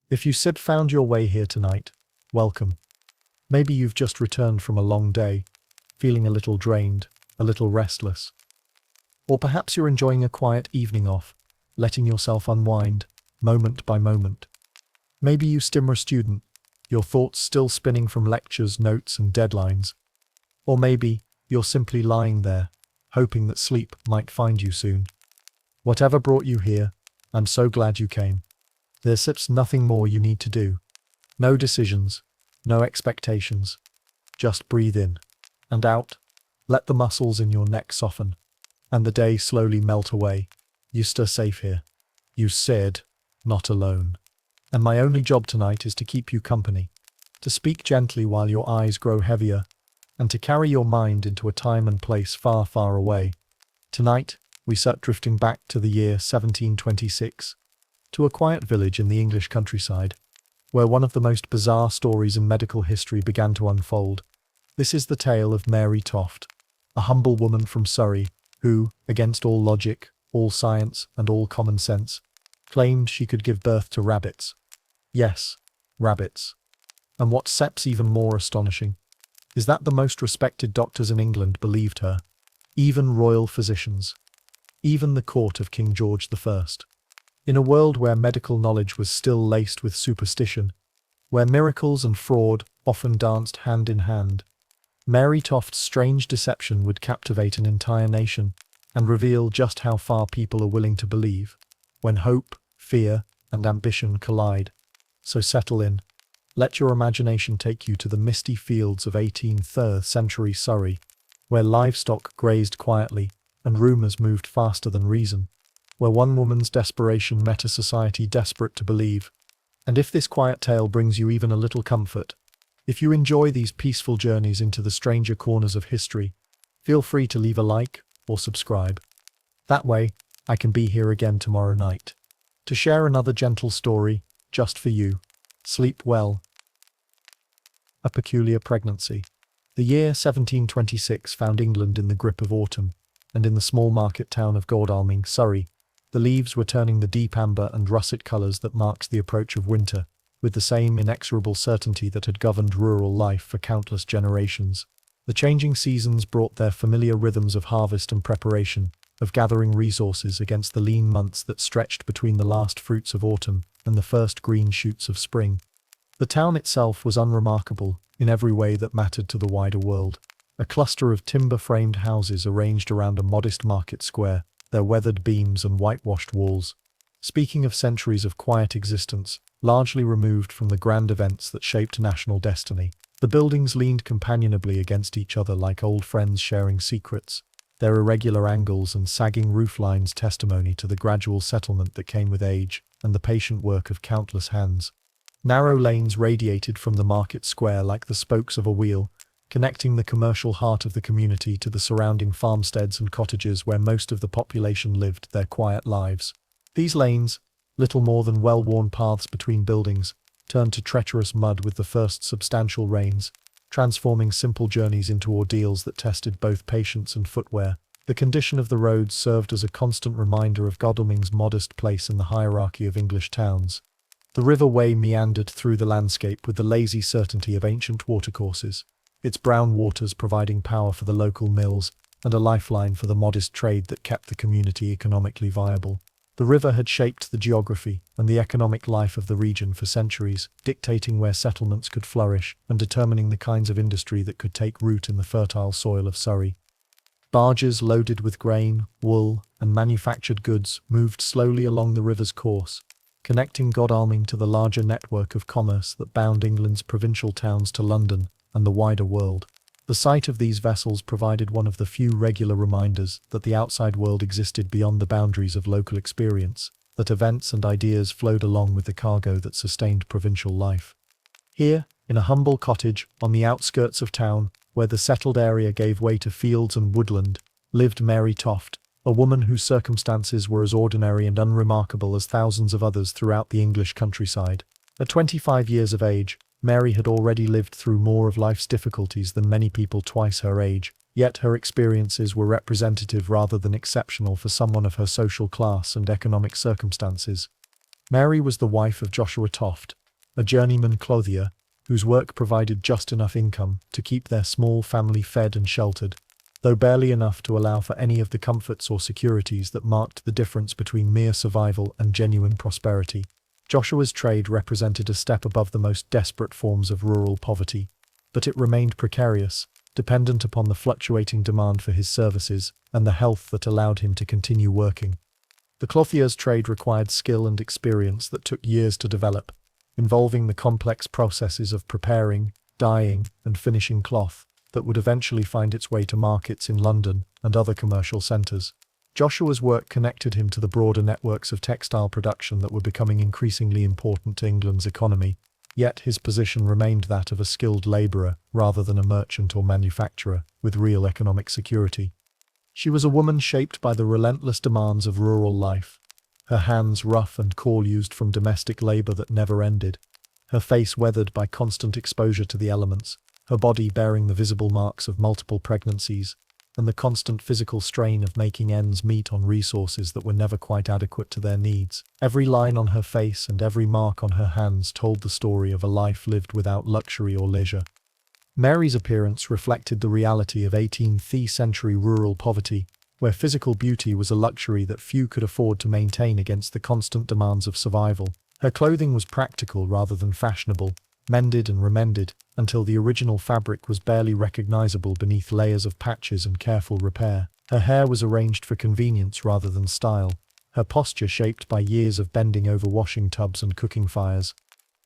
If you found your way here tonight, welcome. Maybe you've just returned from a long day, feeling a little drained, a little restless. Or perhaps you're enjoying a quiet evening off, letting yourself unwind, moment by moment. Maybe you are a student, your thoughts still spinning from lectures, notes, and deadlines. Or maybe you're simply lying there, hoping that sleep might find you soon. Whatever brought you here, I'm so glad you came. There's nothing more you need to do. No decisions, no expectations. Just breathe in and out. Let the muscles in your neck soften, and the day slowly melt away. You're safe here. You said, not alone. And my only job tonight is to keep you company, to speak gently while your eyes grow heavier, and to carry your mind into a time and place far, far away. Tonight, we sat drifting back to the year 1726, to a quiet village in the English countryside, where one of the most bizarre stories in medical history began to unfold. This is the tale of Mary Toft, a humble woman from Surrey, who, against all logic, all science, and all common sense, claimed she could give birth to rabbits. Yes, rabbits. And what's even more astonishing is that the most respected doctors in England believed her, even royal physicians, even the court of King George I. In a world where medical knowledge was still laced with superstition, where miracles and fraud often danced hand in hand, Mary Toft's strange deception would captivate an entire nation and reveal just how far people are willing to believe when hope, fear, and ambition collide. So settle in. Let your imagination take you to the misty fields of 18th century Surrey, where livestock grazed quietly and rumors moved faster than reason, where one woman's desperation met a society desperate to believe. And if this quiet tale brings you even a little comfort, if you enjoy these peaceful journeys into the stranger corners of history, feel free to leave a like or subscribe. That way, I can be here again tomorrow night to share another gentle story just for you. Sleep well. A peculiar pregnancy. The year 1726 found England in the grip of autumn, and in the small market town of Godalming, Surrey, the leaves were turning the deep amber and russet colours that marks the approach of winter, with the same inexorable certainty that had governed rural life for countless generations. The changing seasons brought their familiar rhythms of harvest and preparation, of gathering resources against the lean months that stretched between the last fruits of autumn and the first green shoots of spring. The town itself was unremarkable in every way that mattered to the wider world. A cluster of timber-framed houses arranged around a modest market square, their weathered beams and whitewashed walls, speaking of centuries of quiet existence, largely removed from the grand events that shaped national destiny. The buildings leaned companionably against each other like old friends sharing secrets, their irregular angles and sagging rooflines testimony to the gradual settlement that came with age and the patient work of countless hands. Narrow lanes radiated from the market square like the spokes of a wheel, connecting the commercial heart of the community to the surrounding farmsteads and cottages where most of the population lived their quiet lives. These lanes, little more than well-worn paths between buildings, turned to treacherous mud with the first substantial rains, transforming simple journeys into ordeals that tested both patience and footwear. The condition of the roads served as a constant reminder of Godalming's modest place in the hierarchy of English towns. The River Wey meandered through the landscape with the lazy certainty of ancient watercourses, its brown waters providing power for the local mills and a lifeline for the modest trade that kept the community economically viable. The river had shaped the geography and the economic life of the region for centuries, dictating where settlements could flourish and determining the kinds of industry that could take root in the fertile soil of Surrey. Barges loaded with grain, wool, and manufactured goods moved slowly along the river's course, connecting Godalming to the larger network of commerce that bound England's provincial towns to London and the wider world. The sight of these vessels provided one of the few regular reminders that the outside world existed beyond the boundaries of local experience, that events and ideas flowed along with the cargo that sustained provincial life. Here, in a humble cottage on the outskirts of town, where the settled area gave way to fields and woodland, lived Mary Toft, a woman whose circumstances were as ordinary and unremarkable as thousands of others throughout the English countryside. At 25 years of age, Mary had already lived through more of life's difficulties than many people twice her age, yet her experiences were representative rather than exceptional for someone of her social class and economic circumstances. Mary was the wife of Joshua Toft, a journeyman clothier, whose work provided just enough income to keep their small family fed and sheltered, though barely enough to allow for any of the comforts or securities that marked the difference between mere survival and genuine prosperity. Joshua's trade represented a step above the most desperate forms of rural poverty, but it remained precarious, dependent upon the fluctuating demand for his services and the health that allowed him to continue working. The clothier's trade required skill and experience that took years to develop, involving the complex processes of preparing, dyeing, and finishing cloth that would eventually find its way to markets in London and other commercial centres. Joshua's work connected him to the broader networks of textile production that were becoming increasingly important to England's economy, yet his position remained that of a skilled labourer rather than a merchant or manufacturer with real economic security. She was a woman shaped by the relentless demands of rural life, her hands rough and coal-used from domestic labour that never ended, her face weathered by constant exposure to the elements, her body bearing the visible marks of multiple pregnancies, and the constant physical strain of making ends meet on resources that were never quite adequate to their needs. Every line on her face and every mark on her hands told the story of a life lived without luxury or leisure. Mary's appearance reflected the reality of 18th century rural poverty, where physical beauty was a luxury that few could afford to maintain against the constant demands of survival. Her clothing was practical rather than fashionable, mended and remended, until the original fabric was barely recognizable beneath layers of patches and careful repair. Her hair was arranged for convenience rather than style, her posture shaped by years of bending over washing tubs and cooking fires.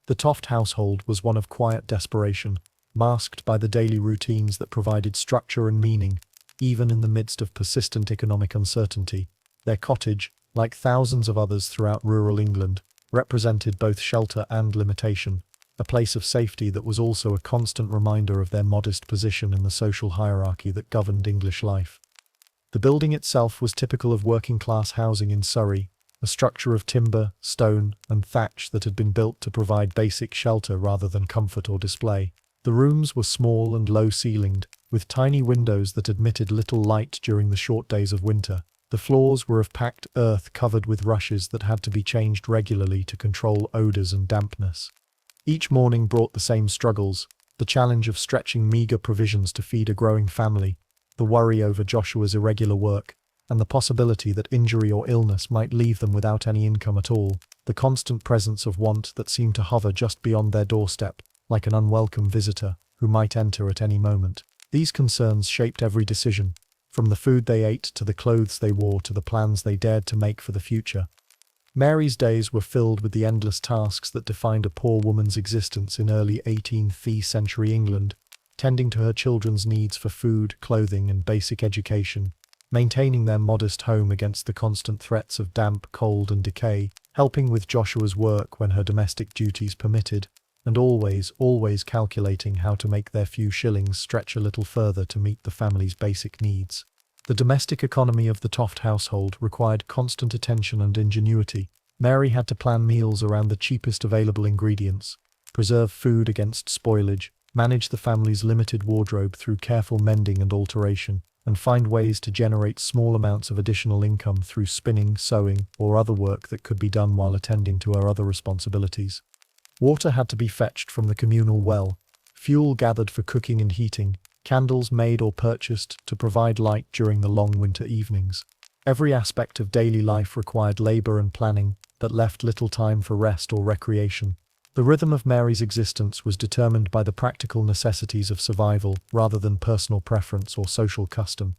The Toft household was one of quiet desperation, masked by the daily routines that provided structure and meaning, even in the midst of persistent economic uncertainty. Their cottage, like thousands of others throughout rural England, represented both shelter and limitation, a place of safety that was also a constant reminder of their modest position in the social hierarchy that governed English life. The building itself was typical of working-class housing in Surrey, a structure of timber, stone, and thatch that had been built to provide basic shelter rather than comfort or display. The rooms were small and low-ceilinged, with tiny windows that admitted little light during the short days of winter. The floors were of packed earth covered with rushes that had to be changed regularly to control odours and dampness. Each morning brought the same struggles, the challenge of stretching meagre provisions to feed a growing family, the worry over Joshua's irregular work, and the possibility that injury or illness might leave them without any income at all, the constant presence of want that seemed to hover just beyond their doorstep, like an unwelcome visitor who might enter at any moment. These concerns shaped every decision, from the food they ate to the clothes they wore to the plans they dared to make for the future. Mary's days were filled with the endless tasks that defined a poor woman's existence in early 18th century England, tending to her children's needs for food, clothing, and basic education, maintaining their modest home against the constant threats of damp, cold, and decay, helping with Joshua's work when her domestic duties permitted, and always calculating how to make their few shillings stretch a little further to meet the family's basic needs. The domestic economy of the Toft household required constant attention and ingenuity. Mary had to plan meals around the cheapest available ingredients, preserve food against spoilage, manage the family's limited wardrobe through careful mending and alteration, and find ways to generate small amounts of additional income through spinning, sewing, or other work that could be done while attending to her other responsibilities. Water had to be fetched from the communal well, fuel gathered for cooking and heating, candles made or purchased to provide light during the long winter evenings. Every aspect of daily life required labour and planning, but left little time for rest or recreation. The rhythm of Mary's existence was determined by the practical necessities of survival rather than personal preference or social custom.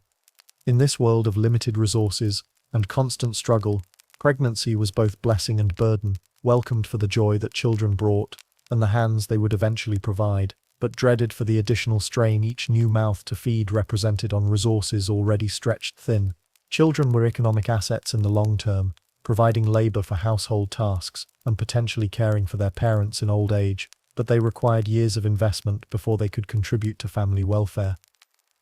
In this world of limited resources and constant struggle, pregnancy was both blessing and burden, welcomed for the joy that children brought and the hands they would eventually provide, but dreaded for the additional strain each new mouth to feed represented on resources already stretched thin. Children were economic assets in the long term, providing labour for household tasks and potentially caring for their parents in old age, but they required years of investment before they could contribute to family welfare.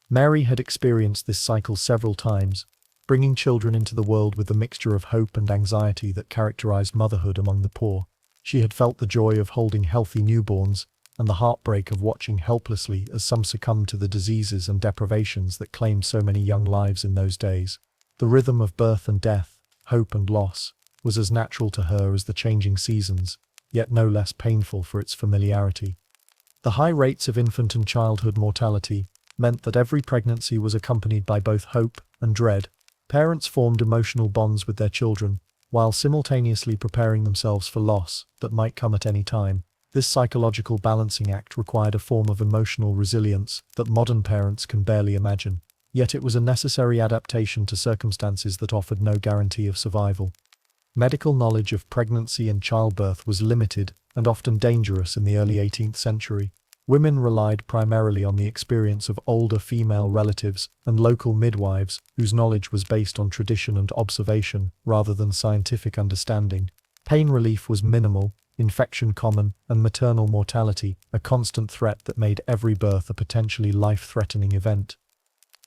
Mary had experienced this cycle several times, bringing children into the world with the mixture of hope and anxiety that characterized motherhood among the poor. She had felt the joy of holding healthy newborns, and the heartbreak of watching helplessly as some succumbed to the diseases and deprivations that claimed so many young lives in those days. The rhythm of birth and death, hope and loss, was as natural to her as the changing seasons, yet no less painful for its familiarity. The high rates of infant and childhood mortality meant that every pregnancy was accompanied by both hope and dread. Parents formed emotional bonds with their children, while simultaneously preparing themselves for loss that might come at any time. This psychological balancing act required a form of emotional resilience that modern parents can barely imagine. Yet it was a necessary adaptation to circumstances that offered no guarantee of survival. Medical knowledge of pregnancy and childbirth was limited and often dangerous in the early 18th century. Women relied primarily on the experience of older female relatives and local midwives whose knowledge was based on tradition and observation rather than scientific understanding. Pain relief was minimal, infection common, and maternal mortality a constant threat that made every birth a potentially life-threatening event.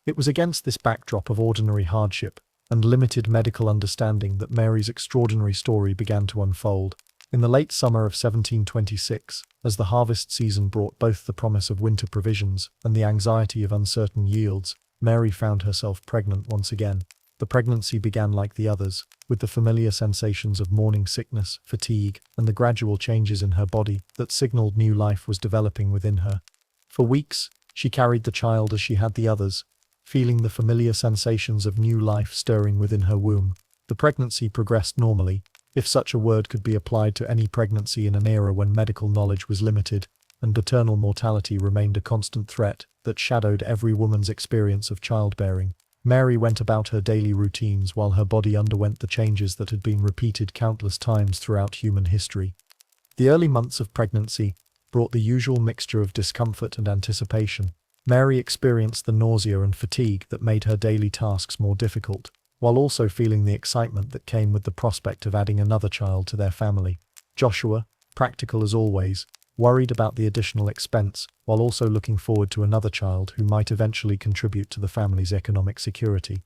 It was against this backdrop of ordinary hardship and limited medical understanding that Mary's extraordinary story began to unfold. In the late summer of 1726, as the harvest season brought both the promise of winter provisions and the anxiety of uncertain yields, Mary found herself pregnant once again. The pregnancy began like the others, with the familiar sensations of morning sickness, fatigue, and the gradual changes in her body that signaled new life was developing within her. For weeks, she carried the child as she had the others, feeling the familiar sensations of new life stirring within her womb. The pregnancy progressed normally, if such a word could be applied to any pregnancy in an era when medical knowledge was limited, and maternal mortality remained a constant threat that shadowed every woman's experience of childbearing. Mary went about her daily routines while her body underwent the changes that had been repeated countless times throughout human history. The early months of pregnancy brought the usual mixture of discomfort and anticipation. Mary experienced the nausea and fatigue that made her daily tasks more difficult, while also feeling the excitement that came with the prospect of adding another child to their family. Joshua, practical as always, worried about the additional expense, while also looking forward to another child who might eventually contribute to the family's economic security.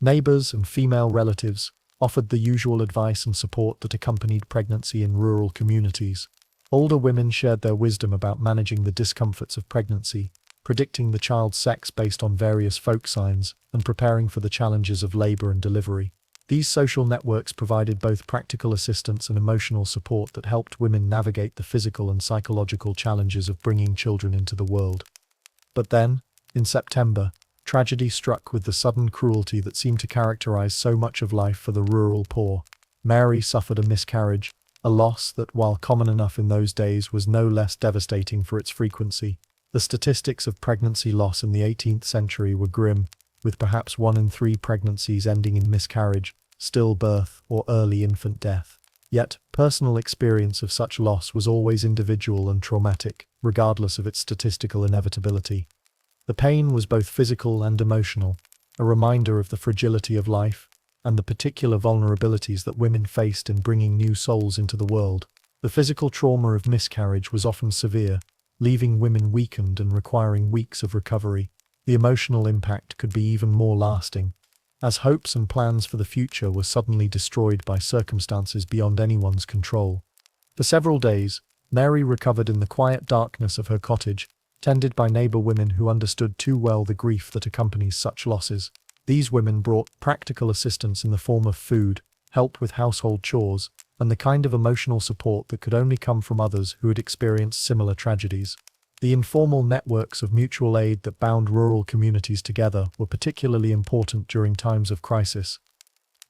Neighbors and female relatives offered the usual advice and support that accompanied pregnancy in rural communities. Older women shared their wisdom about managing the discomforts of pregnancy, predicting the child's sex based on various folk signs, and preparing for the challenges of labor and delivery. These social networks provided both practical assistance and emotional support that helped women navigate the physical and psychological challenges of bringing children into the world. But then, in September, tragedy struck with the sudden cruelty that seemed to characterize so much of life for the rural poor. Mary suffered a miscarriage, a loss that, while common enough in those days, was no less devastating for its frequency. The statistics of pregnancy loss in the 18th century were grim, with perhaps 1 in 3 pregnancies ending in miscarriage, stillbirth, or early infant death. Yet, personal experience of such loss was always individual and traumatic, regardless of its statistical inevitability. The pain was both physical and emotional, a reminder of the fragility of life and the particular vulnerabilities that women faced in bringing new souls into the world. The physical trauma of miscarriage was often severe, leaving women weakened and requiring weeks of recovery. The emotional impact could be even more lasting, as hopes and plans for the future were suddenly destroyed by circumstances beyond anyone's control. For several days, Mary recovered in the quiet darkness of her cottage, tended by neighbor women who understood too well the grief that accompanies such losses. These women brought practical assistance in the form of food, help with household chores, and the kind of emotional support that could only come from others who had experienced similar tragedies. The informal networks of mutual aid that bound rural communities together were particularly important during times of crisis.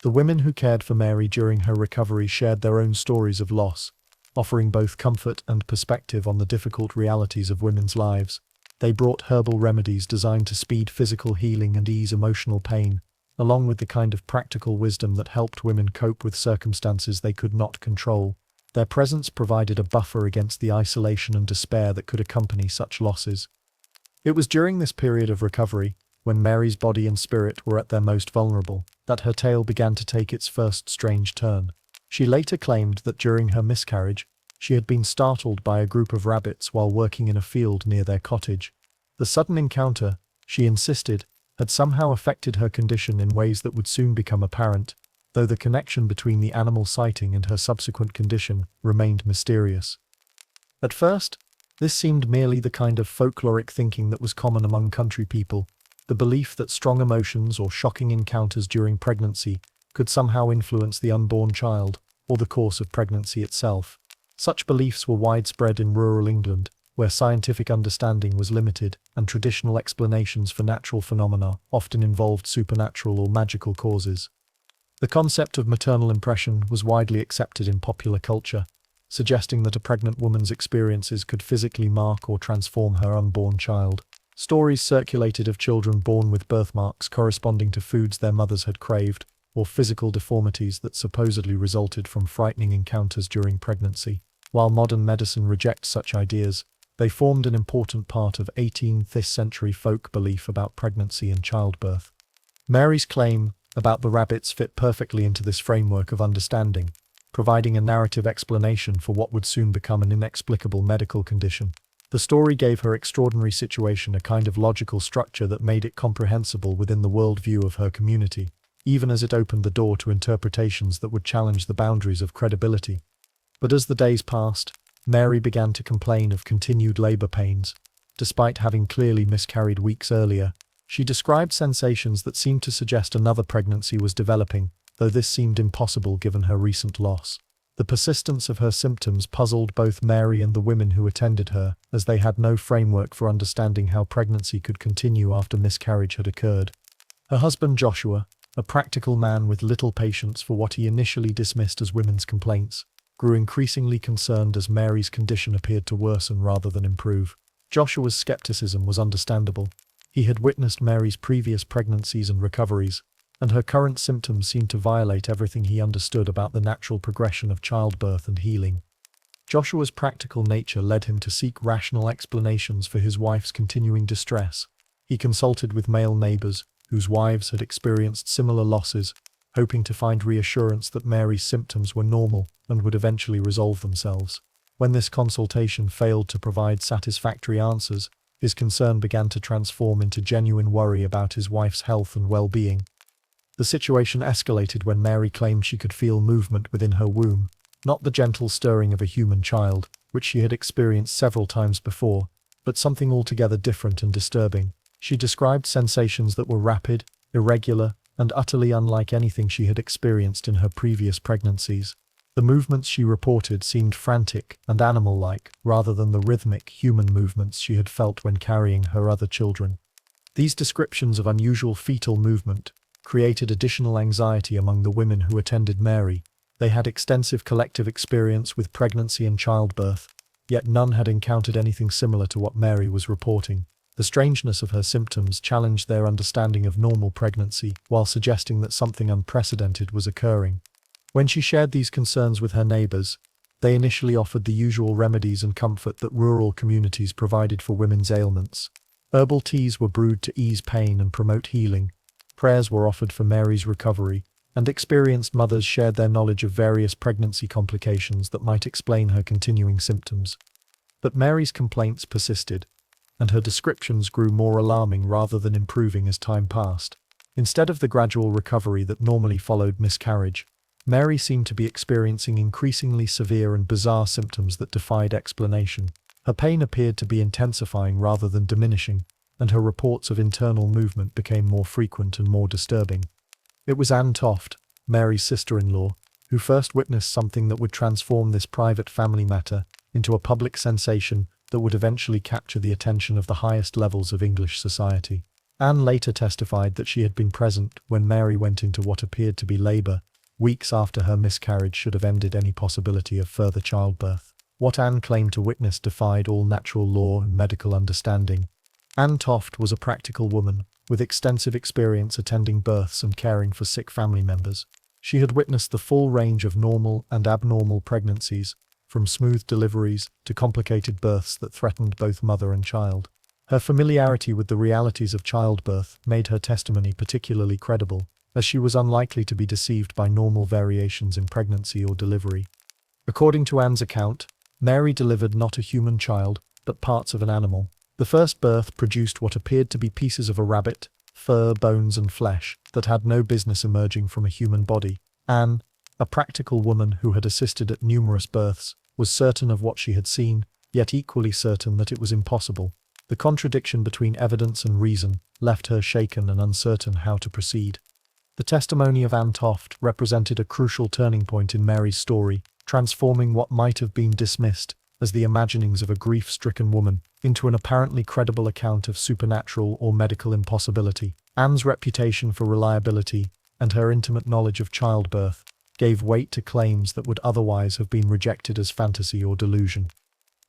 The women who cared for Mary during her recovery shared their own stories of loss, offering both comfort and perspective on the difficult realities of women's lives. They brought herbal remedies designed to speed physical healing and ease emotional pain, along with the kind of practical wisdom that helped women cope with circumstances they could not control. Their presence provided a buffer against the isolation and despair that could accompany such losses. It was during this period of recovery, when Mary's body and spirit were at their most vulnerable, that her tale began to take its first strange turn. She later claimed that during her miscarriage, she had been startled by a group of rabbits while working in a field near their cottage. The sudden encounter, she insisted, had somehow affected her condition in ways that would soon become apparent, though the connection between the animal sighting and her subsequent condition remained mysterious. At first, this seemed merely the kind of folkloric thinking that was common among country people, the belief that strong emotions or shocking encounters during pregnancy could somehow influence the unborn child, or the course of pregnancy itself. Such beliefs were widespread in rural England, where scientific understanding was limited, and traditional explanations for natural phenomena often involved supernatural or magical causes. The concept of maternal impression was widely accepted in popular culture, suggesting that a pregnant woman's experiences could physically mark or transform her unborn child. Stories circulated of children born with birthmarks corresponding to foods their mothers had craved, or physical deformities that supposedly resulted from frightening encounters during pregnancy. While modern medicine rejects such ideas, they formed an important part of 18th century folk belief about pregnancy and childbirth. Mary's claim about the rabbits fit perfectly into this framework of understanding, providing a narrative explanation for what would soon become an inexplicable medical condition. The story gave her extraordinary situation a kind of logical structure that made it comprehensible within the worldview of her community, even as it opened the door to interpretations that would challenge the boundaries of credibility. But as the days passed, Mary began to complain of continued labor pains. Despite having clearly miscarried weeks earlier, she described sensations that seemed to suggest another pregnancy was developing, though this seemed impossible given her recent loss. The persistence of her symptoms puzzled both Mary and the women who attended her, as they had no framework for understanding how pregnancy could continue after miscarriage had occurred. Her husband Joshua, a practical man with little patience for what he initially dismissed as women's complaints, grew increasingly concerned as Mary's condition appeared to worsen rather than improve. Joshua's skepticism was understandable. He had witnessed Mary's previous pregnancies and recoveries, and her current symptoms seemed to violate everything he understood about the natural progression of childbirth and healing. Joshua's practical nature led him to seek rational explanations for his wife's continuing distress. He consulted with male neighbors, whose wives had experienced similar losses, hoping to find reassurance that Mary's symptoms were normal and would eventually resolve themselves. When this consultation failed to provide satisfactory answers, his concern began to transform into genuine worry about his wife's health and well-being. The situation escalated when Mary claimed she could feel movement within her womb, not the gentle stirring of a human child, which she had experienced several times before, but something altogether different and disturbing. She described sensations that were rapid, irregular, and utterly unlike anything she had experienced in her previous pregnancies. The movements she reported seemed frantic and animal-like, rather than the rhythmic, human movements she had felt when carrying her other children. These descriptions of unusual fetal movement created additional anxiety among the women who attended Mary. They had extensive collective experience with pregnancy and childbirth, yet none had encountered anything similar to what Mary was reporting. The strangeness of her symptoms challenged their understanding of normal pregnancy, while suggesting that something unprecedented was occurring. When she shared these concerns with her neighbors, they initially offered the usual remedies and comfort that rural communities provided for women's ailments. Herbal teas were brewed to ease pain and promote healing. Prayers were offered for Mary's recovery, and experienced mothers shared their knowledge of various pregnancy complications that might explain her continuing symptoms. But Mary's complaints persisted, and her descriptions grew more alarming rather than improving as time passed. Instead of the gradual recovery that normally followed miscarriage, Mary seemed to be experiencing increasingly severe and bizarre symptoms that defied explanation. Her pain appeared to be intensifying rather than diminishing, and her reports of internal movement became more frequent and more disturbing. It was Toft, Mary's sister-in-law, who first witnessed something that would transform this private family matter into a public sensation that would eventually capture the attention of the highest levels of English society. Anne later testified that she had been present when Mary went into what appeared to be labor, weeks after her miscarriage should have ended any possibility of further childbirth. What Anne claimed to witness defied all natural law and medical understanding. Anne Toft was a practical woman, with extensive experience attending births and caring for sick family members. She had witnessed the full range of normal and abnormal pregnancies, from smooth deliveries to complicated births that threatened both mother and child. Her familiarity with the realities of childbirth made her testimony particularly credible, as she was unlikely to be deceived by normal variations in pregnancy or delivery. According to Anne's account, Mary delivered not a human child, but parts of an animal. The first birth produced what appeared to be pieces of a rabbit, fur, bones and flesh, that had no business emerging from a human body. Anne, a practical woman who had assisted at numerous births, was certain of what she had seen, yet equally certain that it was impossible. The contradiction between evidence and reason left her shaken and uncertain how to proceed. The testimony of Anne Toft represented a crucial turning point in Mary's story, transforming what might have been dismissed as the imaginings of a grief-stricken woman into an apparently credible account of supernatural or medical impossibility. Anne's reputation for reliability and her intimate knowledge of childbirth gave weight to claims that would otherwise have been rejected as fantasy or delusion.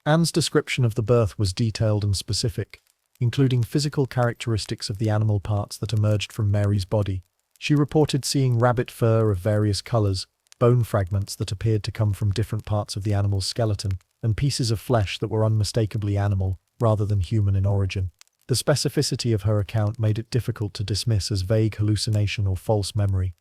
Anne's description of the birth was detailed and specific, including physical characteristics of the animal parts that emerged from Mary's body. She reported seeing rabbit fur of various colors, bone fragments that appeared to come from different parts of the animal's skeleton, and pieces of flesh that were unmistakably animal rather than human in origin. The specificity of her account made it difficult to dismiss as vague hallucination or false memory.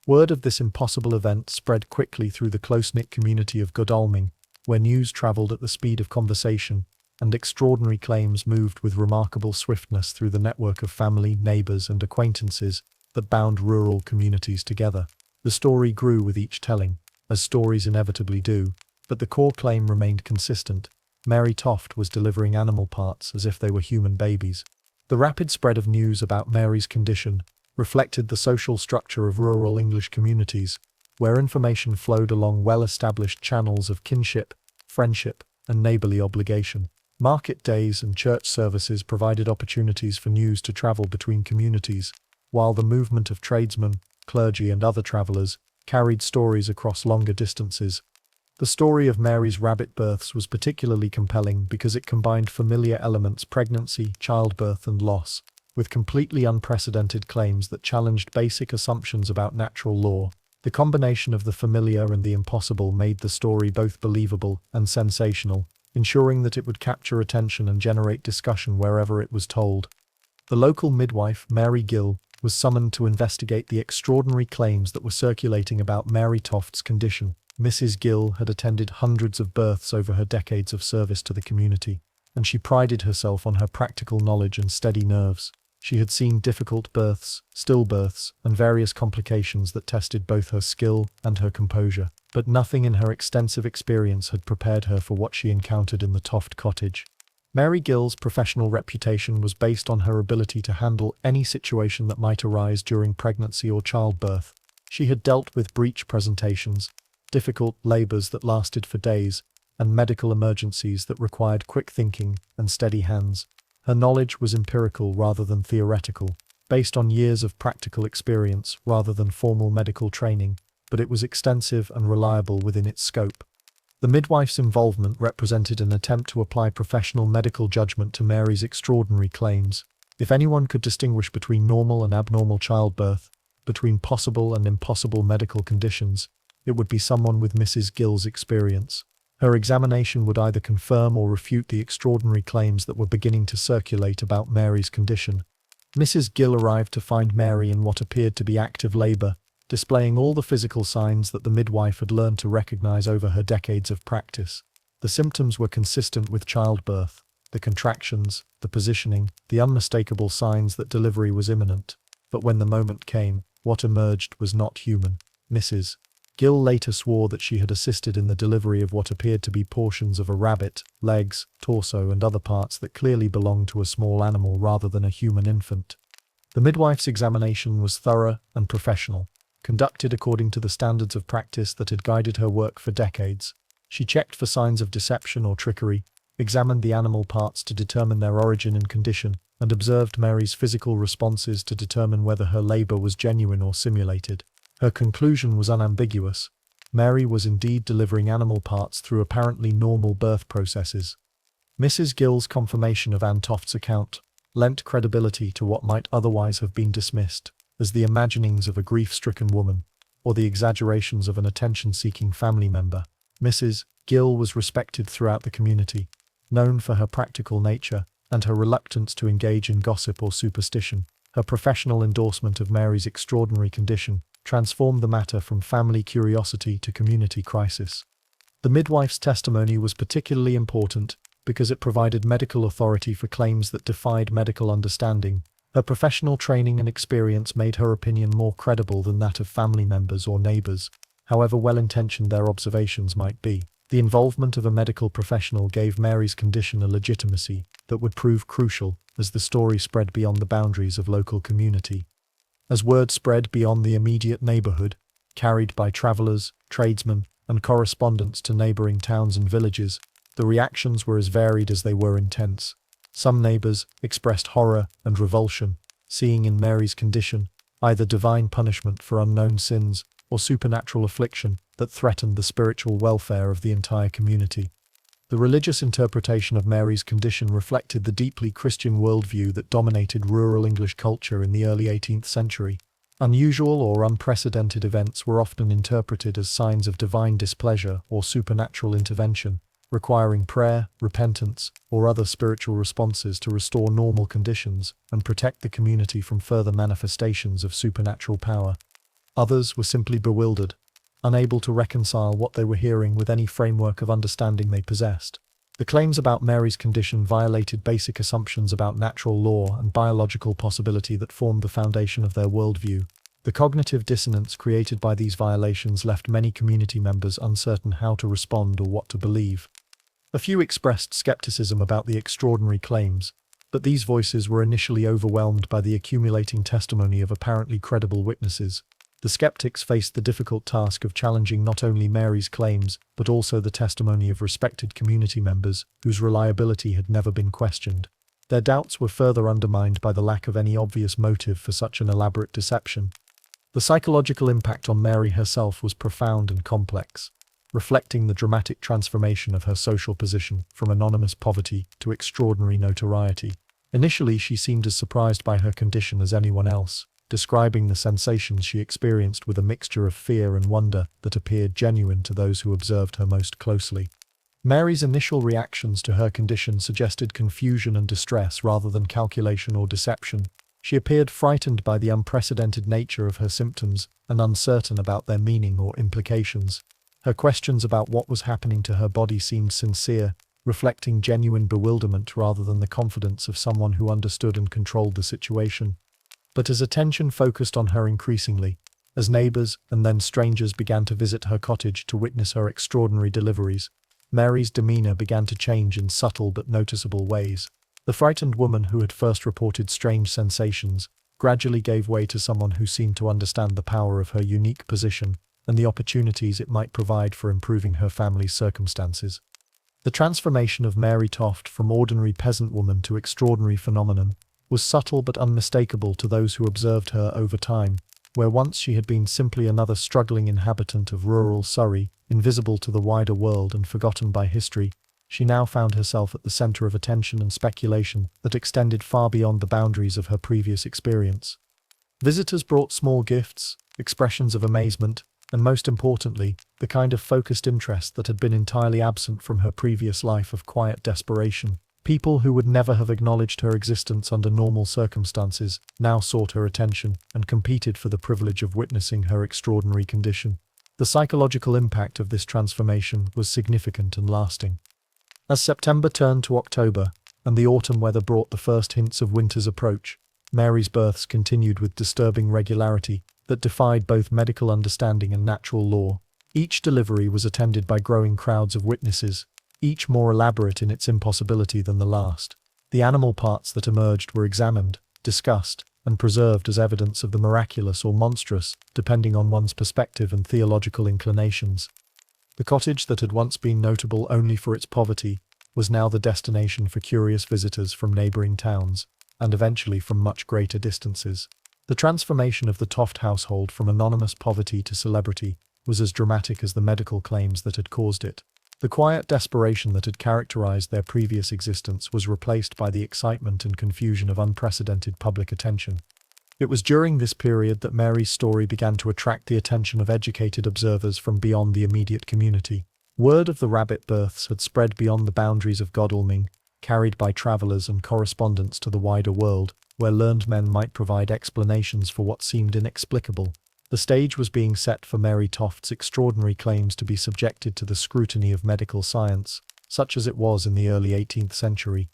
Word of this impossible event spread quickly through the close-knit community of Godalming, where news traveled at the speed of conversation, and extraordinary claims moved with remarkable swiftness through the network of family, neighbors, and acquaintances that bound rural communities together. The story grew with each telling, as stories inevitably do, but the core claim remained consistent. Mary Toft was delivering animal parts as if they were human babies. The rapid spread of news about Mary's condition reflected the social structure of rural English communities, where information flowed along well-established channels of kinship, friendship, and neighborly obligation. Market days and church services provided opportunities for news to travel between communities, while the movement of tradesmen, clergy, and other travelers carried stories across longer distances. The story of Mary's rabbit births was particularly compelling because it combined familiar elements: pregnancy, childbirth, and loss, with completely unprecedented claims that challenged basic assumptions about natural law. The combination of the familiar and the impossible made the story both believable and sensational, ensuring that it would capture attention and generate discussion wherever it was told. The local midwife, Mary Gill, was summoned to investigate the extraordinary claims that were circulating about Mary Toft's condition. Mrs. Gill had attended hundreds of births over her decades of service to the community, and she prided herself on her practical knowledge and steady nerves. She had seen difficult births, stillbirths, and various complications that tested both her skill and her composure, but nothing in her extensive experience had prepared her for what she encountered in the Toft cottage. Mary Gill's professional reputation was based on her ability to handle any situation that might arise during pregnancy or childbirth. She had dealt with breech presentations, difficult labors that lasted for days, and medical emergencies that required quick thinking and steady hands. Her knowledge was empirical rather than theoretical, based on years of practical experience rather than formal medical training, but it was extensive and reliable within its scope. The midwife's involvement represented an attempt to apply professional medical judgment to Mary's extraordinary claims. If anyone could distinguish between normal and abnormal childbirth, between possible and impossible medical conditions, it would be someone with Mrs. Gill's experience. Her examination would either confirm or refute the extraordinary claims that were beginning to circulate about Mary's condition. Mrs. Gill arrived to find Mary in what appeared to be active labor, displaying all the physical signs that the midwife had learned to recognize over her decades of practice. The symptoms were consistent with childbirth: the contractions, the positioning, the unmistakable signs that delivery was imminent. But when the moment came, what emerged was not human. Mrs. Gill later swore that she had assisted in the delivery of what appeared to be portions of a rabbit, legs, torso, and other parts that clearly belonged to a small animal rather than a human infant. The midwife's examination was thorough and professional, conducted according to the standards of practice that had guided her work for decades. She checked for signs of deception or trickery, examined the animal parts to determine their origin and condition, and observed Mary's physical responses to determine whether her labor was genuine or simulated. Her conclusion was unambiguous. Mary was indeed delivering animal parts through apparently normal birth processes. Mrs. Gill's confirmation of Anne Toft's account lent credibility to what might otherwise have been dismissed as the imaginings of a grief-stricken woman, or the exaggerations of an attention-seeking family member. Mrs. Gill was respected throughout the community, known for her practical nature and her reluctance to engage in gossip or superstition. Her professional endorsement of Mary's extraordinary condition transformed the matter from family curiosity to community crisis. The midwife's testimony was particularly important because it provided medical authority for claims that defied medical understanding. Her professional training and experience made her opinion more credible than that of family members or neighbors, however well-intentioned their observations might be. The involvement of a medical professional gave Mary's condition a legitimacy that would prove crucial as the story spread beyond the boundaries of local community. As word spread beyond the immediate neighborhood, carried by travelers, tradesmen, and correspondents to neighboring towns and villages, the reactions were as varied as they were intense. Some neighbors expressed horror and revulsion, seeing in Mary's condition either divine punishment for unknown sins or supernatural affliction that threatened the spiritual welfare of the entire community. The religious interpretation of Mary's condition reflected the deeply Christian worldview that dominated rural English culture in the early 18th century. Unusual or unprecedented events were often interpreted as signs of divine displeasure or supernatural intervention, requiring prayer, repentance, or other spiritual responses to restore normal conditions and protect the community from further manifestations of supernatural power. Others were simply bewildered, unable to reconcile what they were hearing with any framework of understanding they possessed. The claims about Mary's condition violated basic assumptions about natural law and biological possibility that formed the foundation of their worldview. The cognitive dissonance created by these violations left many community members uncertain how to respond or what to believe. A few expressed skepticism about the extraordinary claims, but these voices were initially overwhelmed by the accumulating testimony of apparently credible witnesses. The skeptics faced the difficult task of challenging not only Mary's claims, but also the testimony of respected community members whose reliability had never been questioned. Their doubts were further undermined by the lack of any obvious motive for such an elaborate deception. The psychological impact on Mary herself was profound and complex, reflecting the dramatic transformation of her social position from anonymous poverty to extraordinary notoriety. Initially, she seemed as surprised by her condition as anyone else, describing the sensations she experienced with a mixture of fear and wonder that appeared genuine to those who observed her most closely. Mary's initial reactions to her condition suggested confusion and distress rather than calculation or deception. She appeared frightened by the unprecedented nature of her symptoms and uncertain about their meaning or implications. Her questions about what was happening to her body seemed sincere, reflecting genuine bewilderment rather than the confidence of someone who understood and controlled the situation. But as attention focused on her increasingly, as neighbors and then strangers began to visit her cottage to witness her extraordinary deliveries, Mary's demeanor began to change in subtle but noticeable ways. The frightened woman who had first reported strange sensations gradually gave way to someone who seemed to understand the power of her unique position and the opportunities it might provide for improving her family's circumstances. The transformation of Mary Toft from ordinary peasant woman to extraordinary phenomenon was subtle but unmistakable to those who observed her over time. Where once she had been simply another struggling inhabitant of rural Surrey, invisible to the wider world and forgotten by history, she now found herself at the center of attention and speculation that extended far beyond the boundaries of her previous experience. Visitors brought small gifts, expressions of amazement, and most importantly, the kind of focused interest that had been entirely absent from her previous life of quiet desperation. People who would never have acknowledged her existence under normal circumstances now sought her attention and competed for the privilege of witnessing her extraordinary condition. The psychological impact of this transformation was significant and lasting. As September turned to October, and the autumn weather brought the first hints of winter's approach, Mary's births continued with disturbing regularity that defied both medical understanding and natural law. Each delivery was attended by growing crowds of witnesses, each more elaborate in its impossibility than the last. The animal parts that emerged were examined, discussed, and preserved as evidence of the miraculous or monstrous, depending on one's perspective and theological inclinations. The cottage that had once been notable only for its poverty was now the destination for curious visitors from neighboring towns, and eventually from much greater distances. The transformation of the Toft household from anonymous poverty to celebrity was as dramatic as the medical claims that had caused it. The quiet desperation that had characterized their previous existence was replaced by the excitement and confusion of unprecedented public attention. It was during this period that Mary's story began to attract the attention of educated observers from beyond the immediate community. Word of the rabbit births had spread beyond the boundaries of Godalming, carried by travelers and correspondents to the wider world, where learned men might provide explanations for what seemed inexplicable. The stage was being set for Mary Toft's extraordinary claims to be subjected to the scrutiny of medical science, such as it was in the early 18th century.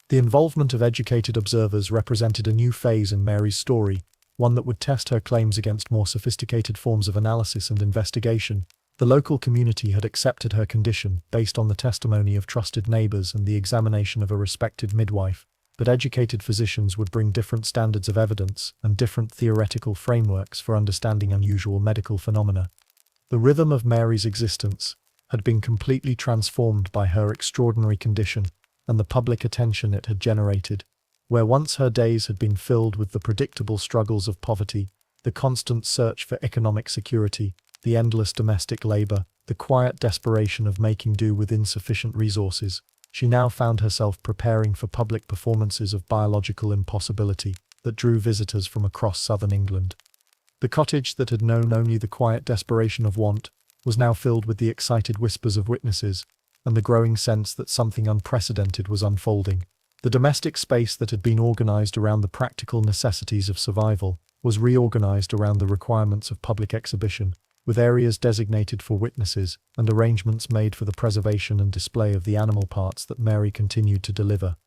The involvement of educated observers represented a new phase in Mary's story, one that would test her claims against more sophisticated forms of analysis and investigation. The local community had accepted her condition based on the testimony of trusted neighbors and the examination of a respected midwife, but educated physicians would bring different standards of evidence and different theoretical frameworks for understanding unusual medical phenomena. The rhythm of Mary's existence had been completely transformed by her extraordinary condition and the public attention it had generated. Where once her days had been filled with the predictable struggles of poverty, the constant search for economic security, the endless domestic labor, the quiet desperation of making do with insufficient resources, she now found herself preparing for public performances of biological impossibility that drew visitors from across southern England. The cottage that had known only the quiet desperation of want was now filled with the excited whispers of witnesses and the growing sense that something unprecedented was unfolding. The domestic space that had been organized around the practical necessities of survival was reorganized around the requirements of public exhibition, with areas designated for witnesses and arrangements made for the preservation and display of the animal parts that Mary continued to deliver.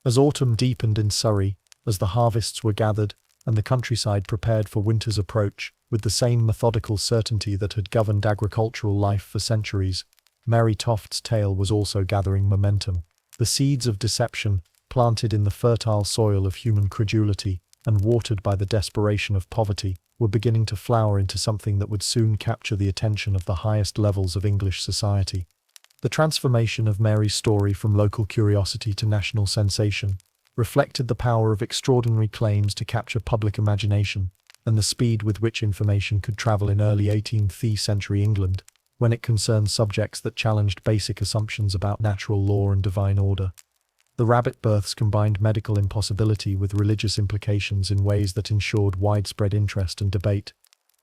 As autumn deepened in Surrey, as the harvests were gathered, and the countryside prepared for winter's approach, with the same methodical certainty that had governed agricultural life for centuries, Mary Toft's tale was also gathering momentum. The seeds of deception, planted in the fertile soil of human credulity and watered by the desperation of poverty, were beginning to flower into something that would soon capture the attention of the highest levels of English society. The transformation of Mary's story from local curiosity to national sensation reflected the power of extraordinary claims to capture public imagination and the speed with which information could travel in early 18th century England, when it concerned subjects that challenged basic assumptions about natural law and divine order. The rabbit births combined medical impossibility with religious implications in ways that ensured widespread interest and debate.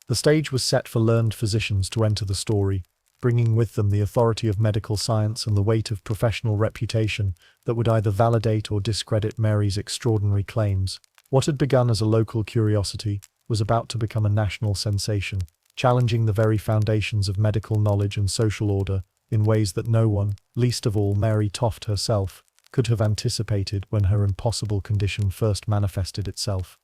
The stage was set for learned physicians to enter the story, bringing with them the authority of medical science and the weight of professional reputation that would either validate or discredit Mary's extraordinary claims. What had begun as a local curiosity was about to become a national sensation, challenging the very foundations of medical knowledge and social order in ways that no one, least of all Mary Toft herself, could have anticipated when her impossible condition first manifested itself.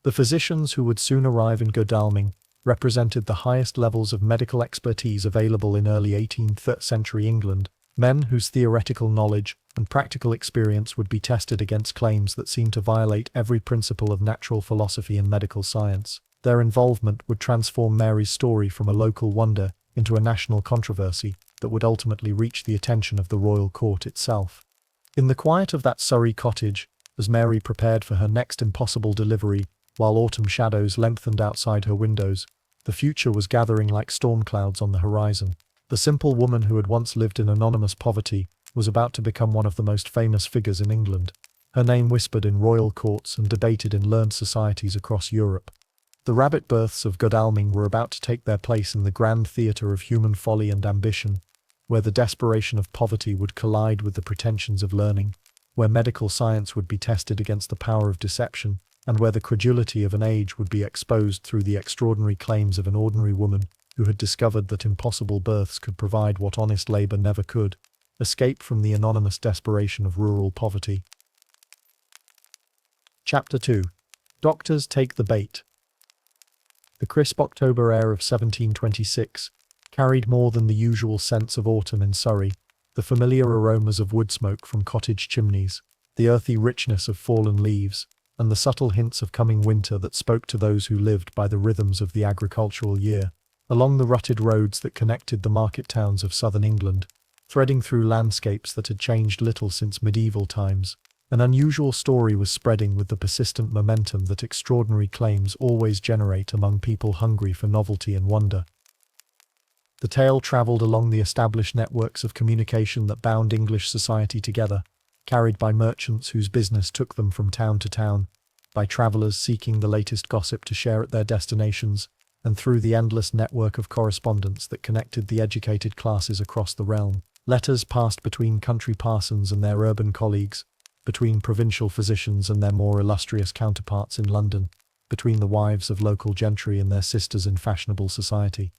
The physicians who would soon arrive in Godalming represented the highest levels of medical expertise available in early 18th century England, men whose theoretical knowledge and practical experience would be tested against claims that seemed to violate every principle of natural philosophy and medical science. Their involvement would transform Mary's story from a local wonder into a national controversy that would ultimately reach the attention of the royal court itself. In the quiet of that Surrey cottage, as Mary prepared for her next impossible delivery, while autumn shadows lengthened outside her windows, the future was gathering like storm clouds on the horizon. The simple woman who had once lived in anonymous poverty was about to become one of the most famous figures in England. Her name whispered in royal courts and debated in learned societies across Europe. The rabbit births of Godalming were about to take their place in the grand theatre of human folly and ambition, where the desperation of poverty would collide with the pretensions of learning, where medical science would be tested against the power of deception, and where the credulity of an age would be exposed through the extraordinary claims of an ordinary woman who had discovered that impossible births could provide what honest labor never could: escape from the anonymous desperation of rural poverty. Chapter 2. Doctors Take the Bait. The crisp October air of 1726 carried more than the usual sense of autumn in Surrey, the familiar aromas of wood smoke from cottage chimneys, the earthy richness of fallen leaves, and the subtle hints of coming winter that spoke to those who lived by the rhythms of the agricultural year. Along the rutted roads that connected the market towns of southern England, threading through landscapes that had changed little since medieval times, an unusual story was spreading with the persistent momentum that extraordinary claims always generate among people hungry for novelty and wonder. The tale travelled along the established networks of communication that bound English society together, carried by merchants whose business took them from town to town, by travellers seeking the latest gossip to share at their destinations, and through the endless network of correspondence that connected the educated classes across the realm. Letters passed between country parsons and their urban colleagues, between provincial physicians and their more illustrious counterparts in London, between the wives of local gentry and their sisters in fashionable society.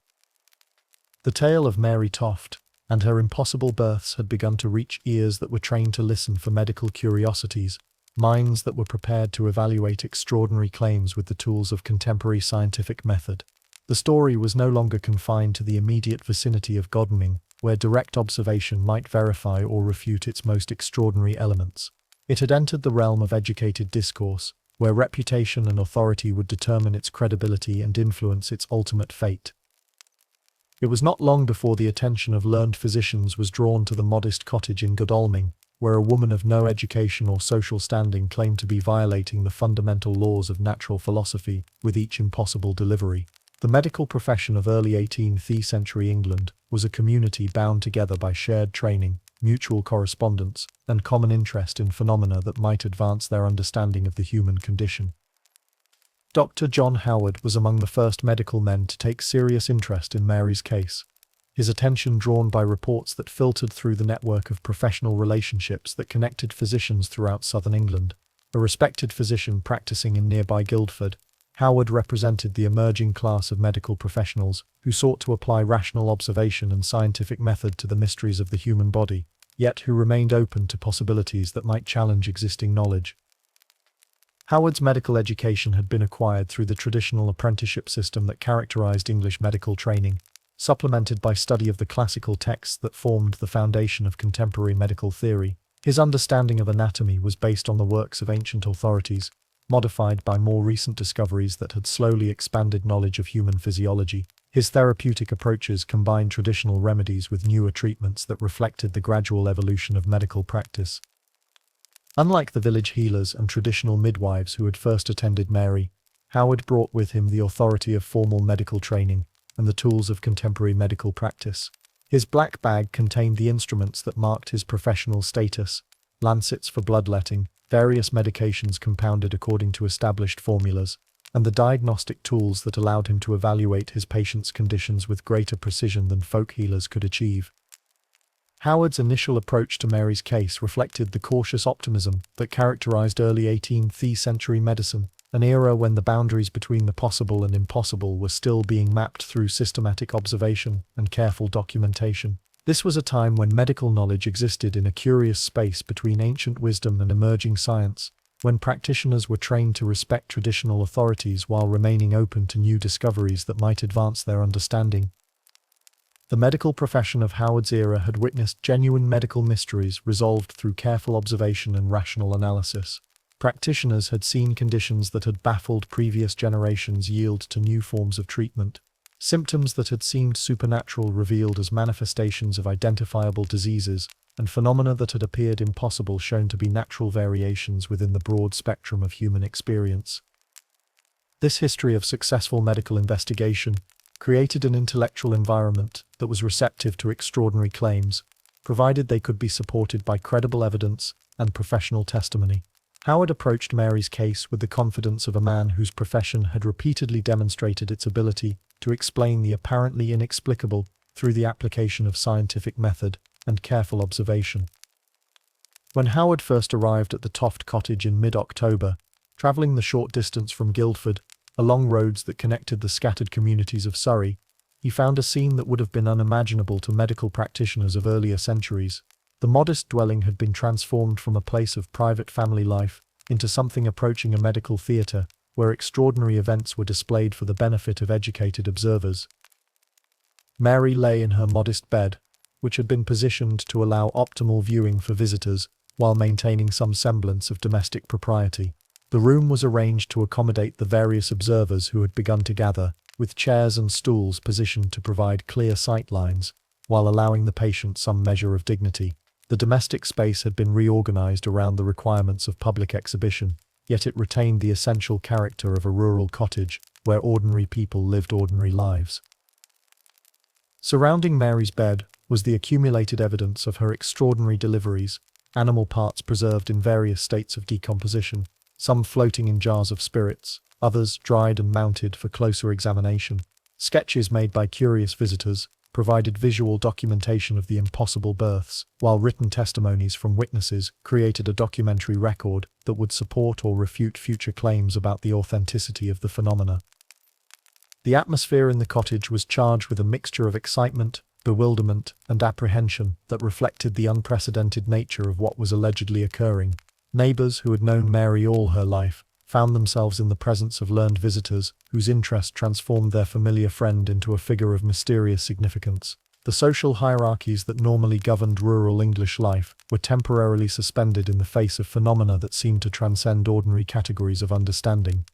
The tale of Mary Toft and her impossible births had begun to reach ears that were trained to listen for medical curiosities, minds that were prepared to evaluate extraordinary claims with the tools of contemporary scientific method. The story was no longer confined to the immediate vicinity of Godalming, where direct observation might verify or refute its most extraordinary elements. It had entered the realm of educated discourse, where reputation and authority would determine its credibility and influence its ultimate fate. It was not long before the attention of learned physicians was drawn to the modest cottage in Godalming, where a woman of no education or social standing claimed to be violating the fundamental laws of natural philosophy with each impossible delivery. The medical profession of early 18th century England was a community bound together by shared training, mutual correspondence, and common interest in phenomena that might advance their understanding of the human condition. Dr. John Howard was among the first medical men to take serious interest in Mary's case, his attention drawn by reports that filtered through the network of professional relationships that connected physicians throughout southern England. A respected physician practicing in nearby Guildford, Howard represented the emerging class of medical professionals who sought to apply rational observation and scientific method to the mysteries of the human body, yet who remained open to possibilities that might challenge existing knowledge. Howard's medical education had been acquired through the traditional apprenticeship system that characterized English medical training, supplemented by study of the classical texts that formed the foundation of contemporary medical theory. His understanding of anatomy was based on the works of ancient authorities, modified by more recent discoveries that had slowly expanded knowledge of human physiology. His therapeutic approaches combined traditional remedies with newer treatments that reflected the gradual evolution of medical practice. Unlike the village healers and traditional midwives who had first attended Mary, Howard brought with him the authority of formal medical training and the tools of contemporary medical practice. His black bag contained the instruments that marked his professional status: lancets for bloodletting, various medications compounded according to established formulas, and the diagnostic tools that allowed him to evaluate his patients' conditions with greater precision than folk healers could achieve. Howard's initial approach to Mary's case reflected the cautious optimism that characterized early 18th century medicine, an era when the boundaries between the possible and impossible were still being mapped through systematic observation and careful documentation. This was a time when medical knowledge existed in a curious space between ancient wisdom and emerging science, when practitioners were trained to respect traditional authorities while remaining open to new discoveries that might advance their understanding. The medical profession of Howard's era had witnessed genuine medical mysteries resolved through careful observation and rational analysis. Practitioners had seen conditions that had baffled previous generations yield to new forms of treatment. Symptoms that had seemed supernatural revealed as manifestations of identifiable diseases, and phenomena that had appeared impossible shown to be natural variations within the broad spectrum of human experience. This history of successful medical investigation created an intellectual environment that was receptive to extraordinary claims, provided they could be supported by credible evidence and professional testimony. Howard approached Mary's case with the confidence of a man whose profession had repeatedly demonstrated its ability to explain the apparently inexplicable through the application of scientific method and careful observation. When Howard first arrived at the Toft cottage in mid-October, travelling the short distance from Guildford, along roads that connected the scattered communities of Surrey, he found a scene that would have been unimaginable to medical practitioners of earlier centuries. The modest dwelling had been transformed from a place of private family life into something approaching a medical theatre, where extraordinary events were displayed for the benefit of educated observers. Mary lay in her modest bed, which had been positioned to allow optimal viewing for visitors, while maintaining some semblance of domestic propriety. The room was arranged to accommodate the various observers who had begun to gather, with chairs and stools positioned to provide clear sight lines, while allowing the patient some measure of dignity. The domestic space had been reorganized around the requirements of public exhibition, yet it retained the essential character of a rural cottage, where ordinary people lived ordinary lives. Surrounding Mary's bed was the accumulated evidence of her extraordinary deliveries: animal parts preserved in various states of decomposition, some floating in jars of spirits, others dried and mounted for closer examination. Sketches made by curious visitors provided visual documentation of the impossible births, while written testimonies from witnesses created a documentary record that would support or refute future claims about the authenticity of the phenomena. The atmosphere in the cottage was charged with a mixture of excitement, bewilderment, and apprehension that reflected the unprecedented nature of what was allegedly occurring. Neighbors who had known Mary all her life found themselves in the presence of learned visitors whose interest transformed their familiar friend into a figure of mysterious significance. The social hierarchies that normally governed rural English life were temporarily suspended in the face of phenomena that seemed to transcend ordinary categories of understanding.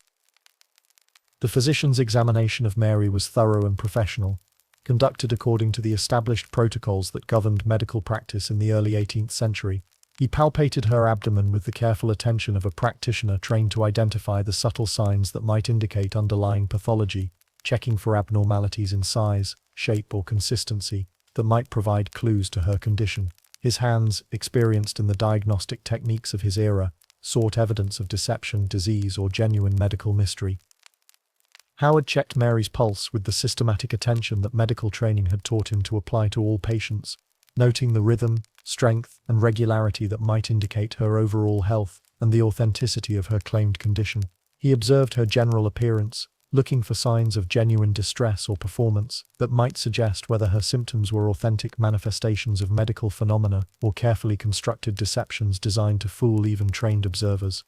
The physician's examination of Mary was thorough and professional, conducted according to the established protocols that governed medical practice in the early 18th century. He palpated her abdomen with the careful attention of a practitioner trained to identify the subtle signs that might indicate underlying pathology, checking for abnormalities in size, shape, or consistency that might provide clues to her condition. His hands, experienced in the diagnostic techniques of his era, sought evidence of deception, disease, or genuine medical mystery. Howard checked Mary's pulse with the systematic attention that medical training had taught him to apply to all patients, noting the rhythm, strength, and regularity that might indicate her overall health and the authenticity of her claimed condition. He observed her general appearance, looking for signs of genuine distress or performance that might suggest whether her symptoms were authentic manifestations of medical phenomena or carefully constructed deceptions designed to fool even trained observers.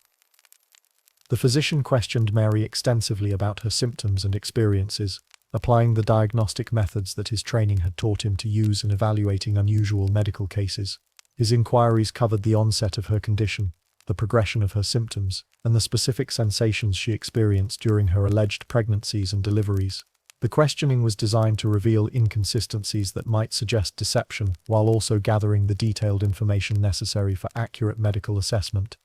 The physician questioned Mary extensively about her symptoms and experiences, applying the diagnostic methods that his training had taught him to use in evaluating unusual medical cases. His inquiries covered the onset of her condition, the progression of her symptoms, and the specific sensations she experienced during her alleged pregnancies and deliveries. The questioning was designed to reveal inconsistencies that might suggest deception, while also gathering the detailed information necessary for accurate medical assessment.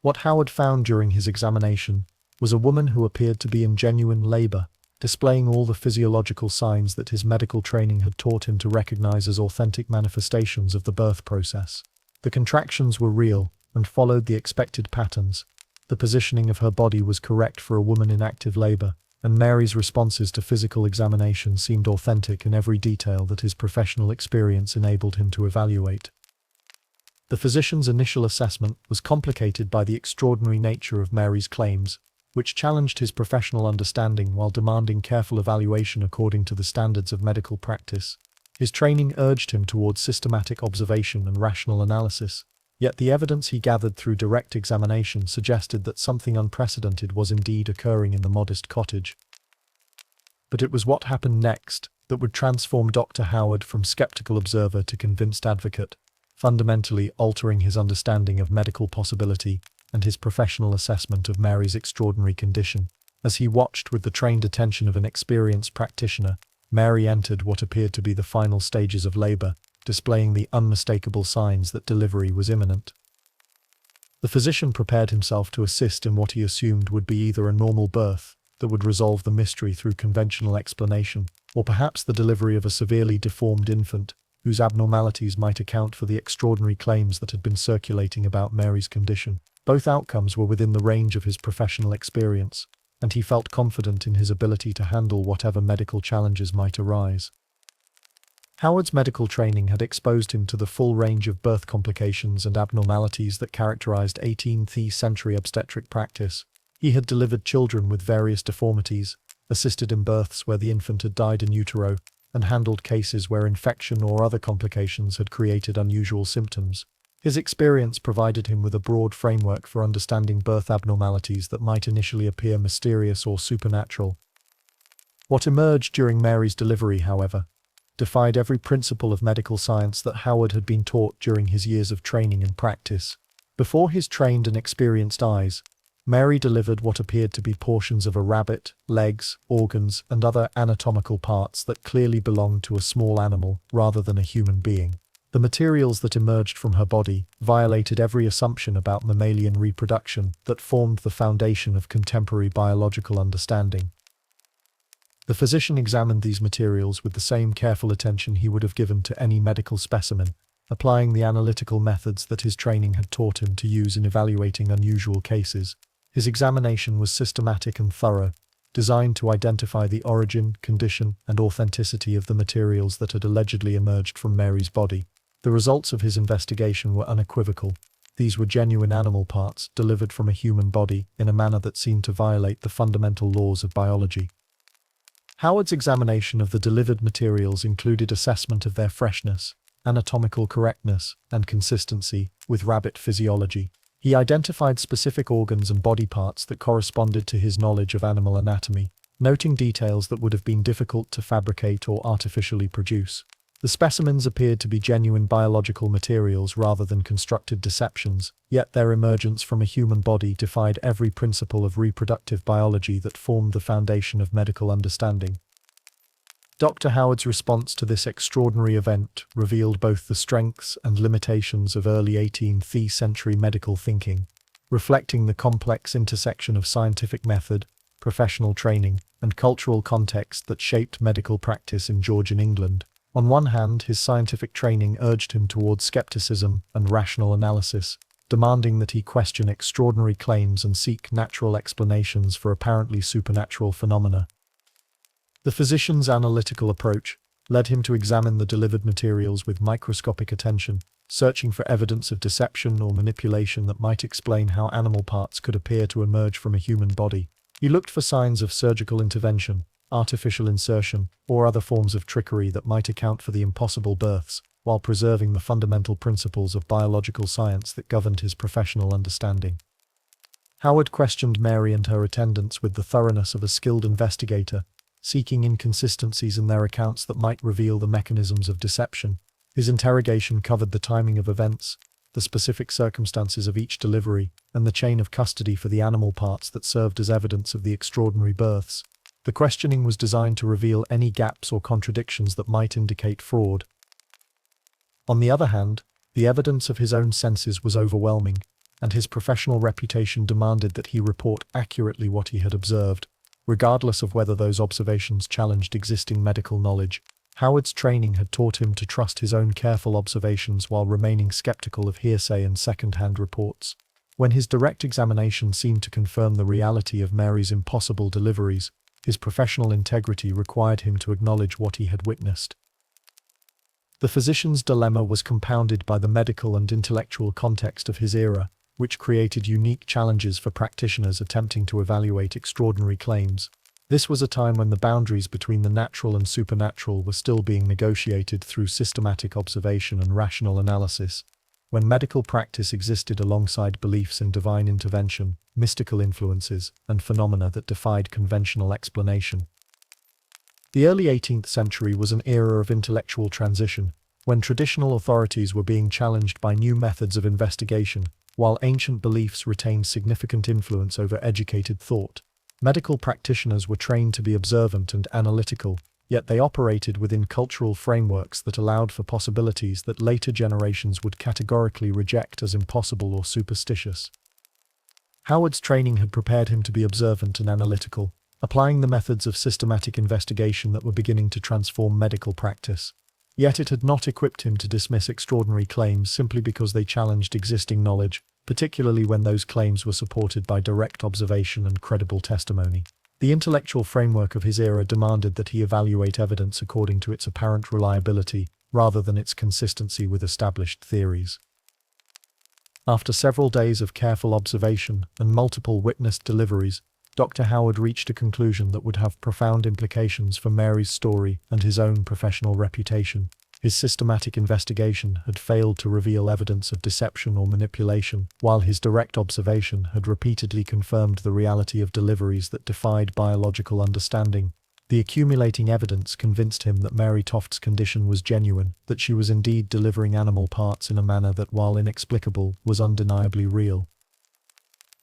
What Howard found during his examination was a woman who appeared to be in genuine labor, displaying all the physiological signs that his medical training had taught him to recognize as authentic manifestations of the birth process. The contractions were real and followed the expected patterns. The positioning of her body was correct for a woman in active labor, and Mary's responses to physical examination seemed authentic in every detail that his professional experience enabled him to evaluate. The physician's initial assessment was complicated by the extraordinary nature of Mary's claims, which challenged his professional understanding while demanding careful evaluation according to the standards of medical practice. His training urged him towards systematic observation and rational analysis, yet the evidence he gathered through direct examination suggested that something unprecedented was indeed occurring in the modest cottage. But it was what happened next that would transform Dr. Howard from skeptical observer to convinced advocate, fundamentally altering his understanding of medical possibility and his professional assessment of Mary's extraordinary condition. As he watched with the trained attention of an experienced practitioner, Mary entered what appeared to be the final stages of labor, displaying the unmistakable signs that delivery was imminent. The physician prepared himself to assist in what he assumed would be either a normal birth that would resolve the mystery through conventional explanation, or perhaps the delivery of a severely deformed infant, whose abnormalities might account for the extraordinary claims that had been circulating about Mary's condition. Both outcomes were within the range of his professional experience, and he felt confident in his ability to handle whatever medical challenges might arise. Howard's medical training had exposed him to the full range of birth complications and abnormalities that characterized 18th century obstetric practice. He had delivered children with various deformities, assisted in births where the infant had died in utero, and handled cases where infection or other complications had created unusual symptoms. His experience provided him with a broad framework for understanding birth abnormalities that might initially appear mysterious or supernatural. What emerged during Mary's delivery, however, defied every principle of medical science that Howard had been taught during his years of training and practice. Before his trained and experienced eyes, Mary delivered what appeared to be portions of a rabbit, legs, organs, and other anatomical parts that clearly belonged to a small animal rather than a human being. The materials that emerged from her body violated every assumption about mammalian reproduction that formed the foundation of contemporary biological understanding. The physician examined these materials with the same careful attention he would have given to any medical specimen, applying the analytical methods that his training had taught him to use in evaluating unusual cases. His examination was systematic and thorough, designed to identify the origin, condition, and authenticity of the materials that had allegedly emerged from Mary's body. The results of his investigation were unequivocal. These were genuine animal parts delivered from a human body in a manner that seemed to violate the fundamental laws of biology. Howard's examination of the delivered materials included assessment of their freshness, anatomical correctness, and consistency with rabbit physiology. He identified specific organs and body parts that corresponded to his knowledge of animal anatomy, noting details that would have been difficult to fabricate or artificially produce. The specimens appeared to be genuine biological materials rather than constructed deceptions, yet their emergence from a human body defied every principle of reproductive biology that formed the foundation of medical understanding. Dr. Howard's response to this extraordinary event revealed both the strengths and limitations of early 18th century medical thinking, reflecting the complex intersection of scientific method, professional training, and cultural context that shaped medical practice in Georgian England. On one hand, his scientific training urged him towards skepticism and rational analysis, demanding that he question extraordinary claims and seek natural explanations for apparently supernatural phenomena. The physician's analytical approach led him to examine the delivered materials with microscopic attention, searching for evidence of deception or manipulation that might explain how animal parts could appear to emerge from a human body. He looked for signs of surgical intervention, artificial insertion, or other forms of trickery that might account for the impossible births, while preserving the fundamental principles of biological science that governed his professional understanding. Howard questioned Mary and her attendants with the thoroughness of a skilled investigator, seeking inconsistencies in their accounts that might reveal the mechanisms of deception. His interrogation covered the timing of events, the specific circumstances of each delivery, and the chain of custody for the animal parts that served as evidence of the extraordinary births. The questioning was designed to reveal any gaps or contradictions that might indicate fraud. On the other hand, the evidence of his own senses was overwhelming, and his professional reputation demanded that he report accurately what he had observed, regardless of whether those observations challenged existing medical knowledge. Howard's training had taught him to trust his own careful observations while remaining skeptical of hearsay and second-hand reports. When his direct examination seemed to confirm the reality of Mary's impossible deliveries, his professional integrity required him to acknowledge what he had witnessed. The physician's dilemma was compounded by the medical and intellectual context of his era, which created unique challenges for practitioners attempting to evaluate extraordinary claims. This was a time when the boundaries between the natural and supernatural were still being negotiated through systematic observation and rational analysis, when medical practice existed alongside beliefs in divine intervention, mystical influences, and phenomena that defied conventional explanation. The early 18th century was an era of intellectual transition, when traditional authorities were being challenged by new methods of investigation, while ancient beliefs retained significant influence over educated thought. Medical practitioners were trained to be observant and analytical, yet they operated within cultural frameworks that allowed for possibilities that later generations would categorically reject as impossible or superstitious. Howard's training had prepared him to be observant and analytical, applying the methods of systematic investigation that were beginning to transform medical practice. Yet it had not equipped him to dismiss extraordinary claims simply because they challenged existing knowledge, particularly when those claims were supported by direct observation and credible testimony. The intellectual framework of his era demanded that he evaluate evidence according to its apparent reliability, rather than its consistency with established theories. After several days of careful observation and multiple witnessed deliveries, Dr. Howard reached a conclusion that would have profound implications for Mary's story and his own professional reputation. His systematic investigation had failed to reveal evidence of deception or manipulation, while his direct observation had repeatedly confirmed the reality of deliveries that defied biological understanding. The accumulating evidence convinced him that Mary Toft's condition was genuine, that she was indeed delivering animal parts in a manner that, while inexplicable, was undeniably real.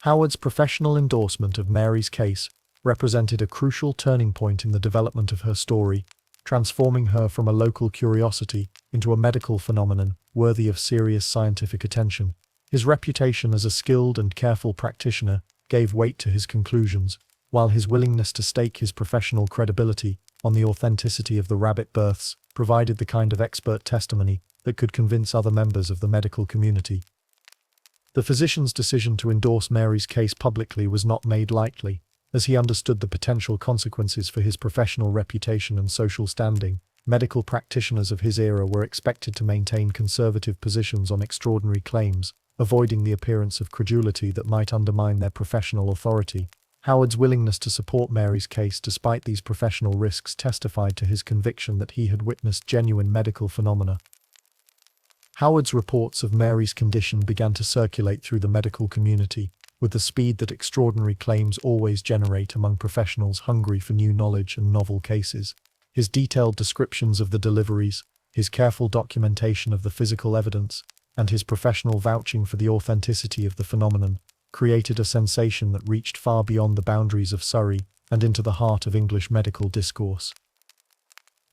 Howard's professional endorsement of Mary's case represented a crucial turning point in the development of her story, transforming her from a local curiosity into a medical phenomenon worthy of serious scientific attention. His reputation as a skilled and careful practitioner gave weight to his conclusions, while his willingness to stake his professional credibility on the authenticity of the rabbit births provided the kind of expert testimony that could convince other members of the medical community. The physician's decision to endorse Mary's case publicly was not made lightly, as he understood the potential consequences for his professional reputation and social standing. Medical practitioners of his era were expected to maintain conservative positions on extraordinary claims, avoiding the appearance of credulity that might undermine their professional authority. Howard's willingness to support Mary's case despite these professional risks testified to his conviction that he had witnessed genuine medical phenomena. Howard's reports of Mary's condition began to circulate through the medical community, with the speed that extraordinary claims always generate among professionals hungry for new knowledge and novel cases. His detailed descriptions of the deliveries, his careful documentation of the physical evidence, and his professional vouching for the authenticity of the phenomenon created a sensation that reached far beyond the boundaries of Surrey and into the heart of English medical discourse.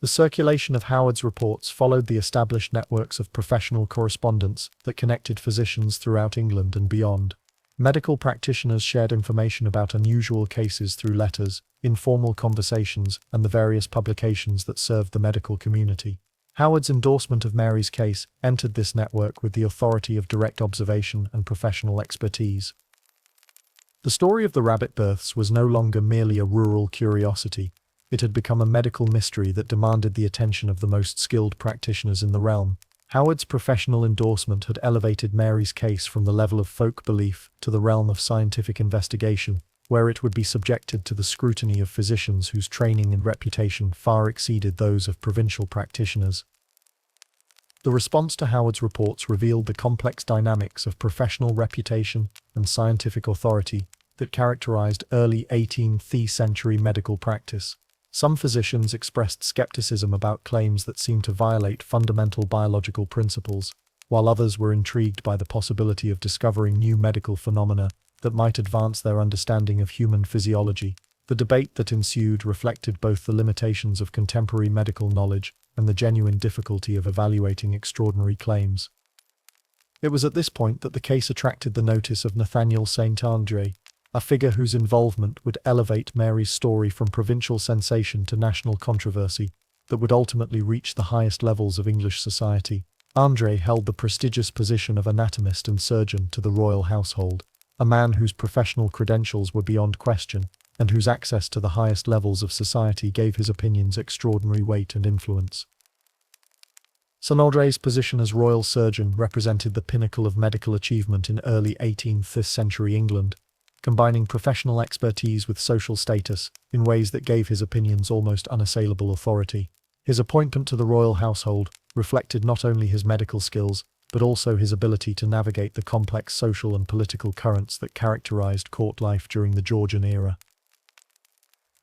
The circulation of Howard's reports followed the established networks of professional correspondence that connected physicians throughout England and beyond. Medical practitioners shared information about unusual cases through letters, informal conversations, and the various publications that served the medical community. Howard's endorsement of Mary's case entered this network with the authority of direct observation and professional expertise. The story of the rabbit births was no longer merely a rural curiosity. It had become a medical mystery that demanded the attention of the most skilled practitioners in the realm. Howard's professional endorsement had elevated Mary's case from the level of folk belief to the realm of scientific investigation, where it would be subjected to the scrutiny of physicians whose training and reputation far exceeded those of provincial practitioners. The response to Howard's reports revealed the complex dynamics of professional reputation and scientific authority that characterized early 18th century medical practice. Some physicians expressed skepticism about claims that seemed to violate fundamental biological principles, while others were intrigued by the possibility of discovering new medical phenomena that might advance their understanding of human physiology. The debate that ensued reflected both the limitations of contemporary medical knowledge and the genuine difficulty of evaluating extraordinary claims. It was at this point that the case attracted the notice of Nathaniel St. Andre, a figure whose involvement would elevate Mary's story from provincial sensation to national controversy that would ultimately reach the highest levels of English society. Andre held the prestigious position of anatomist and surgeon to the royal household, a man whose professional credentials were beyond question, and whose access to the highest levels of society gave his opinions extraordinary weight and influence. St. Andre's position as royal surgeon represented the pinnacle of medical achievement in early 18th century England, combining professional expertise with social status in ways that gave his opinions almost unassailable authority. His appointment to the royal household reflected not only his medical skills, but also his ability to navigate the complex social and political currents that characterized court life during the Georgian era.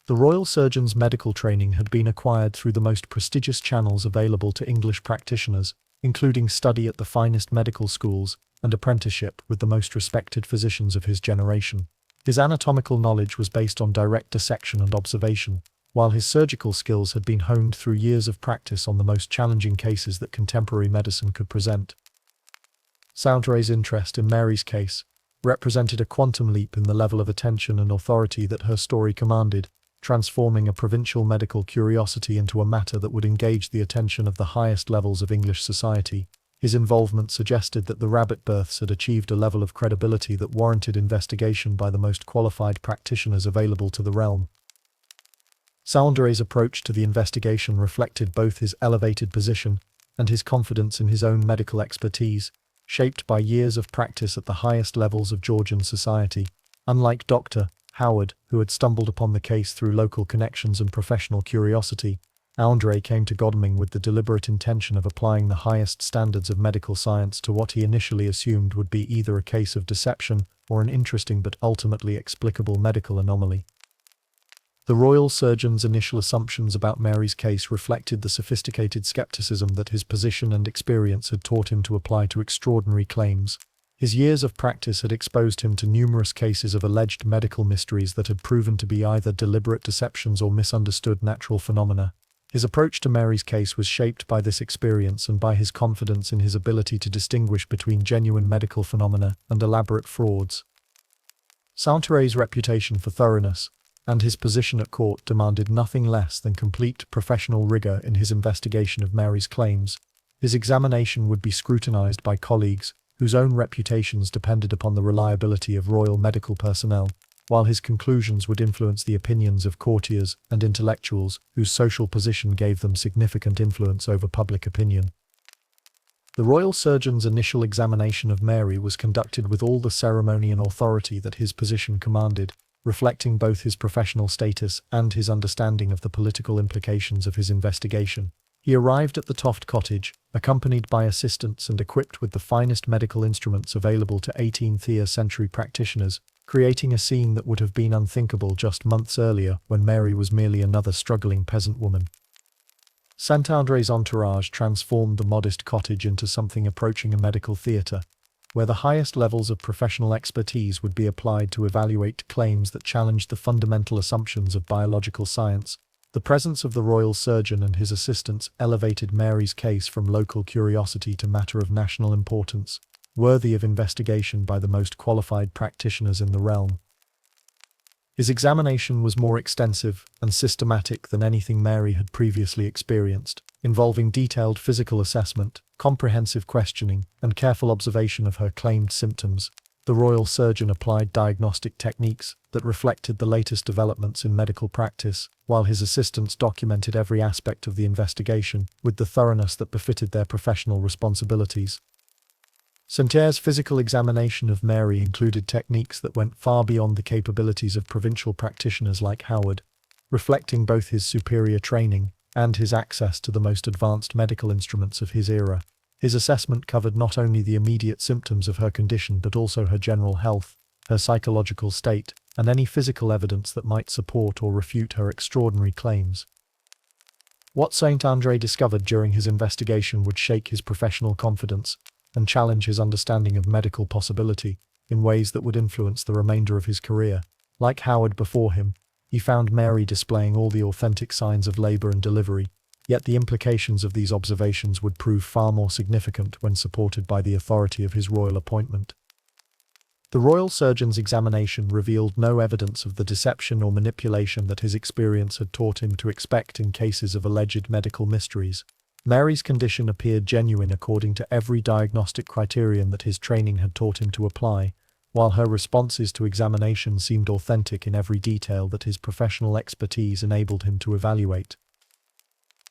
The royal surgeon's medical training had been acquired through the most prestigious channels available to English practitioners, including study at the finest medical schools and apprenticeship with the most respected physicians of his generation. His anatomical knowledge was based on direct dissection and observation, while his surgical skills had been honed through years of practice on the most challenging cases that contemporary medicine could present. Saundray's interest in Mary's case represented a quantum leap in the level of attention and authority that her story commanded, transforming a provincial medical curiosity into a matter that would engage the attention of the highest levels of English society. His involvement suggested that the rabbit births had achieved a level of credibility that warranted investigation by the most qualified practitioners available to the realm. Saundray's approach to the investigation reflected both his elevated position and his confidence in his own medical expertise, shaped by years of practice at the highest levels of Georgian society. Unlike Dr. Howard, who had stumbled upon the case through local connections and professional curiosity, Andre came to Godalming with the deliberate intention of applying the highest standards of medical science to what he initially assumed would be either a case of deception or an interesting but ultimately explicable medical anomaly. The royal surgeon's initial assumptions about Mary's case reflected the sophisticated skepticism that his position and experience had taught him to apply to extraordinary claims. His years of practice had exposed him to numerous cases of alleged medical mysteries that had proven to be either deliberate deceptions or misunderstood natural phenomena. His approach to Mary's case was shaped by this experience and by his confidence in his ability to distinguish between genuine medical phenomena and elaborate frauds. Saundray's reputation for thoroughness and his position at court demanded nothing less than complete professional rigor in his investigation of Mary's claims. His examination would be scrutinized by colleagues whose own reputations depended upon the reliability of royal medical personnel, while his conclusions would influence the opinions of courtiers and intellectuals whose social position gave them significant influence over public opinion. The royal surgeon's initial examination of Mary was conducted with all the ceremony and authority that his position commanded, reflecting both his professional status and his understanding of the political implications of his investigation. He arrived at the Toft cottage, accompanied by assistants and equipped with the finest medical instruments available to 18th century practitioners, creating a scene that would have been unthinkable just months earlier when Mary was merely another struggling peasant woman. St. Andre's entourage transformed the modest cottage into something approaching a medical theatre, where the highest levels of professional expertise would be applied to evaluate claims that challenged the fundamental assumptions of biological science. The presence of the royal surgeon and his assistants elevated Mary's case from local curiosity to matter of national importance, worthy of investigation by the most qualified practitioners in the realm. His examination was more extensive and systematic than anything Mary had previously experienced, involving detailed physical assessment, comprehensive questioning, and careful observation of her claimed symptoms. The royal surgeon applied diagnostic techniques that reflected the latest developments in medical practice, while his assistants documented every aspect of the investigation with the thoroughness that befitted their professional responsibilities. St. Eyre's physical examination of Mary included techniques that went far beyond the capabilities of provincial practitioners like Howard, reflecting both his superior training and his access to the most advanced medical instruments of his era. His assessment covered not only the immediate symptoms of her condition but also her general health, her psychological state, and any physical evidence that might support or refute her extraordinary claims. What St. Andre discovered during his investigation would shake his professional confidence and challenge his understanding of medical possibility in ways that would influence the remainder of his career. Like Howard before him, he found Mary displaying all the authentic signs of labor and delivery, yet the implications of these observations would prove far more significant when supported by the authority of his royal appointment. The royal surgeon's examination revealed no evidence of the deception or manipulation that his experience had taught him to expect in cases of alleged medical mysteries. Mary's condition appeared genuine according to every diagnostic criterion that his training had taught him to apply, while her responses to examination seemed authentic in every detail that his professional expertise enabled him to evaluate.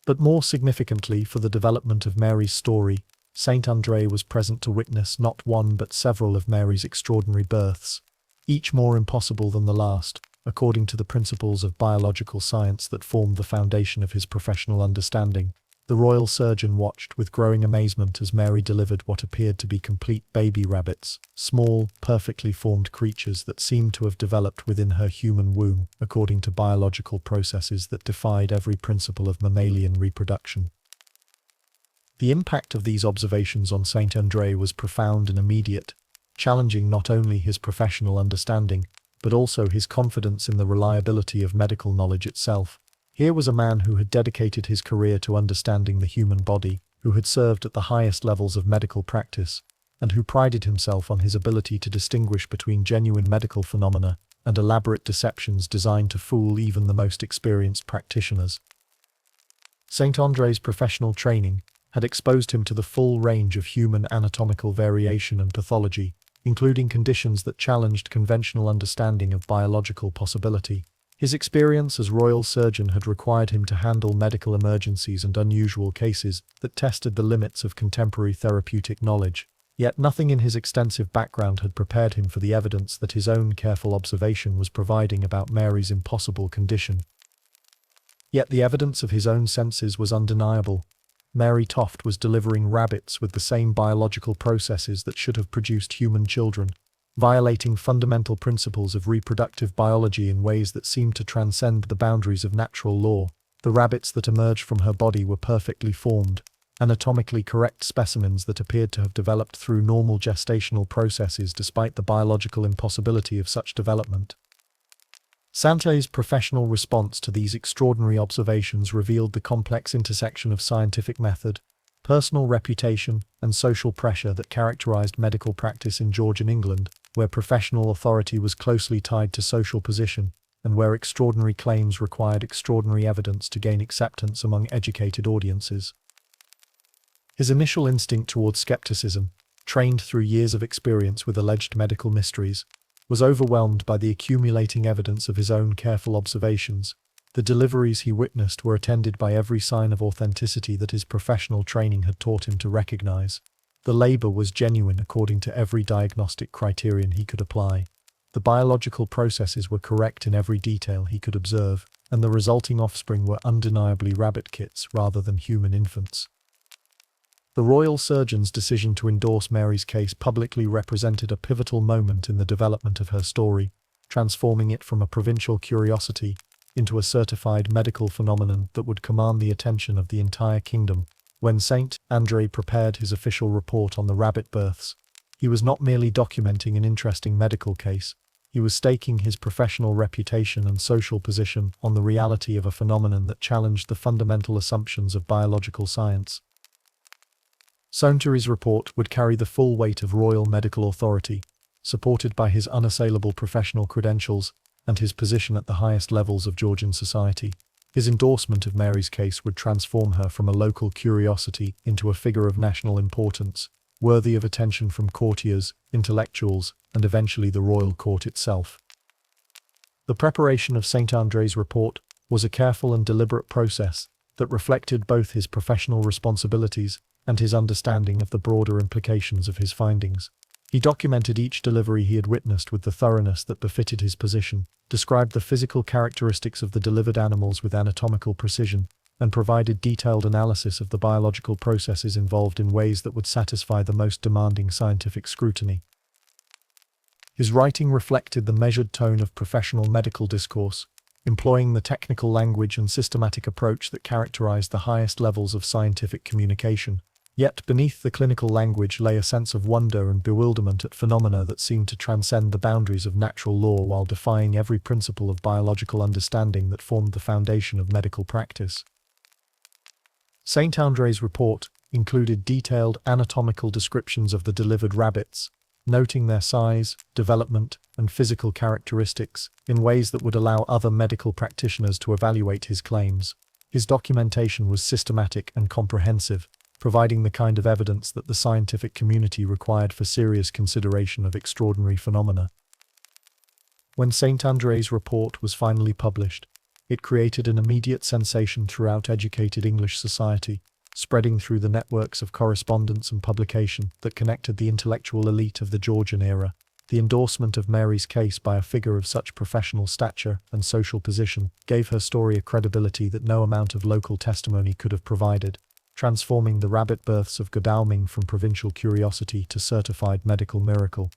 But more significantly for the development of Mary's story, St. Andre was present to witness not one but several of Mary's extraordinary births, each more impossible than the last, according to the principles of biological science that formed the foundation of his professional understanding. The royal surgeon watched with growing amazement as Mary delivered what appeared to be complete baby rabbits, small, perfectly formed creatures that seemed to have developed within her human womb, according to biological processes that defied every principle of mammalian reproduction. The impact of these observations on St. Andre was profound and immediate, challenging not only his professional understanding, but also his confidence in the reliability of medical knowledge itself. Here was a man who had dedicated his career to understanding the human body, who had served at the highest levels of medical practice, and who prided himself on his ability to distinguish between genuine medical phenomena and elaborate deceptions designed to fool even the most experienced practitioners. St. Andre's professional training had exposed him to the full range of human anatomical variation and pathology, including conditions that challenged conventional understanding of biological possibility. His experience as royal surgeon had required him to handle medical emergencies and unusual cases that tested the limits of contemporary therapeutic knowledge. Yet nothing in his extensive background had prepared him for the evidence that his own careful observation was providing about Mary's impossible condition. Yet the evidence of his own senses was undeniable. Mary Toft was delivering rabbits with the same biological processes that should have produced human children, violating fundamental principles of reproductive biology in ways that seemed to transcend the boundaries of natural law. The rabbits that emerged from her body were perfectly formed, anatomically correct specimens that appeared to have developed through normal gestational processes despite the biological impossibility of such development. Sante's professional response to these extraordinary observations revealed the complex intersection of scientific method, personal reputation, and social pressure that characterized medical practice in Georgian England, where professional authority was closely tied to social position, and where extraordinary claims required extraordinary evidence to gain acceptance among educated audiences. His initial instinct toward skepticism, trained through years of experience with alleged medical mysteries, was overwhelmed by the accumulating evidence of his own careful observations. The deliveries he witnessed were attended by every sign of authenticity that his professional training had taught him to recognize. The labor was genuine according to every diagnostic criterion he could apply. The biological processes were correct in every detail he could observe, and the resulting offspring were undeniably rabbit kits rather than human infants. The royal surgeon's decision to endorse Mary's case publicly represented a pivotal moment in the development of her story, transforming it from a provincial curiosity into a certified medical phenomenon that would command the attention of the entire kingdom. When Saint Andre prepared his official report on the rabbit births, he was not merely documenting an interesting medical case, he was staking his professional reputation and social position on the reality of a phenomenon that challenged the fundamental assumptions of biological science. Saintre's report would carry the full weight of royal medical authority, supported by his unassailable professional credentials and his position at the highest levels of Georgian society. His endorsement of Mary's case would transform her from a local curiosity into a figure of national importance, worthy of attention from courtiers, intellectuals, and eventually the royal court itself. The preparation of Saint Andre's report was a careful and deliberate process that reflected both his professional responsibilities and his understanding of the broader implications of his findings. He documented each delivery he had witnessed with the thoroughness that befitted his position, described the physical characteristics of the delivered animals with anatomical precision, and provided detailed analysis of the biological processes involved in ways that would satisfy the most demanding scientific scrutiny. His writing reflected the measured tone of professional medical discourse, employing the technical language and systematic approach that characterized the highest levels of scientific communication. Yet beneath the clinical language lay a sense of wonder and bewilderment at phenomena that seemed to transcend the boundaries of natural law while defying every principle of biological understanding that formed the foundation of medical practice. Saint Andre's report included detailed anatomical descriptions of the delivered rabbits, noting their size, development, and physical characteristics in ways that would allow other medical practitioners to evaluate his claims. His documentation was systematic and comprehensive, providing the kind of evidence that the scientific community required for serious consideration of extraordinary phenomena. When Saint Andre's report was finally published, it created an immediate sensation throughout educated English society, spreading through the networks of correspondence and publication that connected the intellectual elite of the Georgian era. The endorsement of Mary's case by a figure of such professional stature and social position gave her story a credibility that no amount of local testimony could have provided, transforming the rabbit births of Godalming from provincial curiosity to certified medical miracle.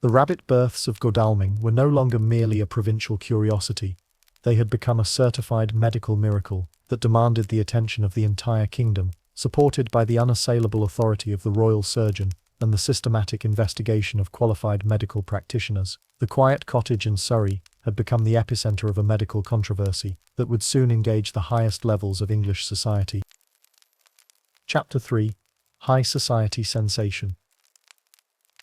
The rabbit births of Godalming were no longer merely a provincial curiosity, they had become a certified medical miracle that demanded the attention of the entire kingdom, supported by the unassailable authority of the royal surgeon and the systematic investigation of qualified medical practitioners. The quiet cottage in Surrey had become the epicenter of a medical controversy that would soon engage the highest levels of English society. Chapter 3: High Society Sensation.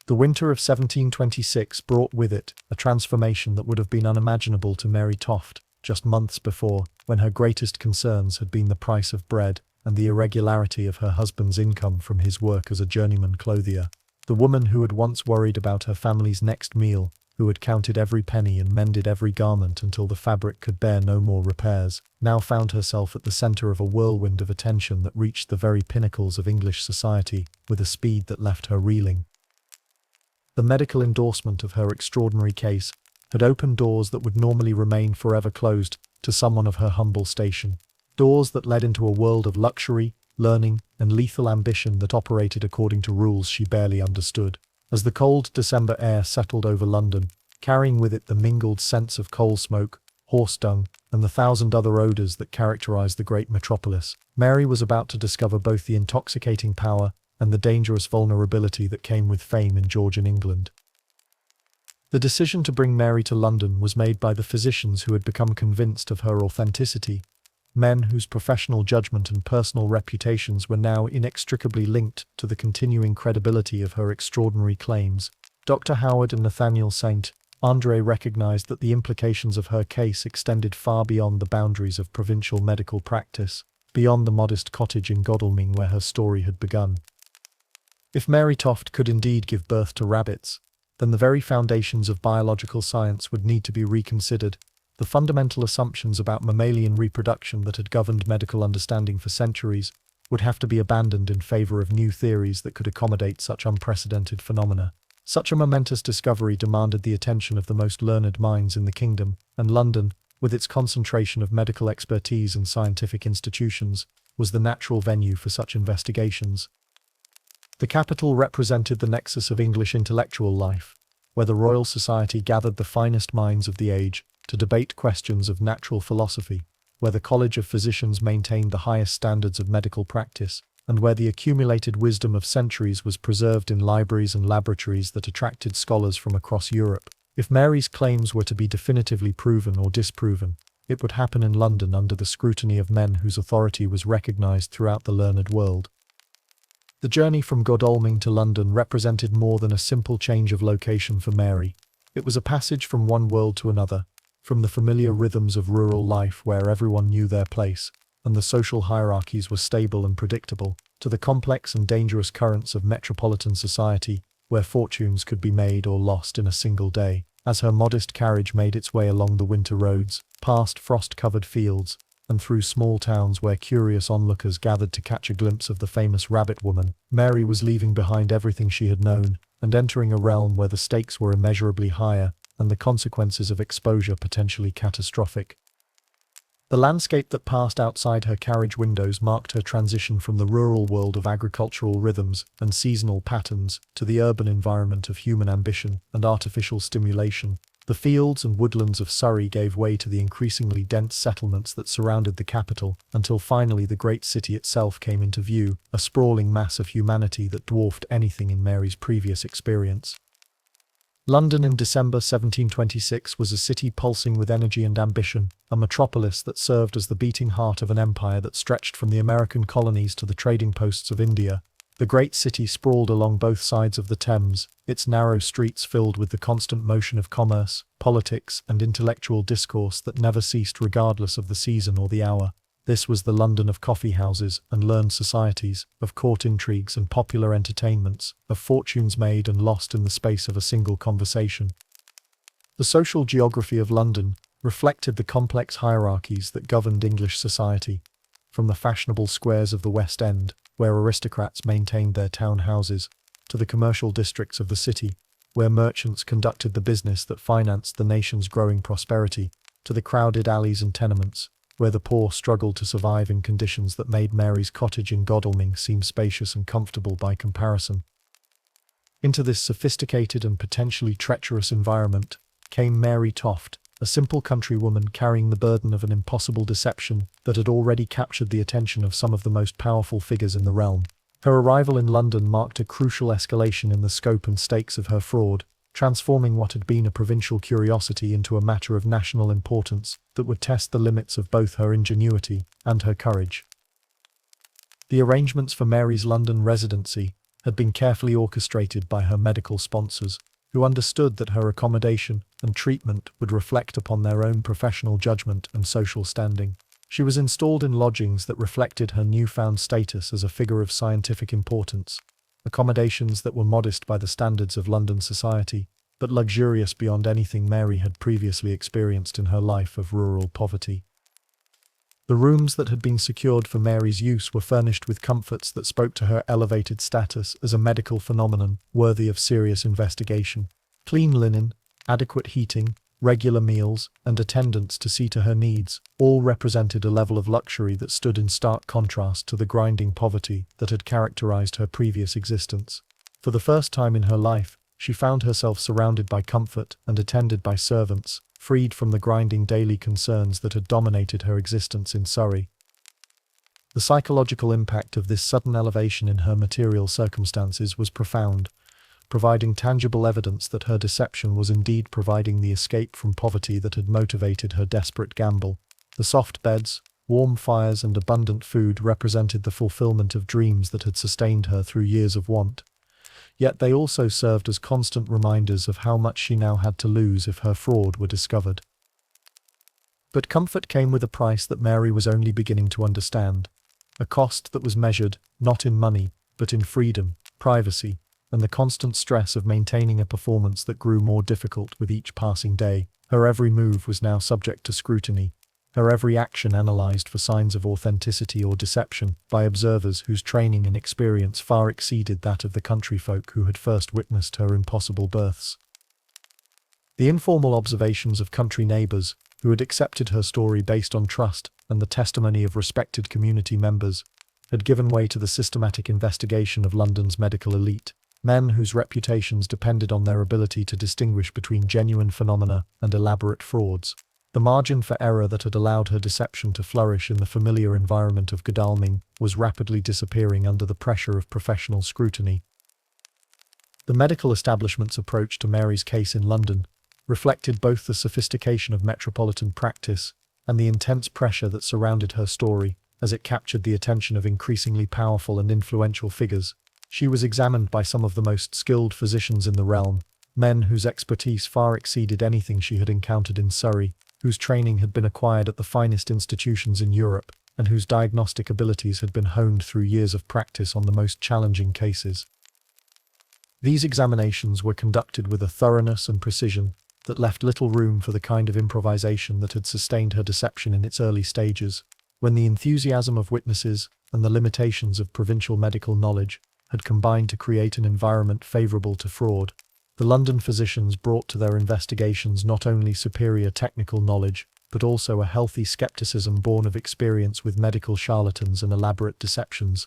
The winter of 1726 brought with it a transformation that would have been unimaginable to Mary Toft just months before, when her greatest concerns had been the price of bread and the irregularity of her husband's income from his work as a journeyman clothier. The woman who had once worried about her family's next meal, who had counted every penny and mended every garment until the fabric could bear no more repairs, now found herself at the center of a whirlwind of attention that reached the very pinnacles of English society with a speed that left her reeling. The medical endorsement of her extraordinary case had opened doors that would normally remain forever closed to someone of her humble station. Doors that led into a world of luxury, learning, and lethal ambition that operated according to rules she barely understood. As the cold December air settled over London, carrying with it the mingled scents of coal smoke, horse dung, and the thousand other odors that characterized the great metropolis, Mary was about to discover both the intoxicating power and the dangerous vulnerability that came with fame in Georgian England. The decision to bring Mary to London was made by the physicians who had become convinced of her authenticity, men whose professional judgment and personal reputations were now inextricably linked to the continuing credibility of her extraordinary claims. Dr. Howard and Nathaniel Saint Andre recognized that the implications of her case extended far beyond the boundaries of provincial medical practice, beyond the modest cottage in Godalming where her story had begun. If Mary Toft could indeed give birth to rabbits, then the very foundations of biological science would need to be reconsidered. The fundamental assumptions about mammalian reproduction that had governed medical understanding for centuries would have to be abandoned in favor of new theories that could accommodate such unprecedented phenomena. Such a momentous discovery demanded the attention of the most learned minds in the kingdom, and London, with its concentration of medical expertise and scientific institutions, was the natural venue for such investigations. The capital represented the nexus of English intellectual life, where the Royal Society gathered the finest minds of the age to debate questions of natural philosophy, where the College of Physicians maintained the highest standards of medical practice, and where the accumulated wisdom of centuries was preserved in libraries and laboratories that attracted scholars from across Europe. If Mary's claims were to be definitively proven or disproven, it would happen in London under the scrutiny of men whose authority was recognized throughout the learned world. The journey from Godalming to London represented more than a simple change of location for Mary. It was a passage from one world to another, from the familiar rhythms of rural life where everyone knew their place, and the social hierarchies were stable and predictable, to the complex and dangerous currents of metropolitan society, where fortunes could be made or lost in a single day. As her modest carriage made its way along the winter roads, past frost-covered fields, and through small towns where curious onlookers gathered to catch a glimpse of the famous rabbit woman, Mary was leaving behind everything she had known, and entering a realm where the stakes were immeasurably higher, and the consequences of exposure potentially catastrophic. The landscape that passed outside her carriage windows marked her transition from the rural world of agricultural rhythms and seasonal patterns to the urban environment of human ambition and artificial stimulation. The fields and woodlands of Surrey gave way to the increasingly dense settlements that surrounded the capital, until finally the great city itself came into view, a sprawling mass of humanity that dwarfed anything in Mary's previous experience. London in December 1726 was a city pulsing with energy and ambition, a metropolis that served as the beating heart of an empire that stretched from the American colonies to the trading posts of India. The great city sprawled along both sides of the Thames, its narrow streets filled with the constant motion of commerce, politics, and intellectual discourse that never ceased regardless of the season or the hour. This was the London of coffee houses and learned societies, of court intrigues and popular entertainments, of fortunes made and lost in the space of a single conversation. The social geography of London reflected the complex hierarchies that governed English society, from the fashionable squares of the West End, where aristocrats maintained their town houses, to the commercial districts of the city, where merchants conducted the business that financed the nation's growing prosperity, to the crowded alleys and tenements, where the poor struggled to survive in conditions that made Mary's cottage in Godalming seem spacious and comfortable by comparison. Into this sophisticated and potentially treacherous environment came Mary Toft, a simple countrywoman carrying the burden of an impossible deception that had already captured the attention of some of the most powerful figures in the realm. Her arrival in London marked a crucial escalation in the scope and stakes of her fraud, transforming what had been a provincial curiosity into a matter of national importance that would test the limits of both her ingenuity and her courage. The arrangements for Mary's London residency had been carefully orchestrated by her medical sponsors, who understood that her accommodation and treatment would reflect upon their own professional judgment and social standing. She was installed in lodgings that reflected her newfound status as a figure of scientific importance, accommodations that were modest by the standards of London society, but luxurious beyond anything Mary had previously experienced in her life of rural poverty. The rooms that had been secured for Mary's use were furnished with comforts that spoke to her elevated status as a medical phenomenon worthy of serious investigation. Clean linen, adequate heating, regular meals, and attendants to see to her needs, all represented a level of luxury that stood in stark contrast to the grinding poverty that had characterized her previous existence. For the first time in her life, she found herself surrounded by comfort and attended by servants, freed from the grinding daily concerns that had dominated her existence in Surrey. The psychological impact of this sudden elevation in her material circumstances was profound, providing tangible evidence that her deception was indeed providing the escape from poverty that had motivated her desperate gamble. The soft beds, warm fires, and abundant food represented the fulfillment of dreams that had sustained her through years of want. Yet they also served as constant reminders of how much she now had to lose if her fraud were discovered. But comfort came with a price that Mary was only beginning to understand, a cost that was measured not in money, but in freedom, privacy, and the constant stress of maintaining a performance that grew more difficult with each passing day. Her every move was now subject to scrutiny, her every action analyzed for signs of authenticity or deception by observers whose training and experience far exceeded that of the country folk who had first witnessed her impossible births. The informal observations of country neighbors, who had accepted her story based on trust and the testimony of respected community members, had given way to the systematic investigation of London's medical elite, men whose reputations depended on their ability to distinguish between genuine phenomena and elaborate frauds. The margin for error that had allowed her deception to flourish in the familiar environment of Godalming was rapidly disappearing under the pressure of professional scrutiny. The medical establishment's approach to Mary's case in London reflected both the sophistication of metropolitan practice and the intense pressure that surrounded her story, as it captured the attention of increasingly powerful and influential figures. She was examined by some of the most skilled physicians in the realm, men whose expertise far exceeded anything she had encountered in Surrey, whose training had been acquired at the finest institutions in Europe, and whose diagnostic abilities had been honed through years of practice on the most challenging cases. These examinations were conducted with a thoroughness and precision that left little room for the kind of improvisation that had sustained her deception in its early stages, when the enthusiasm of witnesses and the limitations of provincial medical knowledge had combined to create an environment favorable to fraud. The London physicians brought to their investigations not only superior technical knowledge, but also a healthy skepticism born of experience with medical charlatans and elaborate deceptions.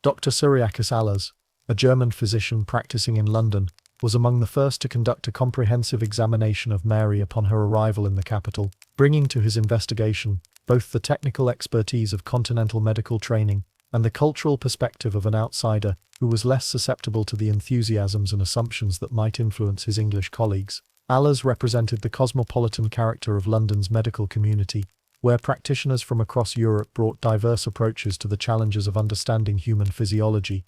Dr. Cyriacus Allers, a German physician practicing in London, was among the first to conduct a comprehensive examination of Mary upon her arrival in the capital, bringing to his investigation both the technical expertise of continental medical training and the cultural perspective of an outsider who was less susceptible to the enthusiasms and assumptions that might influence his English colleagues. Allers represented the cosmopolitan character of London's medical community, where practitioners from across Europe brought diverse approaches to the challenges of understanding human physiology.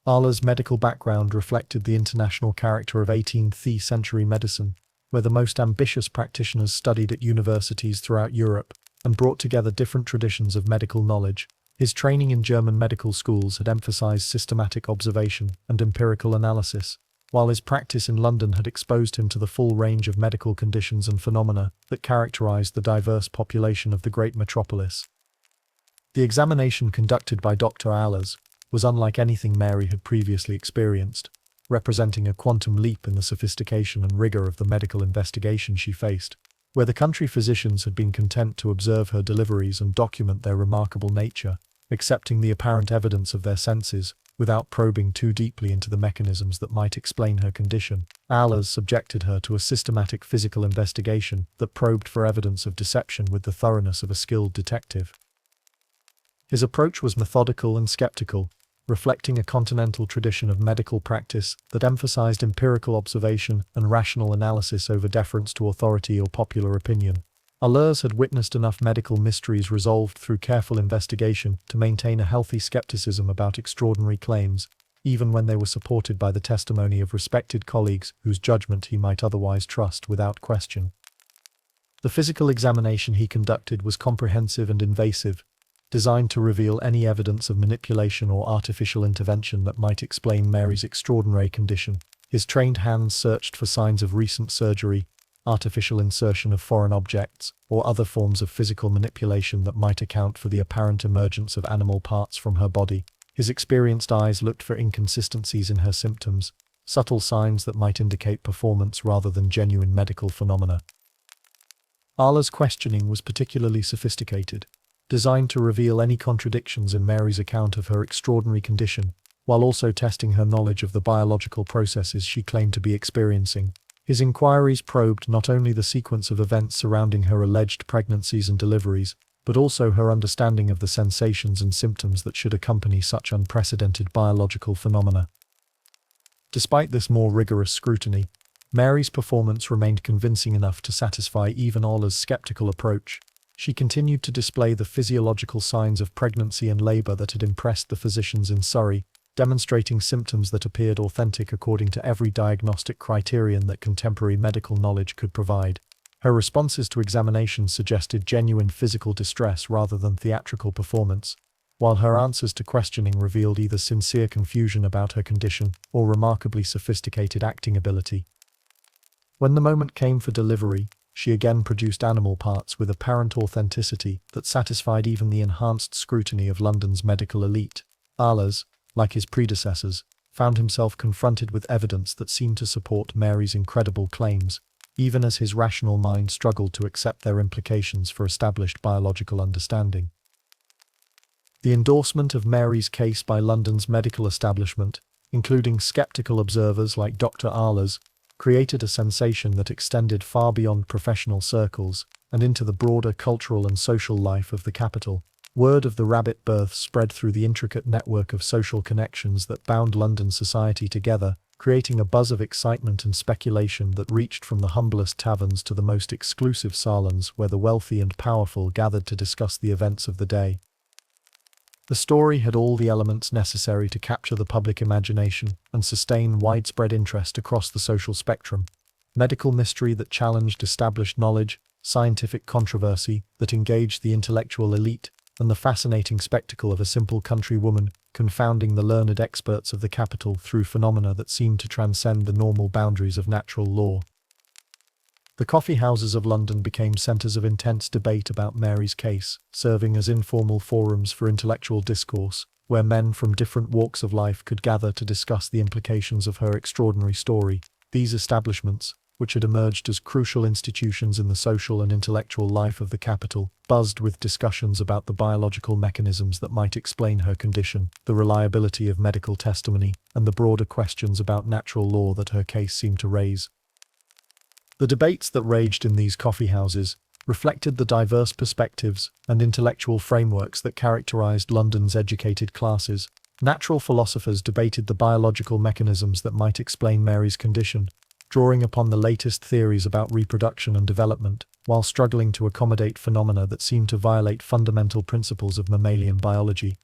Allers' medical background reflected the international character of 18th century medicine, where the most ambitious practitioners studied at universities throughout Europe and brought together different traditions of medical knowledge. His training in German medical schools had emphasized systematic observation and empirical analysis, while his practice in London had exposed him to the full range of medical conditions and phenomena that characterized the diverse population of the great metropolis. The examination conducted by Dr. Allers was unlike anything Mary had previously experienced, representing a quantum leap in the sophistication and rigor of the medical investigation she faced. Where the country physicians had been content to observe her deliveries and document their remarkable nature, accepting the apparent evidence of their senses, without probing too deeply into the mechanisms that might explain her condition, Allers subjected her to a systematic physical investigation that probed for evidence of deception with the thoroughness of a skilled detective. His approach was methodical and skeptical, reflecting a continental tradition of medical practice that emphasized empirical observation and rational analysis over deference to authority or popular opinion. Allers had witnessed enough medical mysteries resolved through careful investigation to maintain a healthy skepticism about extraordinary claims, even when they were supported by the testimony of respected colleagues whose judgment he might otherwise trust without question. The physical examination he conducted was comprehensive and invasive, designed to reveal any evidence of manipulation or artificial intervention that might explain Mary's extraordinary condition. His trained hands searched for signs of recent surgery, artificial insertion of foreign objects, or other forms of physical manipulation that might account for the apparent emergence of animal parts from her body. His experienced eyes looked for inconsistencies in her symptoms, subtle signs that might indicate performance rather than genuine medical phenomena. Allers' questioning was particularly sophisticated, designed to reveal any contradictions in Mary's account of her extraordinary condition, while also testing her knowledge of the biological processes she claimed to be experiencing. His inquiries probed not only the sequence of events surrounding her alleged pregnancies and deliveries, but also her understanding of the sensations and symptoms that should accompany such unprecedented biological phenomena. Despite this more rigorous scrutiny, Mary's performance remained convincing enough to satisfy even Allers' skeptical approach. She continued to display the physiological signs of pregnancy and labor that had impressed the physicians in Surrey, demonstrating symptoms that appeared authentic according to every diagnostic criterion that contemporary medical knowledge could provide. Her responses to examinations suggested genuine physical distress rather than theatrical performance, while her answers to questioning revealed either sincere confusion about her condition or remarkably sophisticated acting ability. When the moment came for delivery, she again produced animal parts with apparent authenticity that satisfied even the enhanced scrutiny of London's medical elite. Allers, like his predecessors, found himself confronted with evidence that seemed to support Mary's incredible claims. even as his rational mind struggled to accept their implications for established biological understanding. The endorsement of Mary's case by London's medical establishment, including skeptical observers like Dr. Ahlers, created a sensation that extended far beyond professional circles and into the broader cultural and social life of the capital. Word of the rabbit birth spread through the intricate network of social connections that bound London society together, creating a buzz of excitement and speculation that reached from the humblest taverns to the most exclusive salons where the wealthy and powerful gathered to discuss the events of the day. The story had all the elements necessary to capture the public imagination and sustain widespread interest across the social spectrum. Medical mystery that challenged established knowledge, scientific controversy that engaged the intellectual elite, and the fascinating spectacle of a simple country woman confounding the learned experts of the capital through phenomena that seemed to transcend the normal boundaries of natural law. The coffee houses of London became centres of intense debate about Mary's case, serving as informal forums for intellectual discourse, where men from different walks of life could gather to discuss the implications of her extraordinary story. These establishments, which had emerged as crucial institutions in the social and intellectual life of the capital, buzzed with discussions about the biological mechanisms that might explain her condition, the reliability of medical testimony, and the broader questions about natural law that her case seemed to raise. The debates that raged in these coffee houses reflected the diverse perspectives and intellectual frameworks that characterized London's educated classes. Natural philosophers debated the biological mechanisms that might explain Mary's condition, drawing upon the latest theories about reproduction and development, while struggling to accommodate phenomena that seemed to violate fundamental principles of mammalian biology.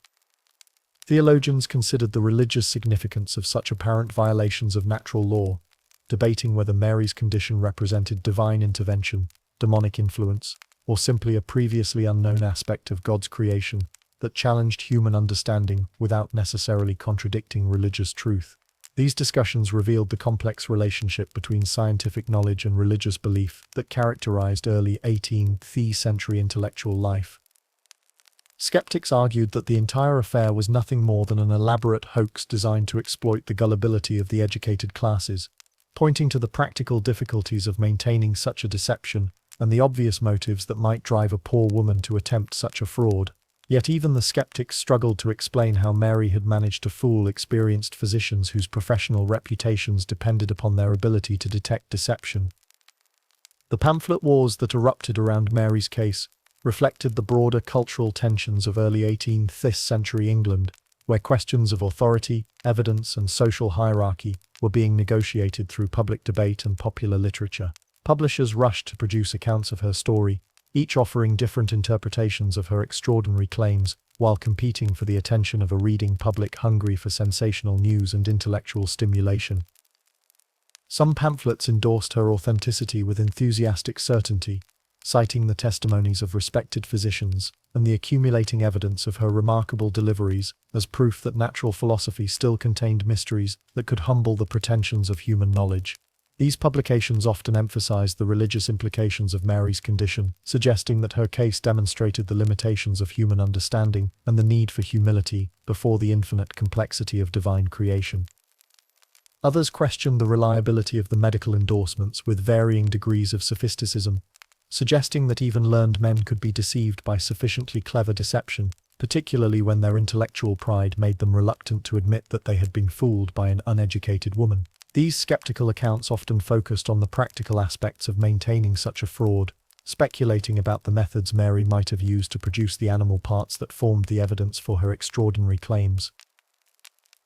Theologians considered the religious significance of such apparent violations of natural law, debating whether Mary's condition represented divine intervention, demonic influence, or simply a previously unknown aspect of God's creation that challenged human understanding without necessarily contradicting religious truth. These discussions revealed the complex relationship between scientific knowledge and religious belief that characterized early 18th century intellectual life. Skeptics argued that the entire affair was nothing more than an elaborate hoax designed to exploit the gullibility of the educated classes, pointing to the practical difficulties of maintaining such a deception and the obvious motives that might drive a poor woman to attempt such a fraud. Yet even the skeptics struggled to explain how Mary had managed to fool experienced physicians whose professional reputations depended upon their ability to detect deception. The pamphlet wars that erupted around Mary's case reflected the broader cultural tensions of early 18th century England, where questions of authority, evidence, and social hierarchy were being negotiated through public debate and popular literature. Publishers rushed to produce accounts of her story, each offering different interpretations of her extraordinary claims, while competing for the attention of a reading public hungry for sensational news and intellectual stimulation. Some pamphlets endorsed her authenticity with enthusiastic certainty, citing the testimonies of respected physicians and the accumulating evidence of her remarkable deliveries as proof that natural philosophy still contained mysteries that could humble the pretensions of human knowledge. These publications often emphasized the religious implications of Mary's condition, suggesting that her case demonstrated the limitations of human understanding and the need for humility before the infinite complexity of divine creation. Others questioned the reliability of the medical endorsements with varying degrees of sophisticism, suggesting that even learned men could be deceived by sufficiently clever deception, particularly when their intellectual pride made them reluctant to admit that they had been fooled by an uneducated woman. These skeptical accounts often focused on the practical aspects of maintaining such a fraud, speculating about the methods Mary might have used to produce the animal parts that formed the evidence for her extraordinary claims.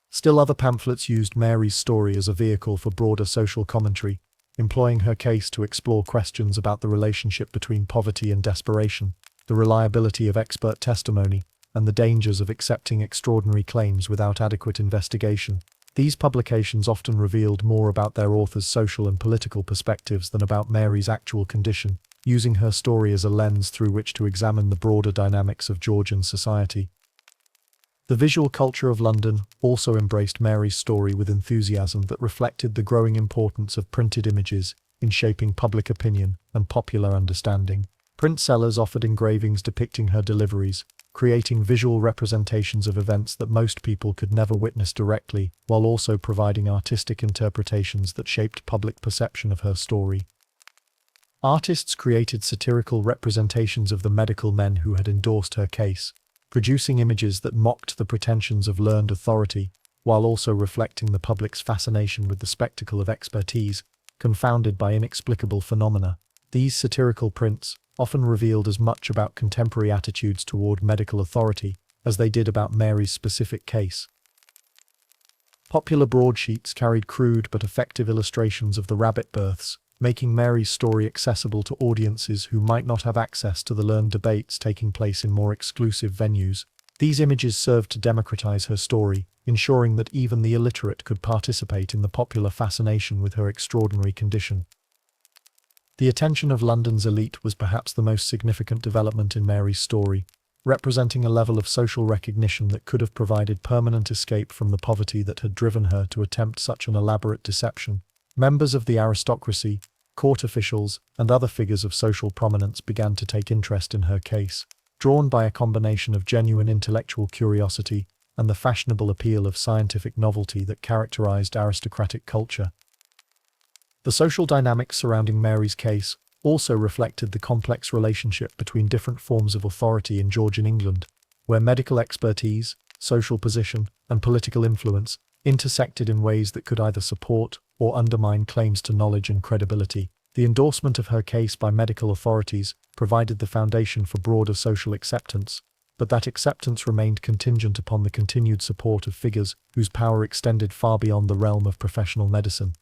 Still other pamphlets used Mary's story as a vehicle for broader social commentary, employing her case to explore questions about the relationship between poverty and desperation, the reliability of expert testimony, and the dangers of accepting extraordinary claims without adequate investigation. These publications often revealed more about their authors' social and political perspectives than about Mary's actual condition, using her story as a lens through which to examine the broader dynamics of Georgian society. The visual culture of London also embraced Mary's story with enthusiasm that reflected the growing importance of printed images in shaping public opinion and popular understanding. Print sellers offered engravings depicting her deliveries, creating visual representations of events that most people could never witness directly, while also providing artistic interpretations that shaped public perception of her story. Artists created satirical representations of the medical men who had endorsed her case, producing images that mocked the pretensions of learned authority, while also reflecting the public's fascination with the spectacle of expertise, confounded by inexplicable phenomena. These satirical prints often revealed as much about contemporary attitudes toward medical authority as they did about Mary's specific case. Popular broadsheets carried crude but effective illustrations of the rabbit births, making Mary's story accessible to audiences who might not have access to the learned debates taking place in more exclusive venues. These images served to democratize her story, ensuring that even the illiterate could participate in the popular fascination with her extraordinary condition. The attention of London's elite was perhaps the most significant development in Mary's story, representing a level of social recognition that could have provided permanent escape from the poverty that had driven her to attempt such an elaborate deception. Members of the aristocracy, court officials, and other figures of social prominence began to take interest in her case, drawn by a combination of genuine intellectual curiosity and the fashionable appeal of scientific novelty that characterized aristocratic culture. The social dynamics surrounding Mary's case also reflected the complex relationship between different forms of authority in Georgian England, where medical expertise, social position, and political influence intersected in ways that could either support or undermine claims to knowledge and credibility. The endorsement of her case by medical authorities provided the foundation for broader social acceptance, but that acceptance remained contingent upon the continued support of figures whose power extended far beyond the realm of professional medicine.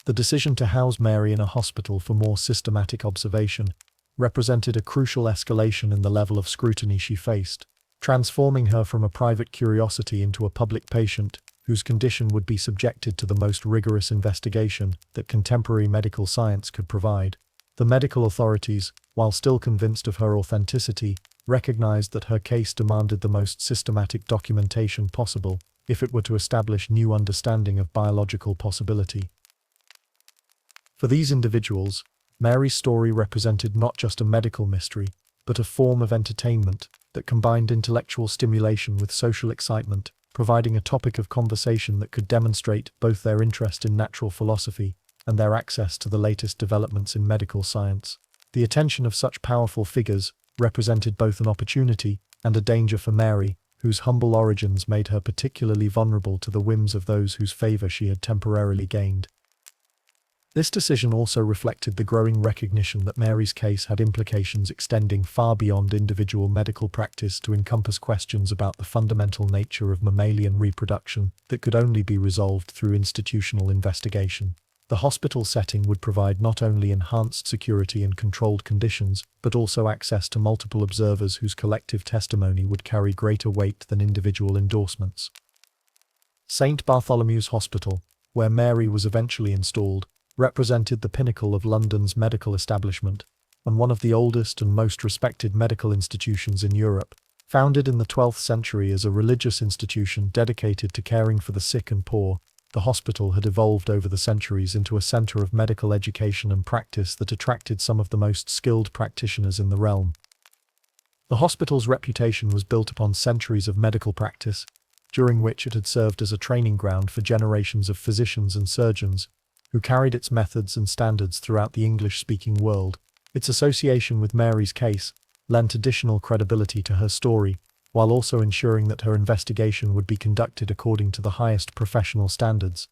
The decision to house Mary in a hospital for more systematic observation represented a crucial escalation in the level of scrutiny she faced, transforming her from a private curiosity into a public patient whose condition would be subjected to the most rigorous investigation that contemporary medical science could provide. The medical authorities, while still convinced of her authenticity, recognized that her case demanded the most systematic documentation possible if it were to establish new understanding of biological possibility. For these individuals, Mary's story represented not just a medical mystery, but a form of entertainment that combined intellectual stimulation with social excitement, providing a topic of conversation that could demonstrate both their interest in natural philosophy and their access to the latest developments in medical science. The attention of such powerful figures represented both an opportunity and a danger for Mary, whose humble origins made her particularly vulnerable to the whims of those whose favor she had temporarily gained. This decision also reflected the growing recognition that Mary's case had implications extending far beyond individual medical practice to encompass questions about the fundamental nature of mammalian reproduction that could only be resolved through institutional investigation. The hospital setting would provide not only enhanced security and controlled conditions, but also access to multiple observers whose collective testimony would carry greater weight than individual endorsements. St. Bartholomew's Hospital, where Mary was eventually installed, represented the pinnacle of London's medical establishment, and one of the oldest and most respected medical institutions in Europe. Founded in the 12th century as a religious institution dedicated to caring for the sick and poor, the hospital had evolved over the centuries into a centre of medical education and practice that attracted some of the most skilled practitioners in the realm. The hospital's reputation was built upon centuries of medical practice, during which it had served as a training ground for generations of physicians and surgeons, who carried its methods and standards throughout the English-speaking world. Its association with Mary's case lent additional credibility to her story, while also ensuring that her investigation would be conducted according to the highest professional standards.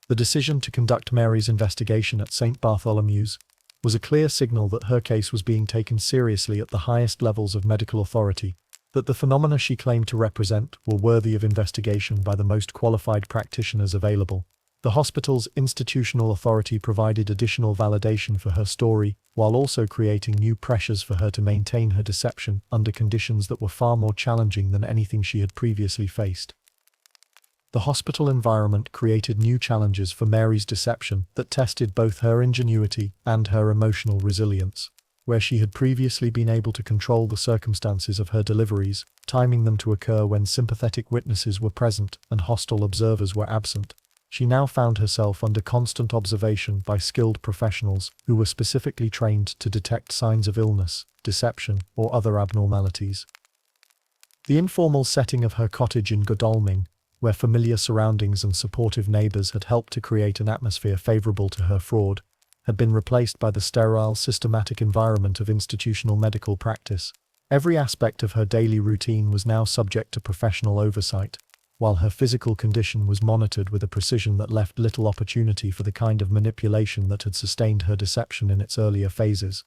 The decision to conduct Mary's investigation at St. Bartholomew's was a clear signal that her case was being taken seriously at the highest levels of medical authority, that the phenomena she claimed to represent were worthy of investigation by the most qualified practitioners available. The hospital's institutional authority provided additional validation for her story, while also creating new pressures for her to maintain her deception under conditions that were far more challenging than anything she had previously faced. The hospital environment created new challenges for Mary's deception that tested both her ingenuity and her emotional resilience. Where she had previously been able to control the circumstances of her deliveries, timing them to occur when sympathetic witnesses were present and hostile observers were absent, she now found herself under constant observation by skilled professionals who were specifically trained to detect signs of illness, deception, or other abnormalities. The informal setting of her cottage in Godalming, where familiar surroundings and supportive neighbours had helped to create an atmosphere favourable to her fraud, had been replaced by the sterile, systematic environment of institutional medical practice. Every aspect of her daily routine was now subject to professional oversight, while her physical condition was monitored with a precision that left little opportunity for the kind of manipulation that had sustained her deception in its earlier phases.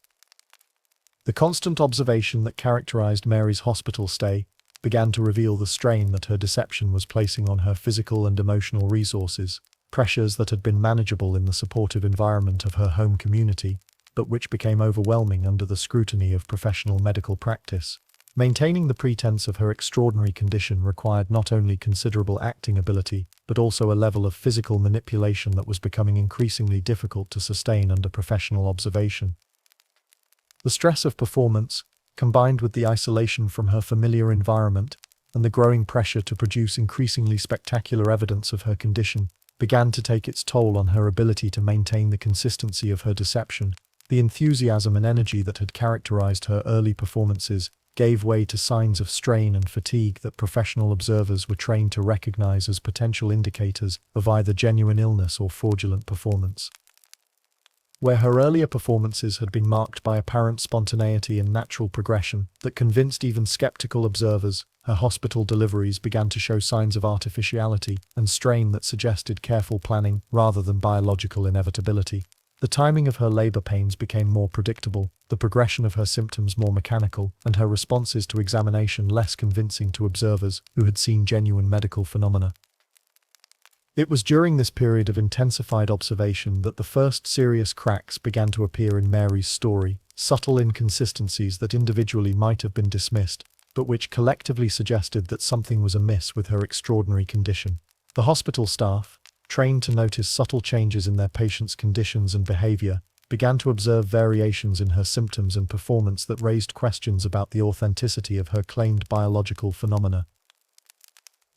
The constant observation that characterized Mary's hospital stay began to reveal the strain that her deception was placing on her physical and emotional resources, pressures that had been manageable in the supportive environment of her home community, but which became overwhelming under the scrutiny of professional medical practice. Maintaining the pretense of her extraordinary condition required not only considerable acting ability, but also a level of physical manipulation that was becoming increasingly difficult to sustain under professional observation. The stress of performance, combined with the isolation from her familiar environment and the growing pressure to produce increasingly spectacular evidence of her condition, began to take its toll on her ability to maintain the consistency of her deception. The enthusiasm and energy that had characterized her early performances gave way to signs of strain and fatigue that professional observers were trained to recognize as potential indicators of either genuine illness or fraudulent performance. Where her earlier performances had been marked by apparent spontaneity and natural progression that convinced even skeptical observers, her hospital deliveries began to show signs of artificiality and strain that suggested careful planning rather than biological inevitability. The timing of her labor pains became more predictable, the progression of her symptoms more mechanical, and her responses to examination less convincing to observers who had seen genuine medical phenomena. It was during this period of intensified observation that the first serious cracks began to appear in Mary's story, subtle inconsistencies that individually might have been dismissed, but which collectively suggested that something was amiss with her extraordinary condition. The hospital staff, trained to notice subtle changes in their patients' conditions and behavior, began to observe variations in her symptoms and performance that raised questions about the authenticity of her claimed biological phenomena.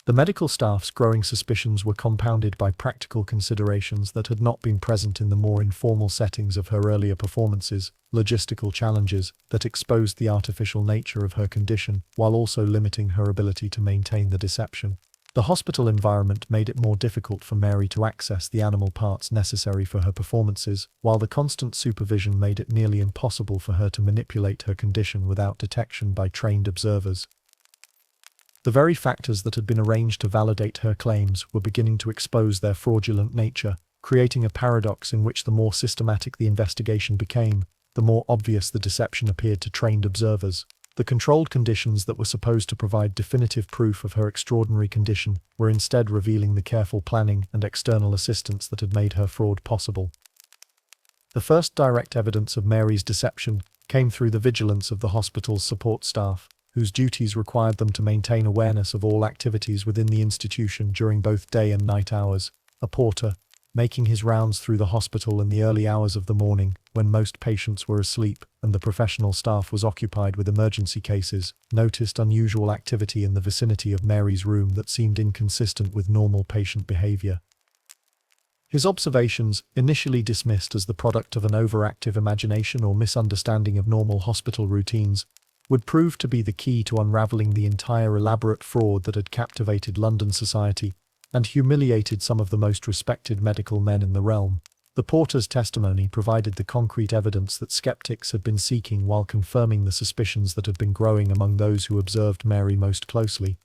The medical staff's growing suspicions were compounded by practical considerations that had not been present in the more informal settings of her earlier performances, logistical challenges that exposed the artificial nature of her condition while also limiting her ability to maintain the deception. The hospital environment made it more difficult for Mary to access the animal parts necessary for her performances, while the constant supervision made it nearly impossible for her to manipulate her condition without detection by trained observers. The very factors that had been arranged to validate her claims were beginning to expose their fraudulent nature, creating a paradox in which the more systematic the investigation became, the more obvious the deception appeared to trained observers. The controlled conditions that were supposed to provide definitive proof of her extraordinary condition were instead revealing the careful planning and external assistance that had made her fraud possible. The first direct evidence of Mary's deception came through the vigilance of the hospital's support staff, whose duties required them to maintain awareness of all activities within the institution during both day and night hours. A porter, making his rounds through the hospital in the early hours of the morning, when most patients were asleep and the professional staff was occupied with emergency cases, noticed unusual activity in the vicinity of Mary's room that seemed inconsistent with normal patient behavior. His observations, initially dismissed as the product of an overactive imagination or misunderstanding of normal hospital routines, would prove to be the key to unraveling the entire elaborate fraud that had captivated London society and humiliated some of the most respected medical men in the realm. The porter's testimony provided the concrete evidence that skeptics had been seeking while confirming the suspicions that had been growing among those who observed Mary most closely.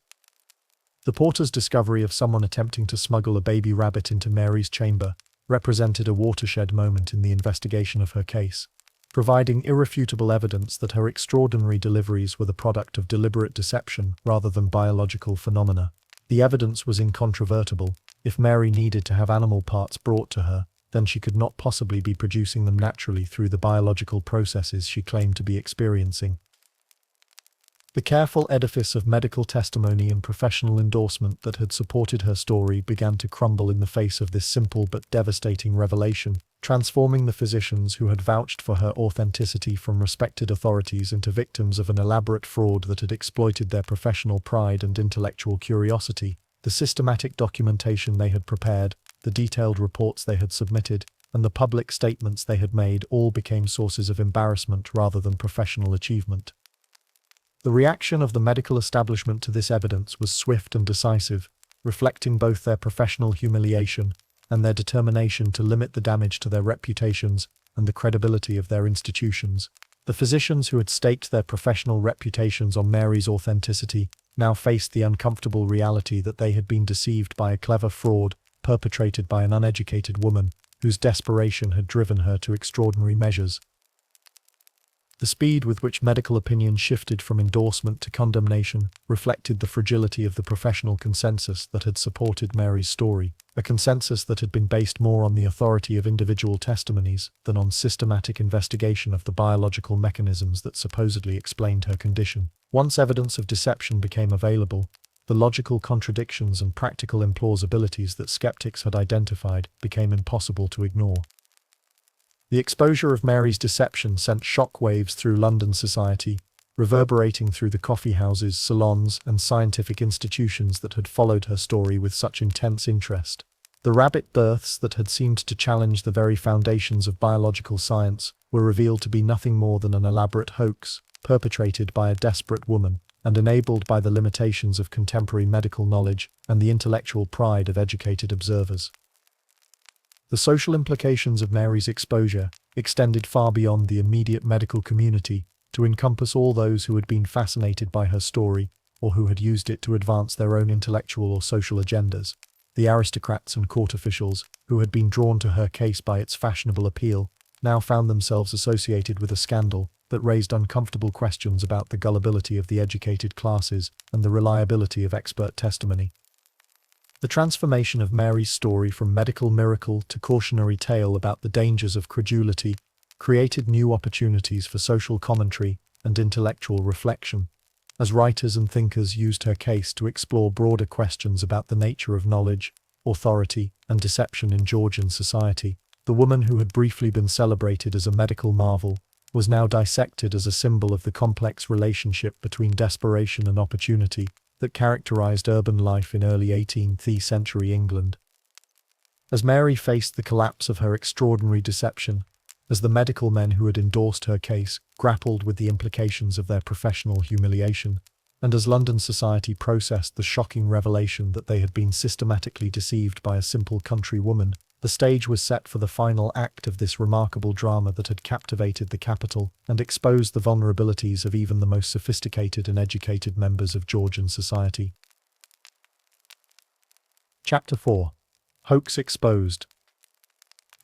The porter's discovery of someone attempting to smuggle a baby rabbit into Mary's chamber represented a watershed moment in the investigation of her case, providing irrefutable evidence that her extraordinary deliveries were the product of deliberate deception rather than biological phenomena. The evidence was incontrovertible. If Mary needed to have animal parts brought to her, then she could not possibly be producing them naturally through the biological processes she claimed to be experiencing. The careful edifice of medical testimony and professional endorsement that had supported her story began to crumble in the face of this simple but devastating revelation, transforming the physicians who had vouched for her authenticity from respected authorities into victims of an elaborate fraud that had exploited their professional pride and intellectual curiosity. The systematic documentation they had prepared, the detailed reports they had submitted, and the public statements they had made all became sources of embarrassment rather than professional achievement. The reaction of the medical establishment to this evidence was swift and decisive, reflecting both their professional humiliation and their determination to limit the damage to their reputations and the credibility of their institutions. The physicians who had staked their professional reputations on Mary's authenticity now faced the uncomfortable reality that they had been deceived by a clever fraud perpetrated by an uneducated woman whose desperation had driven her to extraordinary measures. The speed with which medical opinion shifted from endorsement to condemnation reflected the fragility of the professional consensus that had supported Mary's story, a consensus that had been based more on the authority of individual testimonies than on systematic investigation of the biological mechanisms that supposedly explained her condition. Once evidence of deception became available, the logical contradictions and practical implausibilities that skeptics had identified became impossible to ignore. The exposure of Mary's deception sent shockwaves through London society, reverberating through the coffee houses, salons, and scientific institutions that had followed her story with such intense interest. The rabbit births that had seemed to challenge the very foundations of biological science were revealed to be nothing more than an elaborate hoax, perpetrated by a desperate woman, and enabled by the limitations of contemporary medical knowledge and the intellectual pride of educated observers. The social implications of Mary's exposure extended far beyond the immediate medical community to encompass all those who had been fascinated by her story or who had used it to advance their own intellectual or social agendas. The aristocrats and court officials, who had been drawn to her case by its fashionable appeal, now found themselves associated with a scandal that raised uncomfortable questions about the gullibility of the educated classes and the reliability of expert testimony. The transformation of Mary's story from medical miracle to cautionary tale about the dangers of credulity created new opportunities for social commentary and intellectual reflection, as writers and thinkers used her case to explore broader questions about the nature of knowledge, authority, and deception in Georgian society. The woman who had briefly been celebrated as a medical marvel was now dissected as a symbol of the complex relationship between desperation and opportunity that characterized urban life in early 18th century England. As Mary faced the collapse of her extraordinary deception, as the medical men who had endorsed her case grappled with the implications of their professional humiliation, and as London society processed the shocking revelation that they had been systematically deceived by a simple country woman, the stage was set for the final act of this remarkable drama that had captivated the capital and exposed the vulnerabilities of even the most sophisticated and educated members of Georgian society. Chapter 4. Hoax Exposed.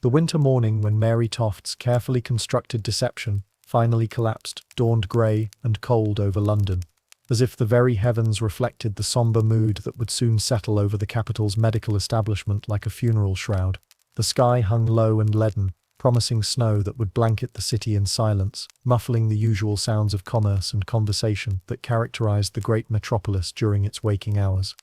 The winter morning when Mary Toft's carefully constructed deception finally collapsed dawned grey and cold over London, as if the very heavens reflected the sombre mood that would soon settle over the capital's medical establishment like a funeral shroud. The sky hung low and leaden, promising snow that would blanket the city in silence, muffling the usual sounds of commerce and conversation that characterized the great metropolis during its waking hours.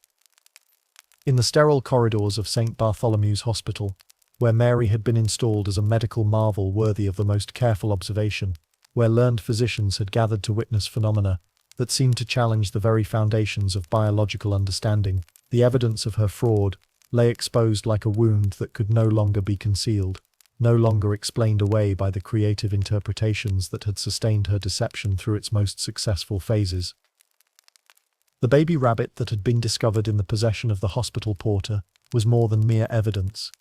In the sterile corridors of St. Bartholomew's Hospital, where Mary had been installed as a medical marvel worthy of the most careful observation, where learned physicians had gathered to witness phenomena that seemed to challenge the very foundations of biological understanding, the evidence of her fraud lay exposed like a wound that could no longer be concealed, no longer explained away by the creative interpretations that had sustained her deception through its most successful phases. The baby rabbit that had been discovered in the possession of the hospital porter was more than mere evidence.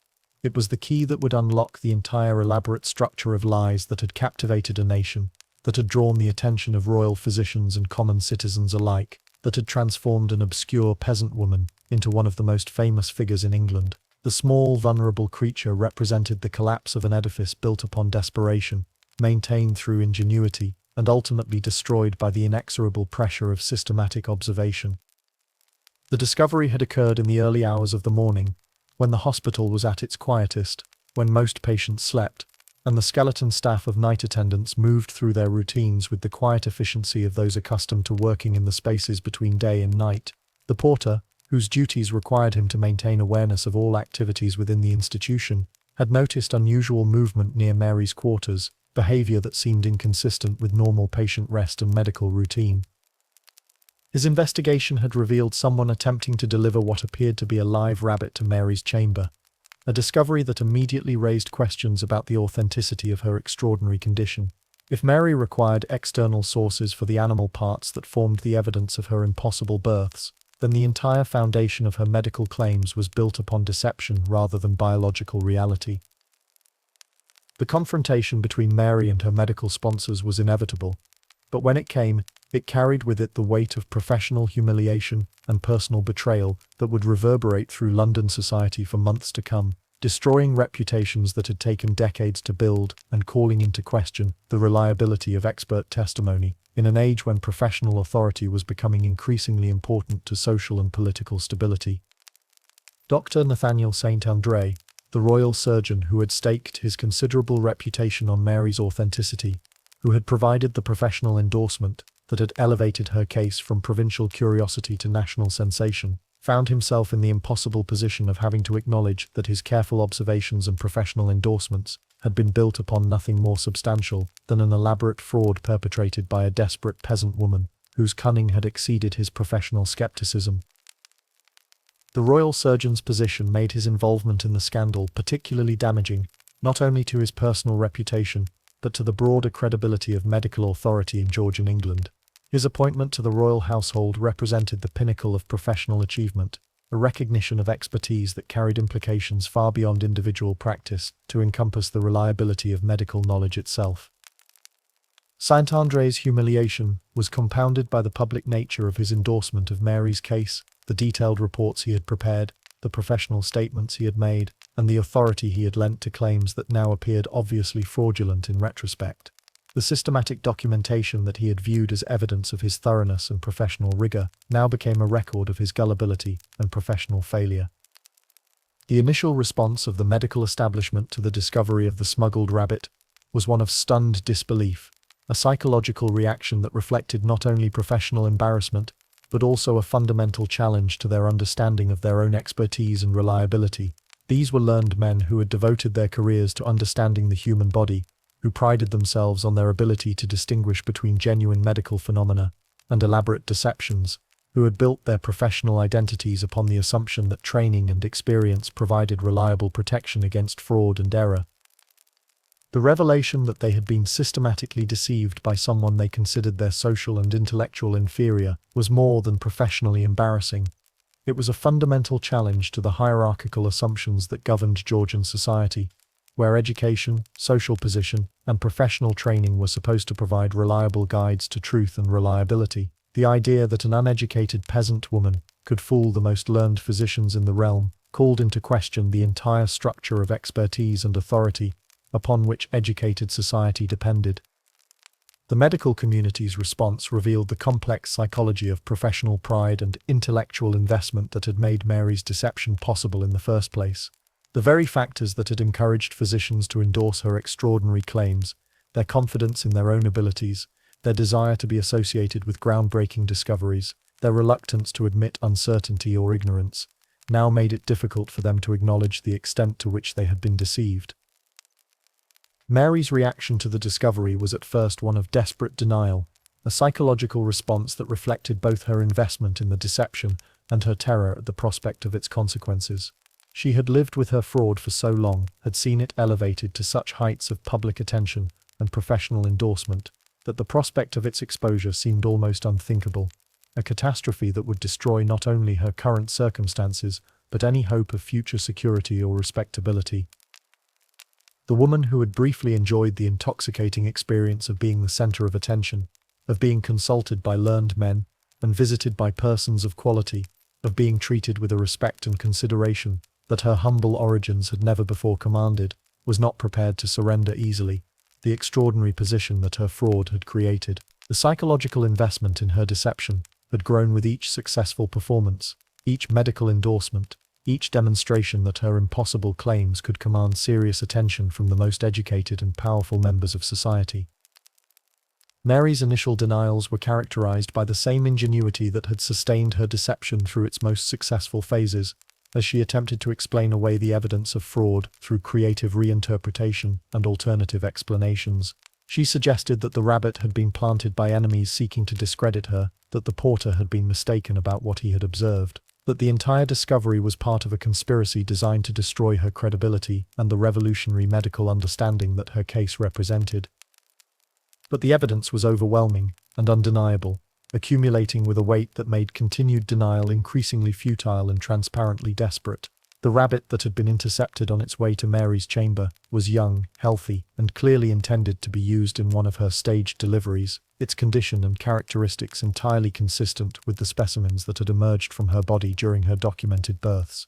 It was the key that would unlock the entire elaborate structure of lies that had captivated a nation, that had drawn the attention of royal physicians and common citizens alike, that had transformed an obscure peasant woman into one of the most famous figures in England. The small, vulnerable creature represented the collapse of an edifice built upon desperation, maintained through ingenuity, and ultimately destroyed by the inexorable pressure of systematic observation. The discovery had occurred in the early hours of the morning, when the hospital was at its quietest, when most patients slept, and the skeleton staff of night attendants moved through their routines with the quiet efficiency of those accustomed to working in the spaces between day and night. The porter, whose duties required him to maintain awareness of all activities within the institution, had noticed unusual movement near Mary's quarters, behavior that seemed inconsistent with normal patient rest and medical routine. His investigation had revealed someone attempting to deliver what appeared to be a live rabbit to Mary's chamber, a discovery that immediately raised questions about the authenticity of her extraordinary condition. If Mary required external sources for the animal parts that formed the evidence of her impossible births, then the entire foundation of her medical claims was built upon deception rather than biological reality. The confrontation between Mary and her medical sponsors was inevitable, but when it came, it carried with it the weight of professional humiliation and personal betrayal that would reverberate through London society for months to come, destroying reputations that had taken decades to build and calling into question the reliability of expert testimony in an age when professional authority was becoming increasingly important to social and political stability. Dr. Nathaniel St. Andre, the royal surgeon who had staked his considerable reputation on Mary's authenticity, who had provided the professional endorsement that had elevated her case from provincial curiosity to national sensation, found himself in the impossible position of having to acknowledge that his careful observations and professional endorsements had been built upon nothing more substantial than an elaborate fraud perpetrated by a desperate peasant woman whose cunning had exceeded his professional skepticism. The royal surgeon's position made his involvement in the scandal particularly damaging, not only to his personal reputation, but to the broader credibility of medical authority in Georgian England. His appointment to the royal household represented the pinnacle of professional achievement, a recognition of expertise that carried implications far beyond individual practice to encompass the reliability of medical knowledge itself. Saint Andre's humiliation was compounded by the public nature of his endorsement of Mary's case, the detailed reports he had prepared, the professional statements he had made, and the authority he had lent to claims that now appeared obviously fraudulent in retrospect. The systematic documentation that he had viewed as evidence of his thoroughness and professional rigor now became a record of his gullibility and professional failure. The initial response of the medical establishment to the discovery of the smuggled rabbit was one of stunned disbelief, a psychological reaction that reflected not only professional embarrassment, but also a fundamental challenge to their understanding of their own expertise and reliability. These were learned men who had devoted their careers to understanding the human body, who prided themselves on their ability to distinguish between genuine medical phenomena and elaborate deceptions, who had built their professional identities upon the assumption that training and experience provided reliable protection against fraud and error. The revelation that they had been systematically deceived by someone they considered their social and intellectual inferior was more than professionally embarrassing. It was a fundamental challenge to the hierarchical assumptions that governed Georgian society, where education, social position, and professional training were supposed to provide reliable guides to truth and reliability. The idea that an uneducated peasant woman could fool the most learned physicians in the realm called into question the entire structure of expertise and authority upon which educated society depended. The medical community's response revealed the complex psychology of professional pride and intellectual investment that had made Mary's deception possible in the first place. The very factors that had encouraged physicians to endorse her extraordinary claims, their confidence in their own abilities, their desire to be associated with groundbreaking discoveries, their reluctance to admit uncertainty or ignorance, now made it difficult for them to acknowledge the extent to which they had been deceived. Mary's reaction to the discovery was at first one of desperate denial, a psychological response that reflected both her investment in the deception and her terror at the prospect of its consequences. She had lived with her fraud for so long, had seen it elevated to such heights of public attention and professional endorsement, that the prospect of its exposure seemed almost unthinkable, a catastrophe that would destroy not only her current circumstances, but any hope of future security or respectability. The woman who had briefly enjoyed the intoxicating experience of being the center of attention, of being consulted by learned men, and visited by persons of quality, of being treated with a respect and consideration that her humble origins had never before commanded, was not prepared to surrender easily the extraordinary position that her fraud had created. The psychological investment in her deception had grown with each successful performance, each medical endorsement, each demonstration that her impossible claims could command serious attention from the most educated and powerful members of society. Mary's initial denials were characterized by the same ingenuity that had sustained her deception through its most successful phases, as she attempted to explain away the evidence of fraud through creative reinterpretation and alternative explanations. She suggested that the rabbit had been planted by enemies seeking to discredit her, that the porter had been mistaken about what he had observed, that the entire discovery was part of a conspiracy designed to destroy her credibility and the revolutionary medical understanding that her case represented. But the evidence was overwhelming and undeniable, accumulating with a weight that made continued denial increasingly futile and transparently desperate. The rabbit that had been intercepted on its way to Mary's chamber was young, healthy, and clearly intended to be used in one of her staged deliveries, its condition and characteristics entirely consistent with the specimens that had emerged from her body during her documented births.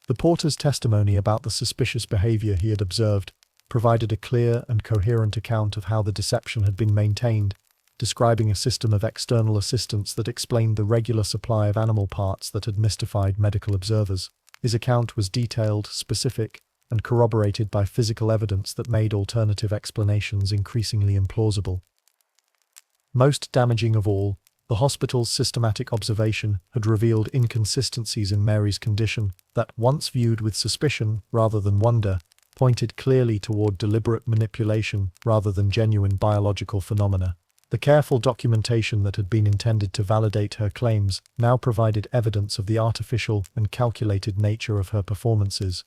The porter's testimony about the suspicious behavior he had observed provided a clear and coherent account of how the deception had been maintained, describing a system of external assistance that explained the regular supply of animal parts that had mystified medical observers. His account was detailed, specific, and corroborated by physical evidence that made alternative explanations increasingly implausible. Most damaging of all, the hospital's systematic observation had revealed inconsistencies in Mary's condition that, once viewed with suspicion rather than wonder, pointed clearly toward deliberate manipulation rather than genuine biological phenomena. The careful documentation that had been intended to validate her claims now provided evidence of the artificial and calculated nature of her performances.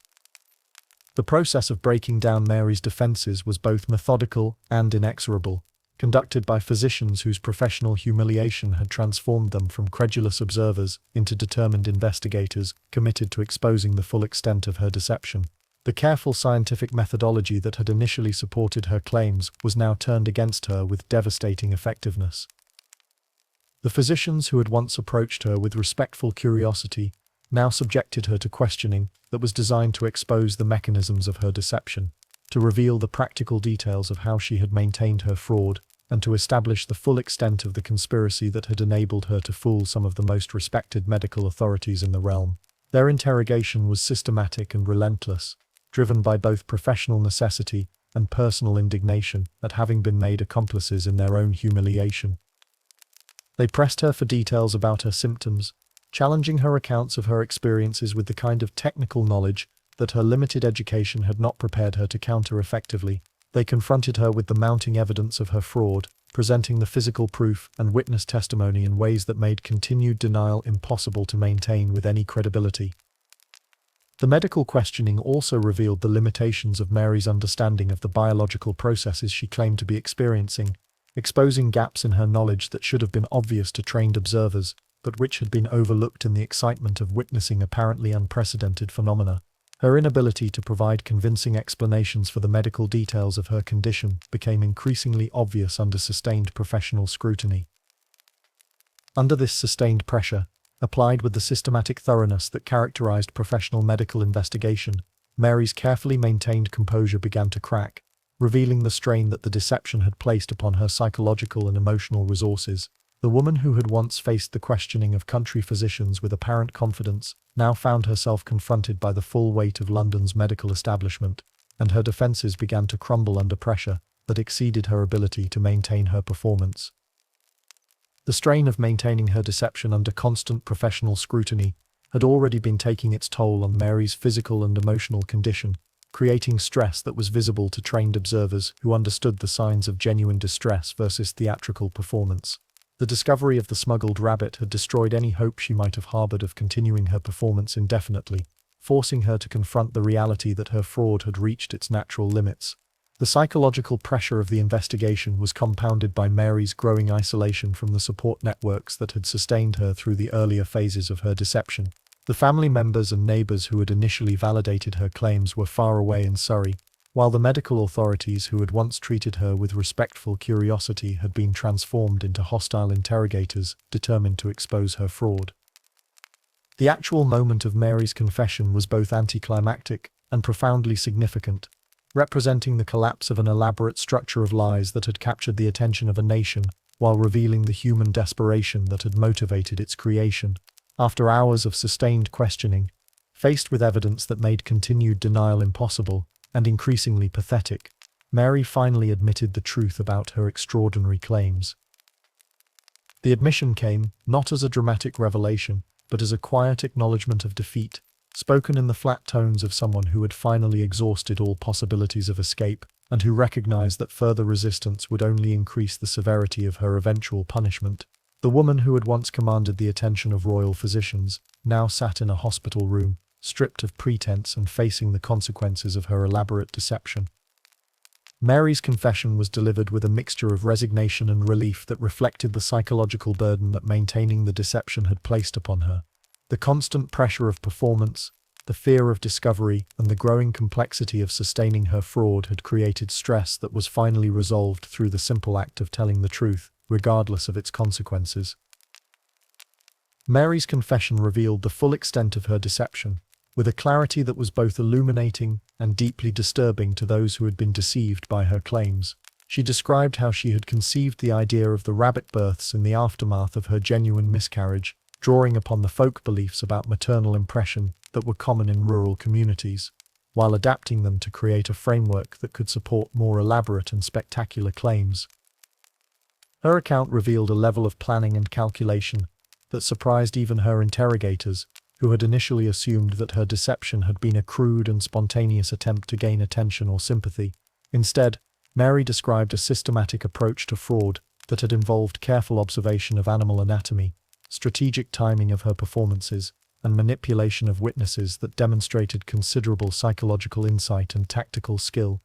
The process of breaking down Mary's defenses was both methodical and inexorable, conducted by physicians whose professional humiliation had transformed them from credulous observers into determined investigators committed to exposing the full extent of her deception. The careful scientific methodology that had initially supported her claims was now turned against her with devastating effectiveness. The physicians who had once approached her with respectful curiosity now subjected her to questioning that was designed to expose the mechanisms of her deception, to reveal the practical details of how she had maintained her fraud, and to establish the full extent of the conspiracy that had enabled her to fool some of the most respected medical authorities in the realm. Their interrogation was systematic and relentless, driven by both professional necessity and personal indignation at having been made accomplices in their own humiliation. They pressed her for details about her symptoms, challenging her accounts of her experiences with the kind of technical knowledge that her limited education had not prepared her to counter effectively. They confronted her with the mounting evidence of her fraud, presenting the physical proof and witness testimony in ways that made continued denial impossible to maintain with any credibility. The medical questioning also revealed the limitations of Mary's understanding of the biological processes she claimed to be experiencing, exposing gaps in her knowledge that should have been obvious to trained observers, but which had been overlooked in the excitement of witnessing apparently unprecedented phenomena. Her inability to provide convincing explanations for the medical details of her condition became increasingly obvious under sustained professional scrutiny. Under this sustained pressure, applied with the systematic thoroughness that characterized professional medical investigation, Mary's carefully maintained composure began to crack, revealing the strain that the deception had placed upon her psychological and emotional resources. The woman who had once faced the questioning of country physicians with apparent confidence now found herself confronted by the full weight of London's medical establishment, and her defences began to crumble under pressure that exceeded her ability to maintain her performance. The strain of maintaining her deception under constant professional scrutiny had already been taking its toll on Mary's physical and emotional condition, creating stress that was visible to trained observers who understood the signs of genuine distress versus theatrical performance. The discovery of the smuggled rabbit had destroyed any hope she might have harbored of continuing her performance indefinitely, forcing her to confront the reality that her fraud had reached its natural limits. The psychological pressure of the investigation was compounded by Mary's growing isolation from the support networks that had sustained her through the earlier phases of her deception. The family members and neighbors who had initially validated her claims were far away in Surrey, while the medical authorities who had once treated her with respectful curiosity had been transformed into hostile interrogators determined to expose her fraud. The actual moment of Mary's confession was both anticlimactic and profoundly significant, representing the collapse of an elaborate structure of lies that had captured the attention of a nation, while revealing the human desperation that had motivated its creation. After hours of sustained questioning, faced with evidence that made continued denial impossible and increasingly pathetic, Mary finally admitted the truth about her extraordinary claims. The admission came not as a dramatic revelation, but as a quiet acknowledgement of defeat, spoken in the flat tones of someone who had finally exhausted all possibilities of escape, and who recognized that further resistance would only increase the severity of her eventual punishment. The woman who had once commanded the attention of royal physicians now sat in a hospital room, stripped of pretense and facing the consequences of her elaborate deception. Mary's confession was delivered with a mixture of resignation and relief that reflected the psychological burden that maintaining the deception had placed upon her. The constant pressure of performance, The fear of discovery and the growing complexity of sustaining her fraud had created stress that was finally resolved through the simple act of telling the truth, regardless of its consequences. Mary's confession revealed the full extent of her deception, with a clarity that was both illuminating and deeply disturbing to those who had been deceived by her claims. She described how she had conceived the idea of the rabbit births in the aftermath of her genuine miscarriage, drawing upon the folk beliefs about maternal impression that were common in rural communities, while adapting them to create a framework that could support more elaborate and spectacular claims. Her account revealed a level of planning and calculation that surprised even her interrogators, who had initially assumed that her deception had been a crude and spontaneous attempt to gain attention or sympathy. Instead, Mary described a systematic approach to fraud that had involved careful observation of animal anatomy, strategic timing of her performances, and manipulation of witnesses that demonstrated considerable psychological insight and tactical skill.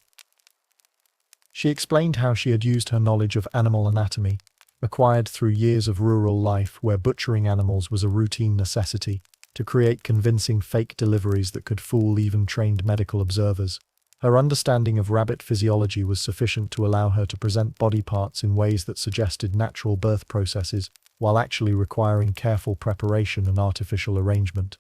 She explained how she had used her knowledge of animal anatomy, acquired through years of rural life where butchering animals was a routine necessity, to create convincing fake deliveries that could fool even trained medical observers. Her understanding of rabbit physiology was sufficient to allow her to present body parts in ways that suggested natural birth processes, while actually requiring careful preparation and artificial arrangement.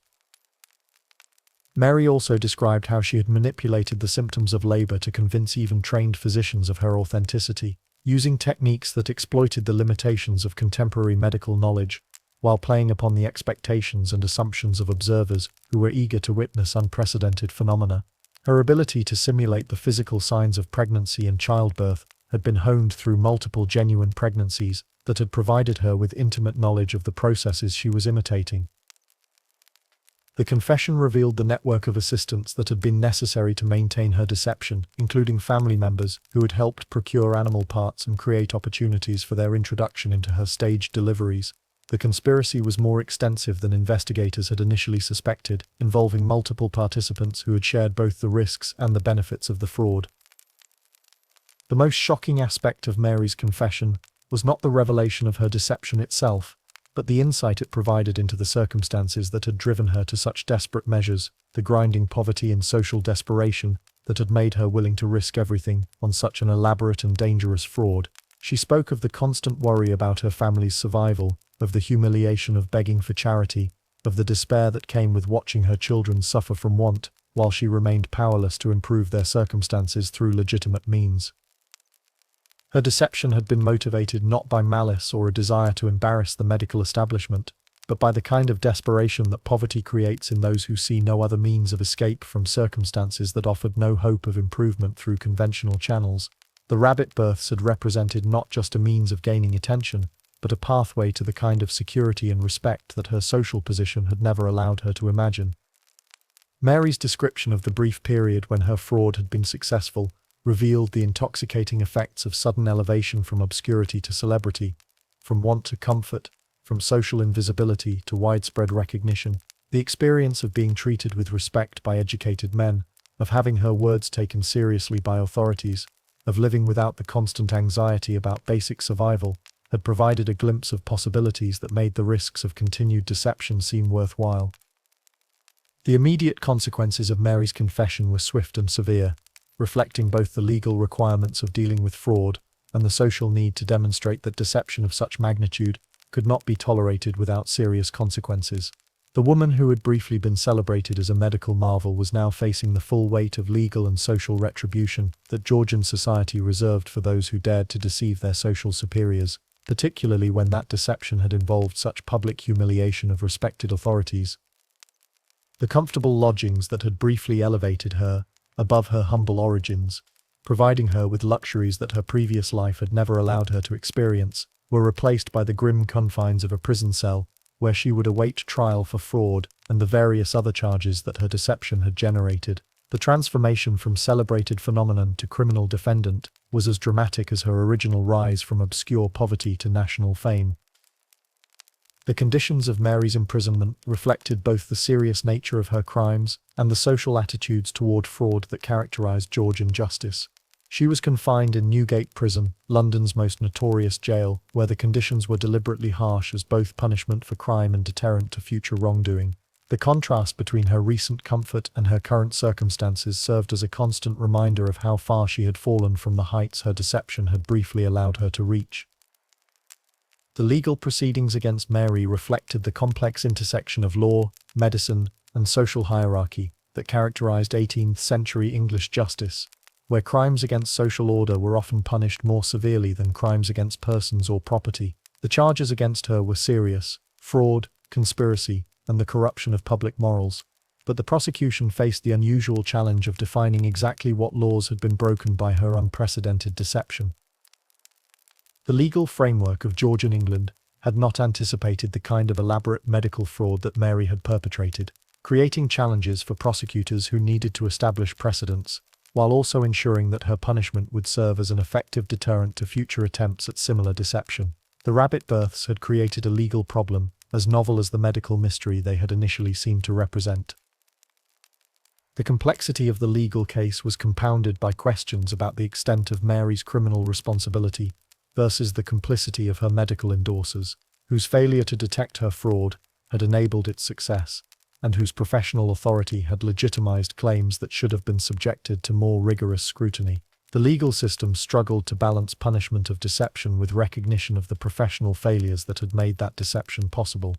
Mary also described how she had manipulated the symptoms of labor to convince even trained physicians of her authenticity, using techniques that exploited the limitations of contemporary medical knowledge, while playing upon the expectations and assumptions of observers who were eager to witness unprecedented phenomena. Her ability to simulate the physical signs of pregnancy and childbirth had been honed through multiple genuine pregnancies that had provided her with intimate knowledge of the processes she was imitating. The confession revealed the network of assistants that had been necessary to maintain her deception, including family members who had helped procure animal parts and create opportunities for their introduction into her staged deliveries. The conspiracy was more extensive than investigators had initially suspected, involving multiple participants who had shared both the risks and the benefits of the fraud. The most shocking aspect of Mary's confession was not the revelation of her deception itself, but the insight it provided into the circumstances that had driven her to such desperate measures, the grinding poverty and social desperation that had made her willing to risk everything on such an elaborate and dangerous fraud. She spoke of the constant worry about her family's survival, of the humiliation of begging for charity, of the despair that came with watching her children suffer from want, while she remained powerless to improve their circumstances through legitimate means. Her deception had been motivated not by malice or a desire to embarrass the medical establishment, but by the kind of desperation that poverty creates in those who see no other means of escape from circumstances that offered no hope of improvement through conventional channels. The rabbit births had represented not just a means of gaining attention, but a pathway to the kind of security and respect that her social position had never allowed her to imagine. Mary's description of the brief period when her fraud had been successful revealed the intoxicating effects of sudden elevation from obscurity to celebrity, from want to comfort, from social invisibility to widespread recognition. The experience of being treated with respect by educated men, of having her words taken seriously by authorities, of living without the constant anxiety about basic survival, had provided a glimpse of possibilities that made the risks of continued deception seem worthwhile. The immediate consequences of Mary's confession were swift and severe, reflecting both the legal requirements of dealing with fraud and the social need to demonstrate that deception of such magnitude could not be tolerated without serious consequences. The woman who had briefly been celebrated as a medical marvel was now facing the full weight of legal and social retribution that Georgian society reserved for those who dared to deceive their social superiors, particularly when that deception had involved such public humiliation of respected authorities. The comfortable lodgings that had briefly elevated her above her humble origins, providing her with luxuries that her previous life had never allowed her to experience, were replaced by the grim confines of a prison cell, where she would await trial for fraud and the various other charges that her deception had generated. The transformation from celebrated phenomenon to criminal defendant was as dramatic as her original rise from obscure poverty to national fame. The conditions of Mary's imprisonment reflected both the serious nature of her crimes and the social attitudes toward fraud that characterized Georgian justice. She was confined in Newgate Prison, London's most notorious jail, where the conditions were deliberately harsh as both punishment for crime and deterrent to future wrongdoing. The contrast between her recent comfort and her current circumstances served as a constant reminder of how far she had fallen from the heights her deception had briefly allowed her to reach. The legal proceedings against Mary reflected the complex intersection of law, medicine, and social hierarchy that characterized 18th-century English justice, where crimes against social order were often punished more severely than crimes against persons or property. The charges against her were serious: fraud, conspiracy, and the corruption of public morals, but the prosecution faced the unusual challenge of defining exactly what laws had been broken by her unprecedented deception. The legal framework of Georgian England had not anticipated the kind of elaborate medical fraud that Mary had perpetrated, creating challenges for prosecutors who needed to establish precedents, while also ensuring that her punishment would serve as an effective deterrent to future attempts at similar deception. The rabbit births had created a legal problem as novel as the medical mystery they had initially seemed to represent. The complexity of the legal case was compounded by questions about the extent of Mary's criminal responsibility versus the complicity of her medical endorsers, whose failure to detect her fraud had enabled its success, and whose professional authority had legitimized claims that should have been subjected to more rigorous scrutiny. The legal system struggled to balance punishment of deception with recognition of the professional failures that had made that deception possible.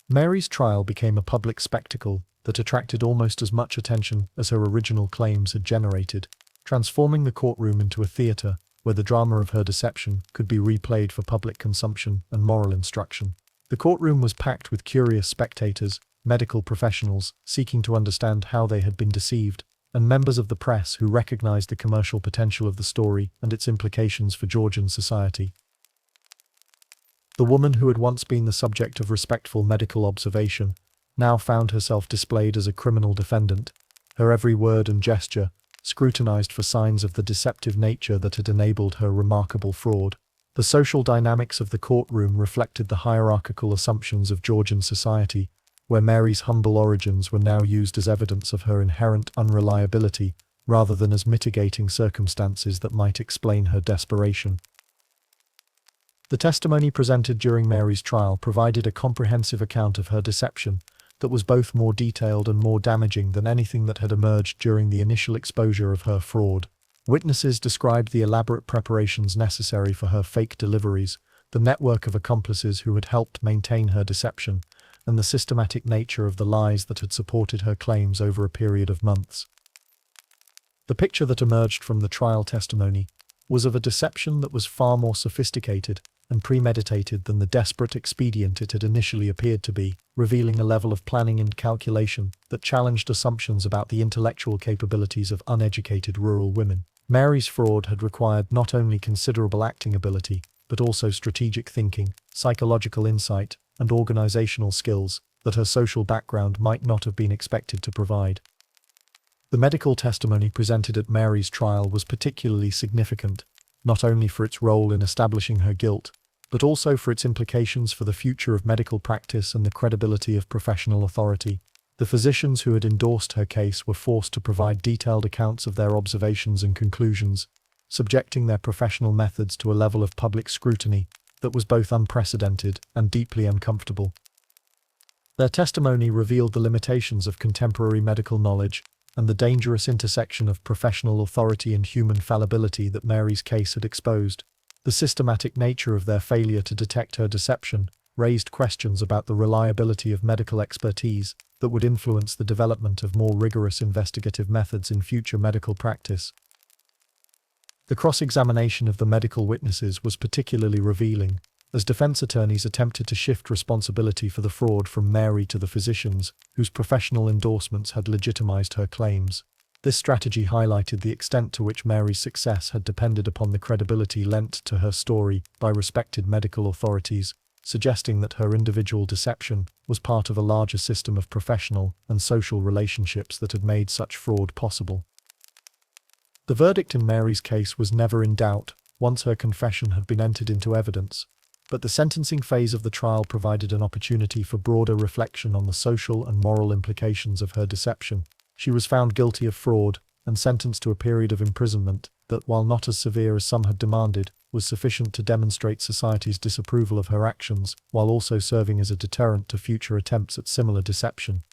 Mary's trial became a public spectacle that attracted almost as much attention as her original claims had generated, transforming the courtroom into a theater where the drama of her deception could be replayed for public consumption and moral instruction. The courtroom was packed with curious spectators, medical professionals seeking to understand how they had been deceived, and members of the press who recognized the commercial potential of the story and its implications for Georgian society. The woman who had once been the subject of respectful medical observation now found herself displayed as a criminal defendant, her every word and gesture scrutinized for signs of the deceptive nature that had enabled her remarkable fraud. The social dynamics of the courtroom reflected the hierarchical assumptions of Georgian society, where Mary's humble origins were now used as evidence of her inherent unreliability, rather than as mitigating circumstances that might explain her desperation. The testimony presented during Mary's trial provided a comprehensive account of her deception that was both more detailed and more damaging than anything that had emerged during the initial exposure of her fraud. Witnesses described the elaborate preparations necessary for her fake deliveries, the network of accomplices who had helped maintain her deception, and the systematic nature of the lies that had supported her claims over a period of months. The picture that emerged from the trial testimony was of a deception that was far more sophisticated and premeditated than the desperate expedient it had initially appeared to be, revealing a level of planning and calculation that challenged assumptions about the intellectual capabilities of uneducated rural women. Mary's fraud had required not only considerable acting ability, but also strategic thinking, psychological insight, and organizational skills that her social background might not have been expected to provide. The medical testimony presented at Mary's trial was particularly significant, not only for its role in establishing her guilt, but also for its implications for the future of medical practice and the credibility of professional authority. The physicians who had endorsed her case were forced to provide detailed accounts of their observations and conclusions, subjecting their professional methods to a level of public scrutiny that was both unprecedented and deeply uncomfortable. Their testimony revealed the limitations of contemporary medical knowledge and the dangerous intersection of professional authority and human fallibility that Mary's case had exposed. The systematic nature of their failure to detect her deception raised questions about the reliability of medical expertise that would influence the development of more rigorous investigative methods in future medical practice. The cross-examination of the medical witnesses was particularly revealing, as defense attorneys attempted to shift responsibility for the fraud from Mary to the physicians, whose professional endorsements had legitimized her claims. This strategy highlighted the extent to which Mary's success had depended upon the credibility lent to her story by respected medical authorities, suggesting that her individual deception was part of a larger system of professional and social relationships that had made such fraud possible. The verdict in Mary's case was never in doubt once her confession had been entered into evidence, but the sentencing phase of the trial provided an opportunity for broader reflection on the social and moral implications of her deception. She was found guilty of fraud and sentenced to a period of imprisonment that, while not as severe as some had demanded, was sufficient to demonstrate society's disapproval of her actions, while also serving as a deterrent to future attempts at similar deception.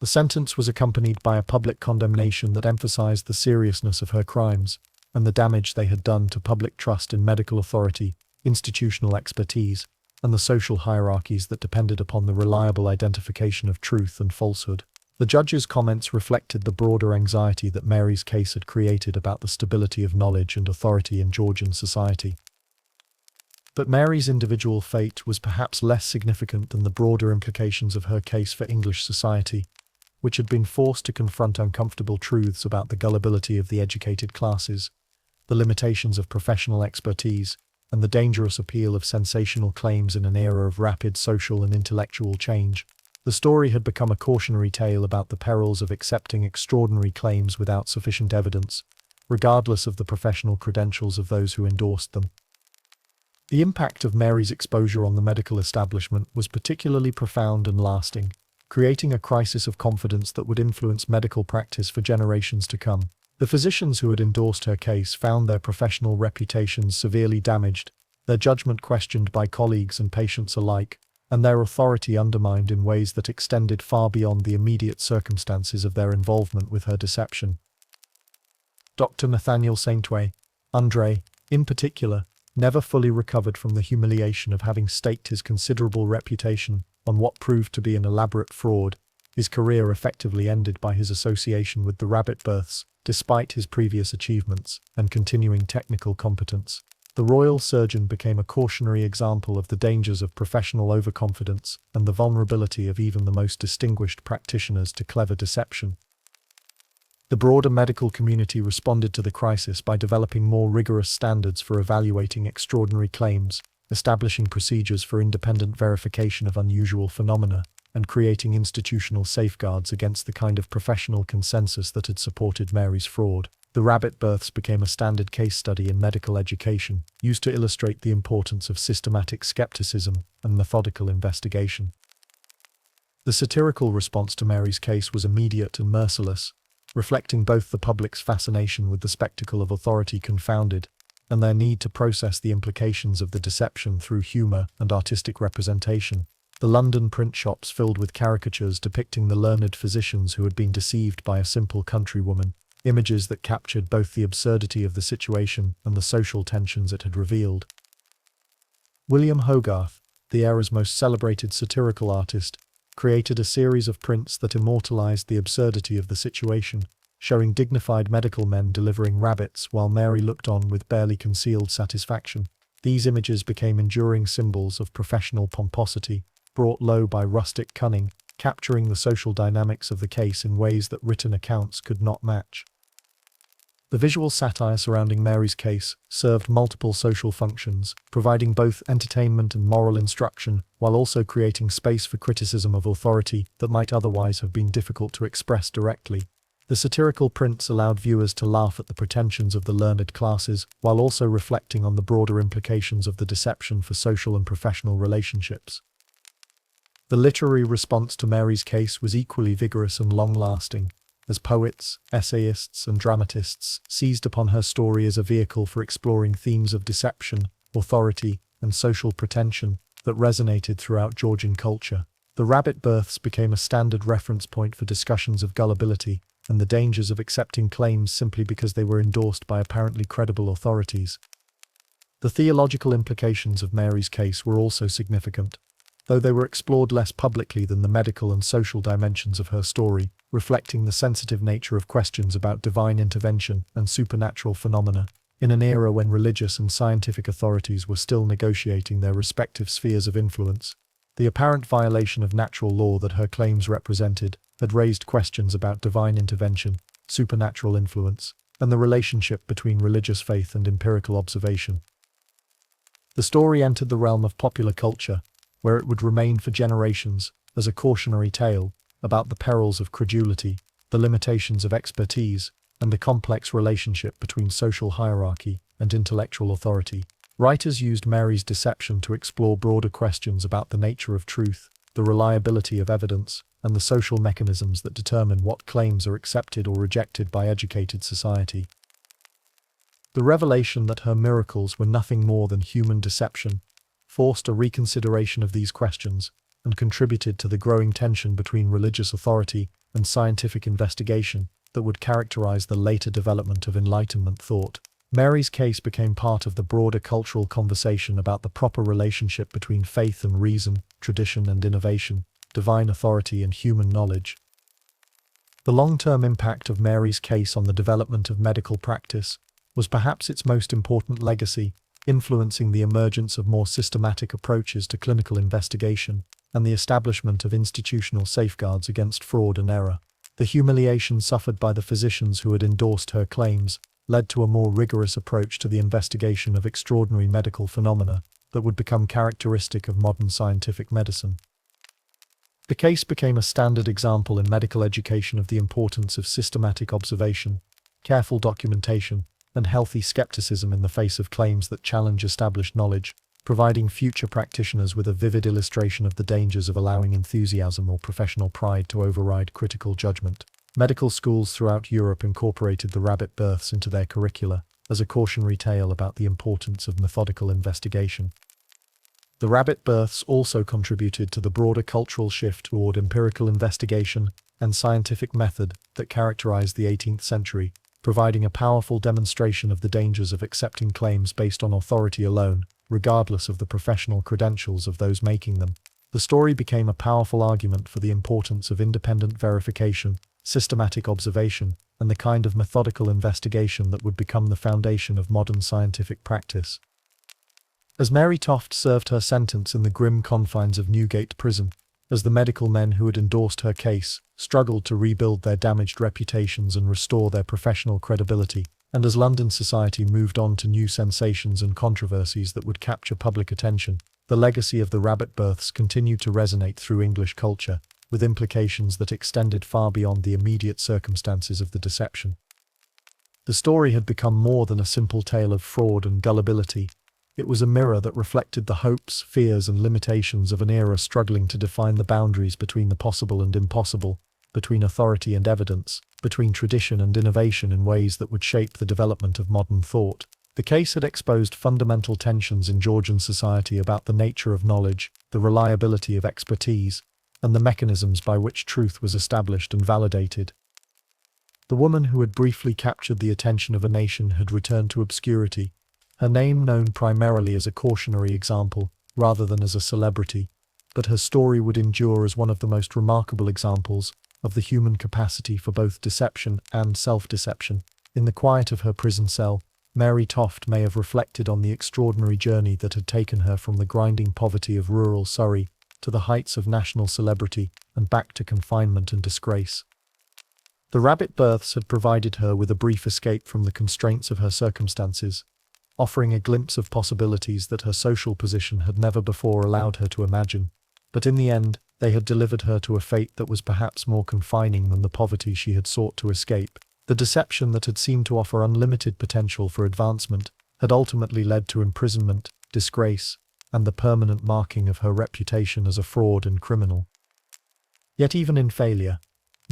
The sentence was accompanied by a public condemnation that emphasized the seriousness of her crimes and the damage they had done to public trust in medical authority, institutional expertise, and the social hierarchies that depended upon the reliable identification of truth and falsehood. The judge's comments reflected the broader anxiety that Mary's case had created about the stability of knowledge and authority in Georgian society. But Mary's individual fate was perhaps less significant than the broader implications of her case for English society, which had been forced to confront uncomfortable truths about the gullibility of the educated classes, the limitations of professional expertise, and the dangerous appeal of sensational claims in an era of rapid social and intellectual change. The story had become a cautionary tale about the perils of accepting extraordinary claims without sufficient evidence, regardless of the professional credentials of those who endorsed them. The impact of Mary's exposure on the medical establishment was particularly profound and lasting, creating a crisis of confidence that would influence medical practice for generations to come. The physicians who had endorsed her case found their professional reputations severely damaged, their judgment questioned by colleagues and patients alike, and their authority undermined in ways that extended far beyond the immediate circumstances of their involvement with her deception. Dr. Nathaniel Saintway, Andre, in particular, never fully recovered from the humiliation of having staked his considerable reputation on what proved to be an elaborate fraud. His career effectively ended by his association with the rabbit births, despite his previous achievements and continuing technical competence. The royal surgeon became a cautionary example of the dangers of professional overconfidence and the vulnerability of even the most distinguished practitioners to clever deception. The broader medical community responded to the crisis by developing more rigorous standards for evaluating extraordinary claims, establishing procedures for independent verification of unusual phenomena, and creating institutional safeguards against the kind of professional consensus that had supported Mary's fraud. The rabbit births became a standard case study in medical education, used to illustrate the importance of systematic skepticism and methodical investigation. The satirical response to Mary's case was immediate and merciless, reflecting both the public's fascination with the spectacle of authority confounded and their need to process the implications of the deception through humor and artistic representation. The London print shops filled with caricatures depicting the learned physicians who had been deceived by a simple countrywoman, images that captured both the absurdity of the situation and the social tensions it had revealed. William Hogarth, the era's most celebrated satirical artist, created a series of prints that immortalized the absurdity of the situation, showing dignified medical men delivering rabbits while Mary looked on with barely concealed satisfaction. These images became enduring symbols of professional pomposity, brought low by rustic cunning, capturing the social dynamics of the case in ways that written accounts could not match. The visual satire surrounding Mary's case served multiple social functions, providing both entertainment and moral instruction, while also creating space for criticism of authority that might otherwise have been difficult to express directly. The satirical prints allowed viewers to laugh at the pretensions of the learned classes, while also reflecting on the broader implications of the deception for social and professional relationships. The literary response to Mary's case was equally vigorous and long-lasting, as poets, essayists, and dramatists seized upon her story as a vehicle for exploring themes of deception, authority, and social pretension that resonated throughout Georgian culture. The rabbit births became a standard reference point for discussions of gullibility and the dangers of accepting claims simply because they were endorsed by apparently credible authorities. The theological implications of Mary's case were also significant, though they were explored less publicly than the medical and social dimensions of her story, reflecting the sensitive nature of questions about divine intervention and supernatural phenomena. In an era when religious and scientific authorities were still negotiating their respective spheres of influence, the apparent violation of natural law that her claims represented had raised questions about divine intervention, supernatural influence, and the relationship between religious faith and empirical observation. The story entered the realm of popular culture, where it would remain for generations as a cautionary tale about the perils of credulity, the limitations of expertise, and the complex relationship between social hierarchy and intellectual authority. Writers used Mary's deception to explore broader questions about the nature of truth, the reliability of evidence, and the social mechanisms that determine what claims are accepted or rejected by educated society. The revelation that her miracles were nothing more than human deception forced a reconsideration of these questions and contributed to the growing tension between religious authority and scientific investigation that would characterize the later development of Enlightenment thought. Mary's case became part of the broader cultural conversation about the proper relationship between faith and reason, tradition and innovation, divine authority and human knowledge. The long-term impact of Mary's case on the development of medical practice was perhaps its most important legacy, influencing the emergence of more systematic approaches to clinical investigation and the establishment of institutional safeguards against fraud and error. The humiliation suffered by the physicians who had endorsed her claims led to a more rigorous approach to the investigation of extraordinary medical phenomena that would become characteristic of modern scientific medicine. The case became a standard example in medical education of the importance of systematic observation, careful documentation, and healthy skepticism in the face of claims that challenge established knowledge, providing future practitioners with a vivid illustration of the dangers of allowing enthusiasm or professional pride to override critical judgment. Medical schools throughout Europe incorporated the rabbit births into their curricula as a cautionary tale about the importance of methodical investigation. The rabbit births also contributed to the broader cultural shift toward empirical investigation and scientific method that characterized the 18th century, providing a powerful demonstration of the dangers of accepting claims based on authority alone, regardless of the professional credentials of those making them. The story became a powerful argument for the importance of independent verification, systematic observation, and the kind of methodical investigation that would become the foundation of modern scientific practice. As Mary Toft served her sentence in the grim confines of Newgate Prison, as the medical men who had endorsed her case struggled to rebuild their damaged reputations and restore their professional credibility, and as London society moved on to new sensations and controversies that would capture public attention, the legacy of the rabbit births continued to resonate through English culture, with implications that extended far beyond the immediate circumstances of the deception. The story had become more than a simple tale of fraud and gullibility. It was a mirror that reflected the hopes, fears, and limitations of an era struggling to define the boundaries between the possible and impossible, between authority and evidence, between tradition and innovation in ways that would shape the development of modern thought. The case had exposed fundamental tensions in Georgian society about the nature of knowledge, the reliability of expertise, and the mechanisms by which truth was established and validated. The woman who had briefly captured the attention of a nation had returned to obscurity, her name known primarily as a cautionary example rather than as a celebrity, but her story would endure as one of the most remarkable examples of the human capacity for both deception and self-deception. In the quiet of her prison cell, Mary Toft may have reflected on the extraordinary journey that had taken her from the grinding poverty of rural Surrey to the heights of national celebrity and back to confinement and disgrace. The rabbit births had provided her with a brief escape from the constraints of her circumstances, offering a glimpse of possibilities that her social position had never before allowed her to imagine. But in the end, they had delivered her to a fate that was perhaps more confining than the poverty she had sought to escape. The deception that had seemed to offer unlimited potential for advancement had ultimately led to imprisonment, disgrace, and the permanent marking of her reputation as a fraud and criminal. Yet even in failure,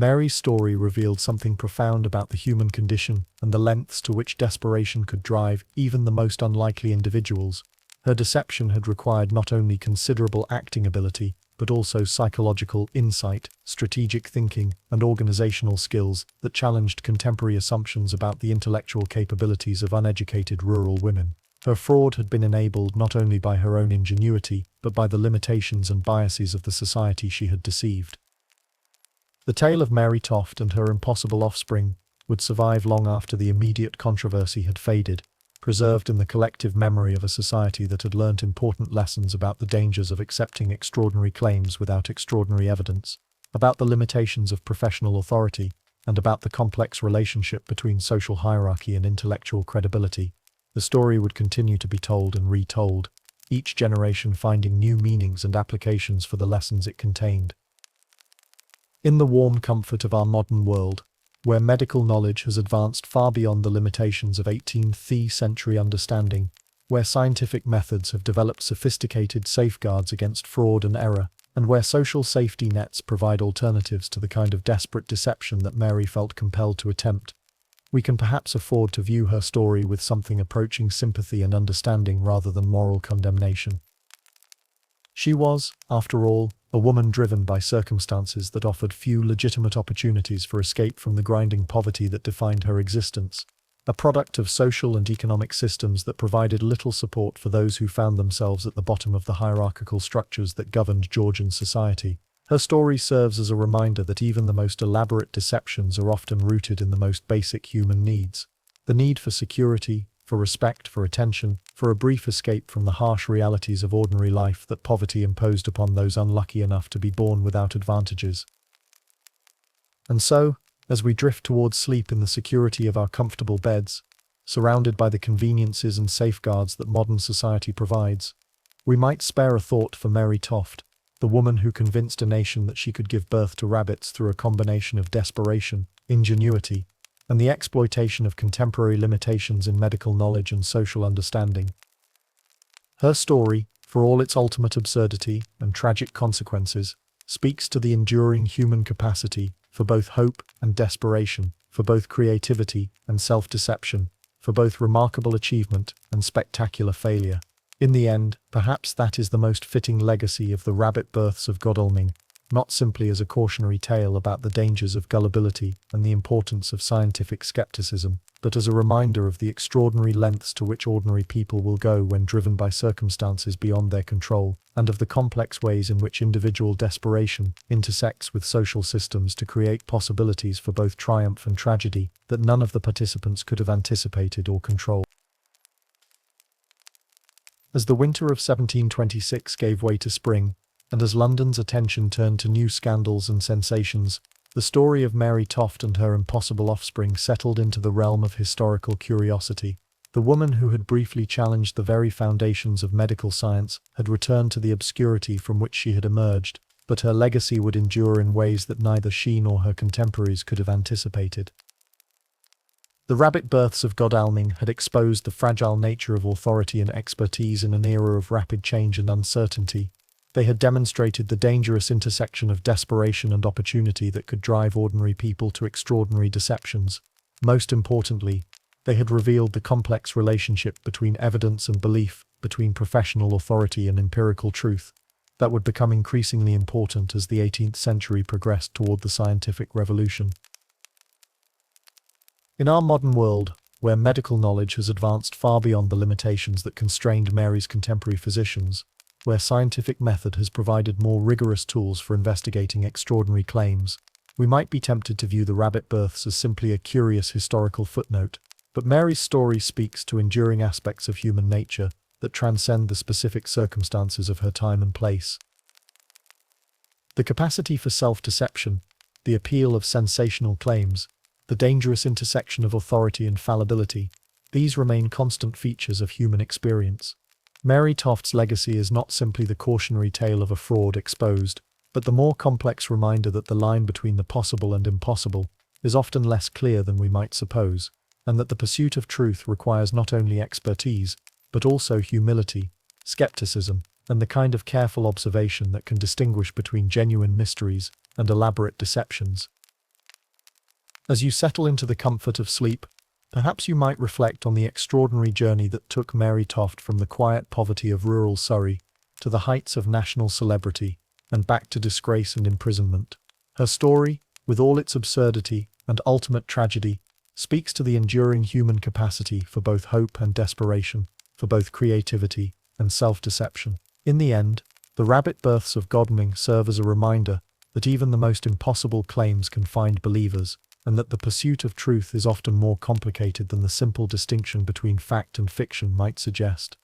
Mary's story revealed something profound about the human condition and the lengths to which desperation could drive even the most unlikely individuals. Her deception had required not only considerable acting ability, but also psychological insight, strategic thinking, and organizational skills that challenged contemporary assumptions about the intellectual capabilities of uneducated rural women. Her fraud had been enabled not only by her own ingenuity, but by the limitations and biases of the society she had deceived. The tale of Mary Toft and her impossible offspring would survive long after the immediate controversy had faded, preserved in the collective memory of a society that had learnt important lessons about the dangers of accepting extraordinary claims without extraordinary evidence, about the limitations of professional authority, and about the complex relationship between social hierarchy and intellectual credibility. The story would continue to be told and retold, each generation finding new meanings and applications for the lessons it contained. In the warm comfort of our modern world, where medical knowledge has advanced far beyond the limitations of 18th century understanding, where scientific methods have developed sophisticated safeguards against fraud and error, and where social safety nets provide alternatives to the kind of desperate deception that Mary felt compelled to attempt, we can perhaps afford to view her story with something approaching sympathy and understanding rather than moral condemnation. She was, after all, a woman driven by circumstances that offered few legitimate opportunities for escape from the grinding poverty that defined her existence, a product of social and economic systems that provided little support for those who found themselves at the bottom of the hierarchical structures that governed Georgian society. Her story serves as a reminder that even the most elaborate deceptions are often rooted in the most basic human needs: the need for security, for respect, for attention, for a brief escape from the harsh realities of ordinary life that poverty imposed upon those unlucky enough to be born without advantages. And so, as we drift towards sleep in the security of our comfortable beds, surrounded by the conveniences and safeguards that modern society provides, we might spare a thought for Mary Toft, the woman who convinced a nation that she could give birth to rabbits through a combination of desperation, ingenuity, and the exploitation of contemporary limitations in medical knowledge and social understanding. Her story, for all its ultimate absurdity and tragic consequences, speaks to the enduring human capacity for both hope and desperation, for both creativity and self-deception, for both remarkable achievement and spectacular failure. In the end, perhaps that is the most fitting legacy of the rabbit births of Godalming, not simply as a cautionary tale about the dangers of gullibility and the importance of scientific skepticism, but as a reminder of the extraordinary lengths to which ordinary people will go when driven by circumstances beyond their control, and of the complex ways in which individual desperation intersects with social systems to create possibilities for both triumph and tragedy that none of the participants could have anticipated or controlled. As the winter of 1726 gave way to spring, and as London's attention turned to new scandals and sensations, the story of Mary Toft and her impossible offspring settled into the realm of historical curiosity. The woman who had briefly challenged the very foundations of medical science had returned to the obscurity from which she had emerged, but her legacy would endure in ways that neither she nor her contemporaries could have anticipated. The rabbit births of Godalming had exposed the fragile nature of authority and expertise in an era of rapid change and uncertainty. They had demonstrated the dangerous intersection of desperation and opportunity that could drive ordinary people to extraordinary deceptions. Most importantly, they had revealed the complex relationship between evidence and belief, between professional authority and empirical truth, that would become increasingly important as the 18th century progressed toward the scientific revolution. In our modern world, where medical knowledge has advanced far beyond the limitations that constrained Mary's contemporary physicians, where scientific method has provided more rigorous tools for investigating extraordinary claims, we might be tempted to view the rabbit births as simply a curious historical footnote, but Mary's story speaks to enduring aspects of human nature that transcend the specific circumstances of her time and place. The capacity for self-deception, the appeal of sensational claims, the dangerous intersection of authority and fallibility, these remain constant features of human experience. Mary Toft's legacy is not simply the cautionary tale of a fraud exposed, but the more complex reminder that the line between the possible and impossible is often less clear than we might suppose, and that the pursuit of truth requires not only expertise, but also humility, skepticism, and the kind of careful observation that can distinguish between genuine mysteries and elaborate deceptions. As you settle into the comfort of sleep, perhaps you might reflect on the extraordinary journey that took Mary Toft from the quiet poverty of rural Surrey to the heights of national celebrity and back to disgrace and imprisonment. Her story, with all its absurdity and ultimate tragedy, speaks to the enduring human capacity for both hope and desperation, for both creativity and self-deception. In the end, the rabbit births of Godalming serve as a reminder that even the most impossible claims can find believers, and that the pursuit of truth is often more complicated than the simple distinction between fact and fiction might suggest.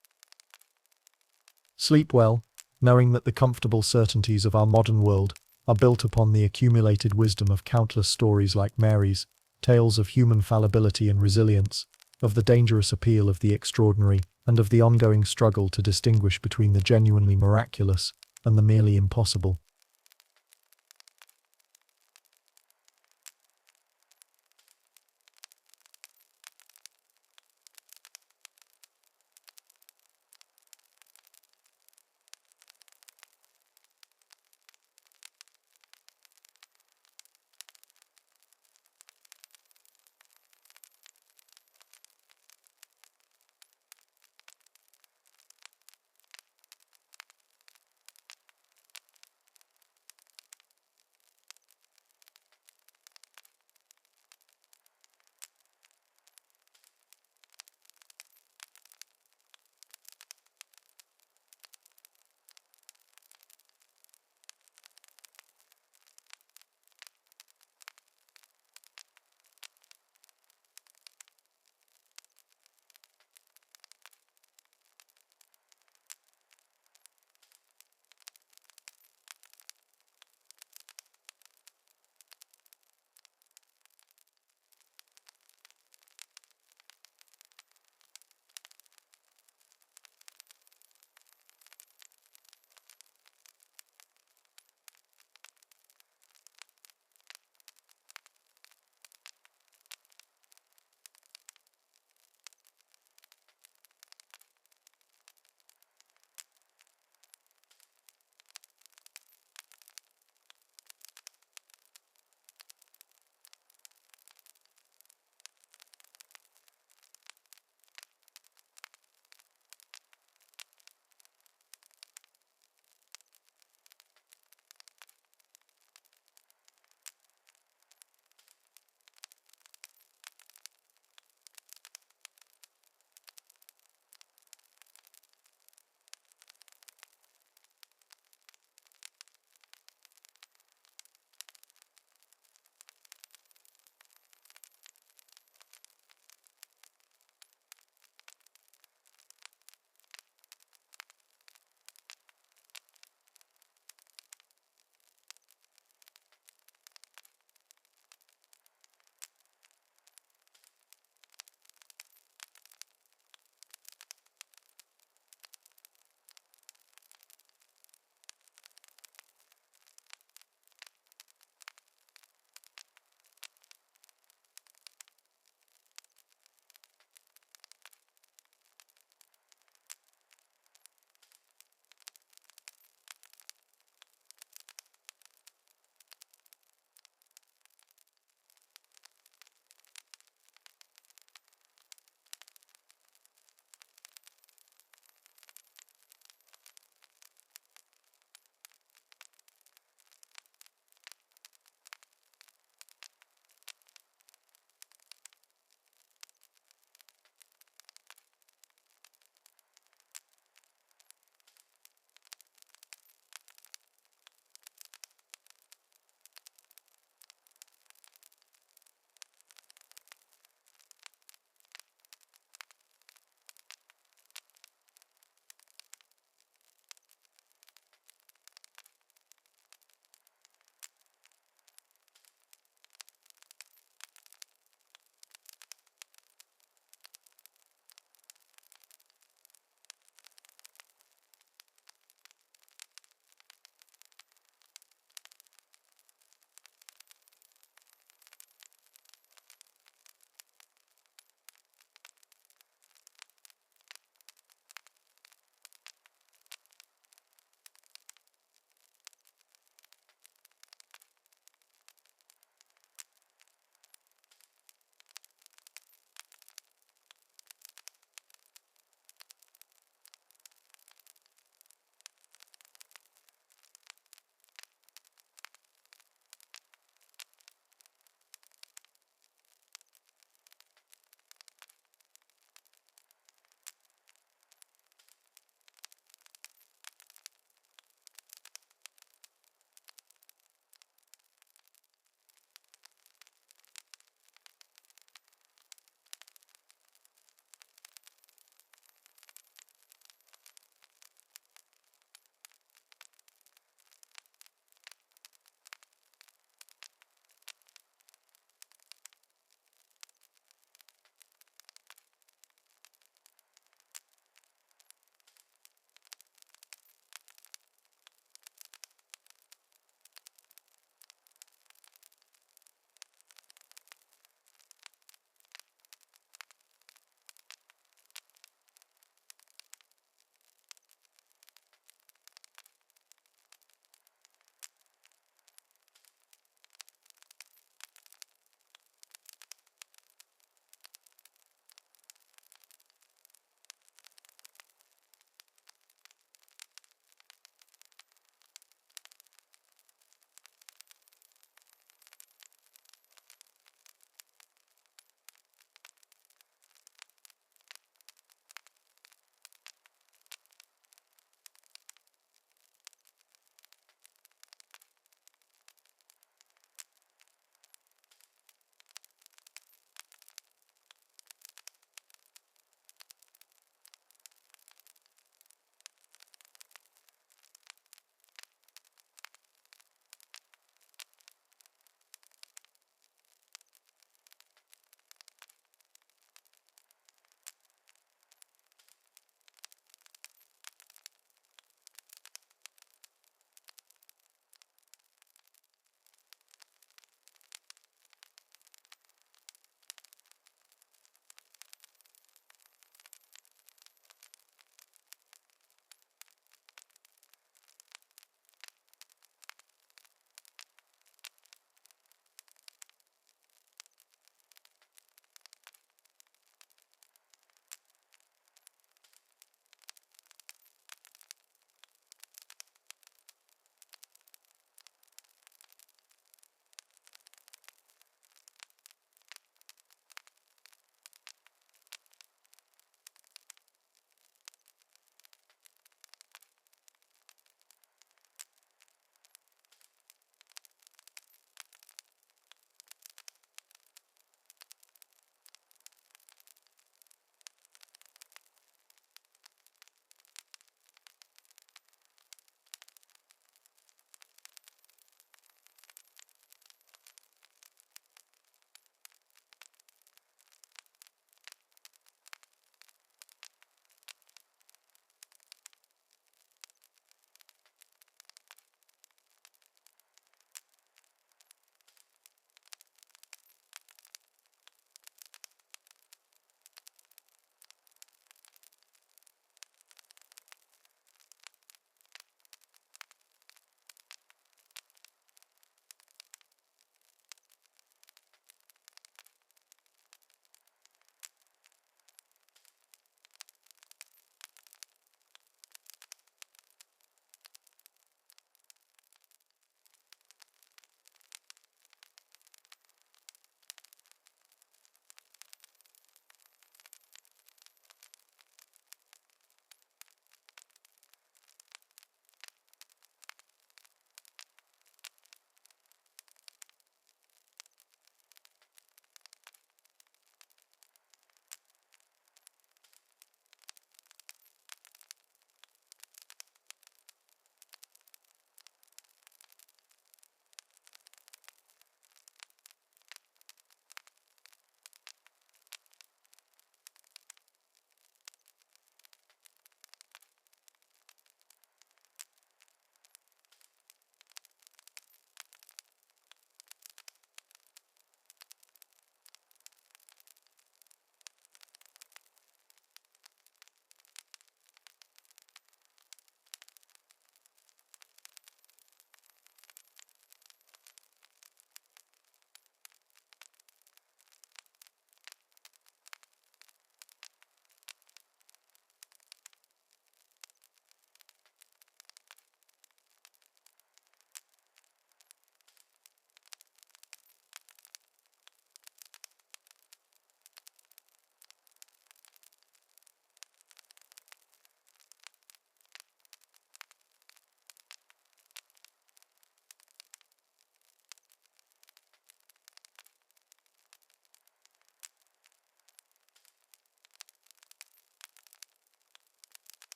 Sleep well, knowing that the comfortable certainties of our modern world are built upon the accumulated wisdom of countless stories like Mary's, tales of human fallibility and resilience, of the dangerous appeal of the extraordinary, and of the ongoing struggle to distinguish between the genuinely miraculous and the merely impossible.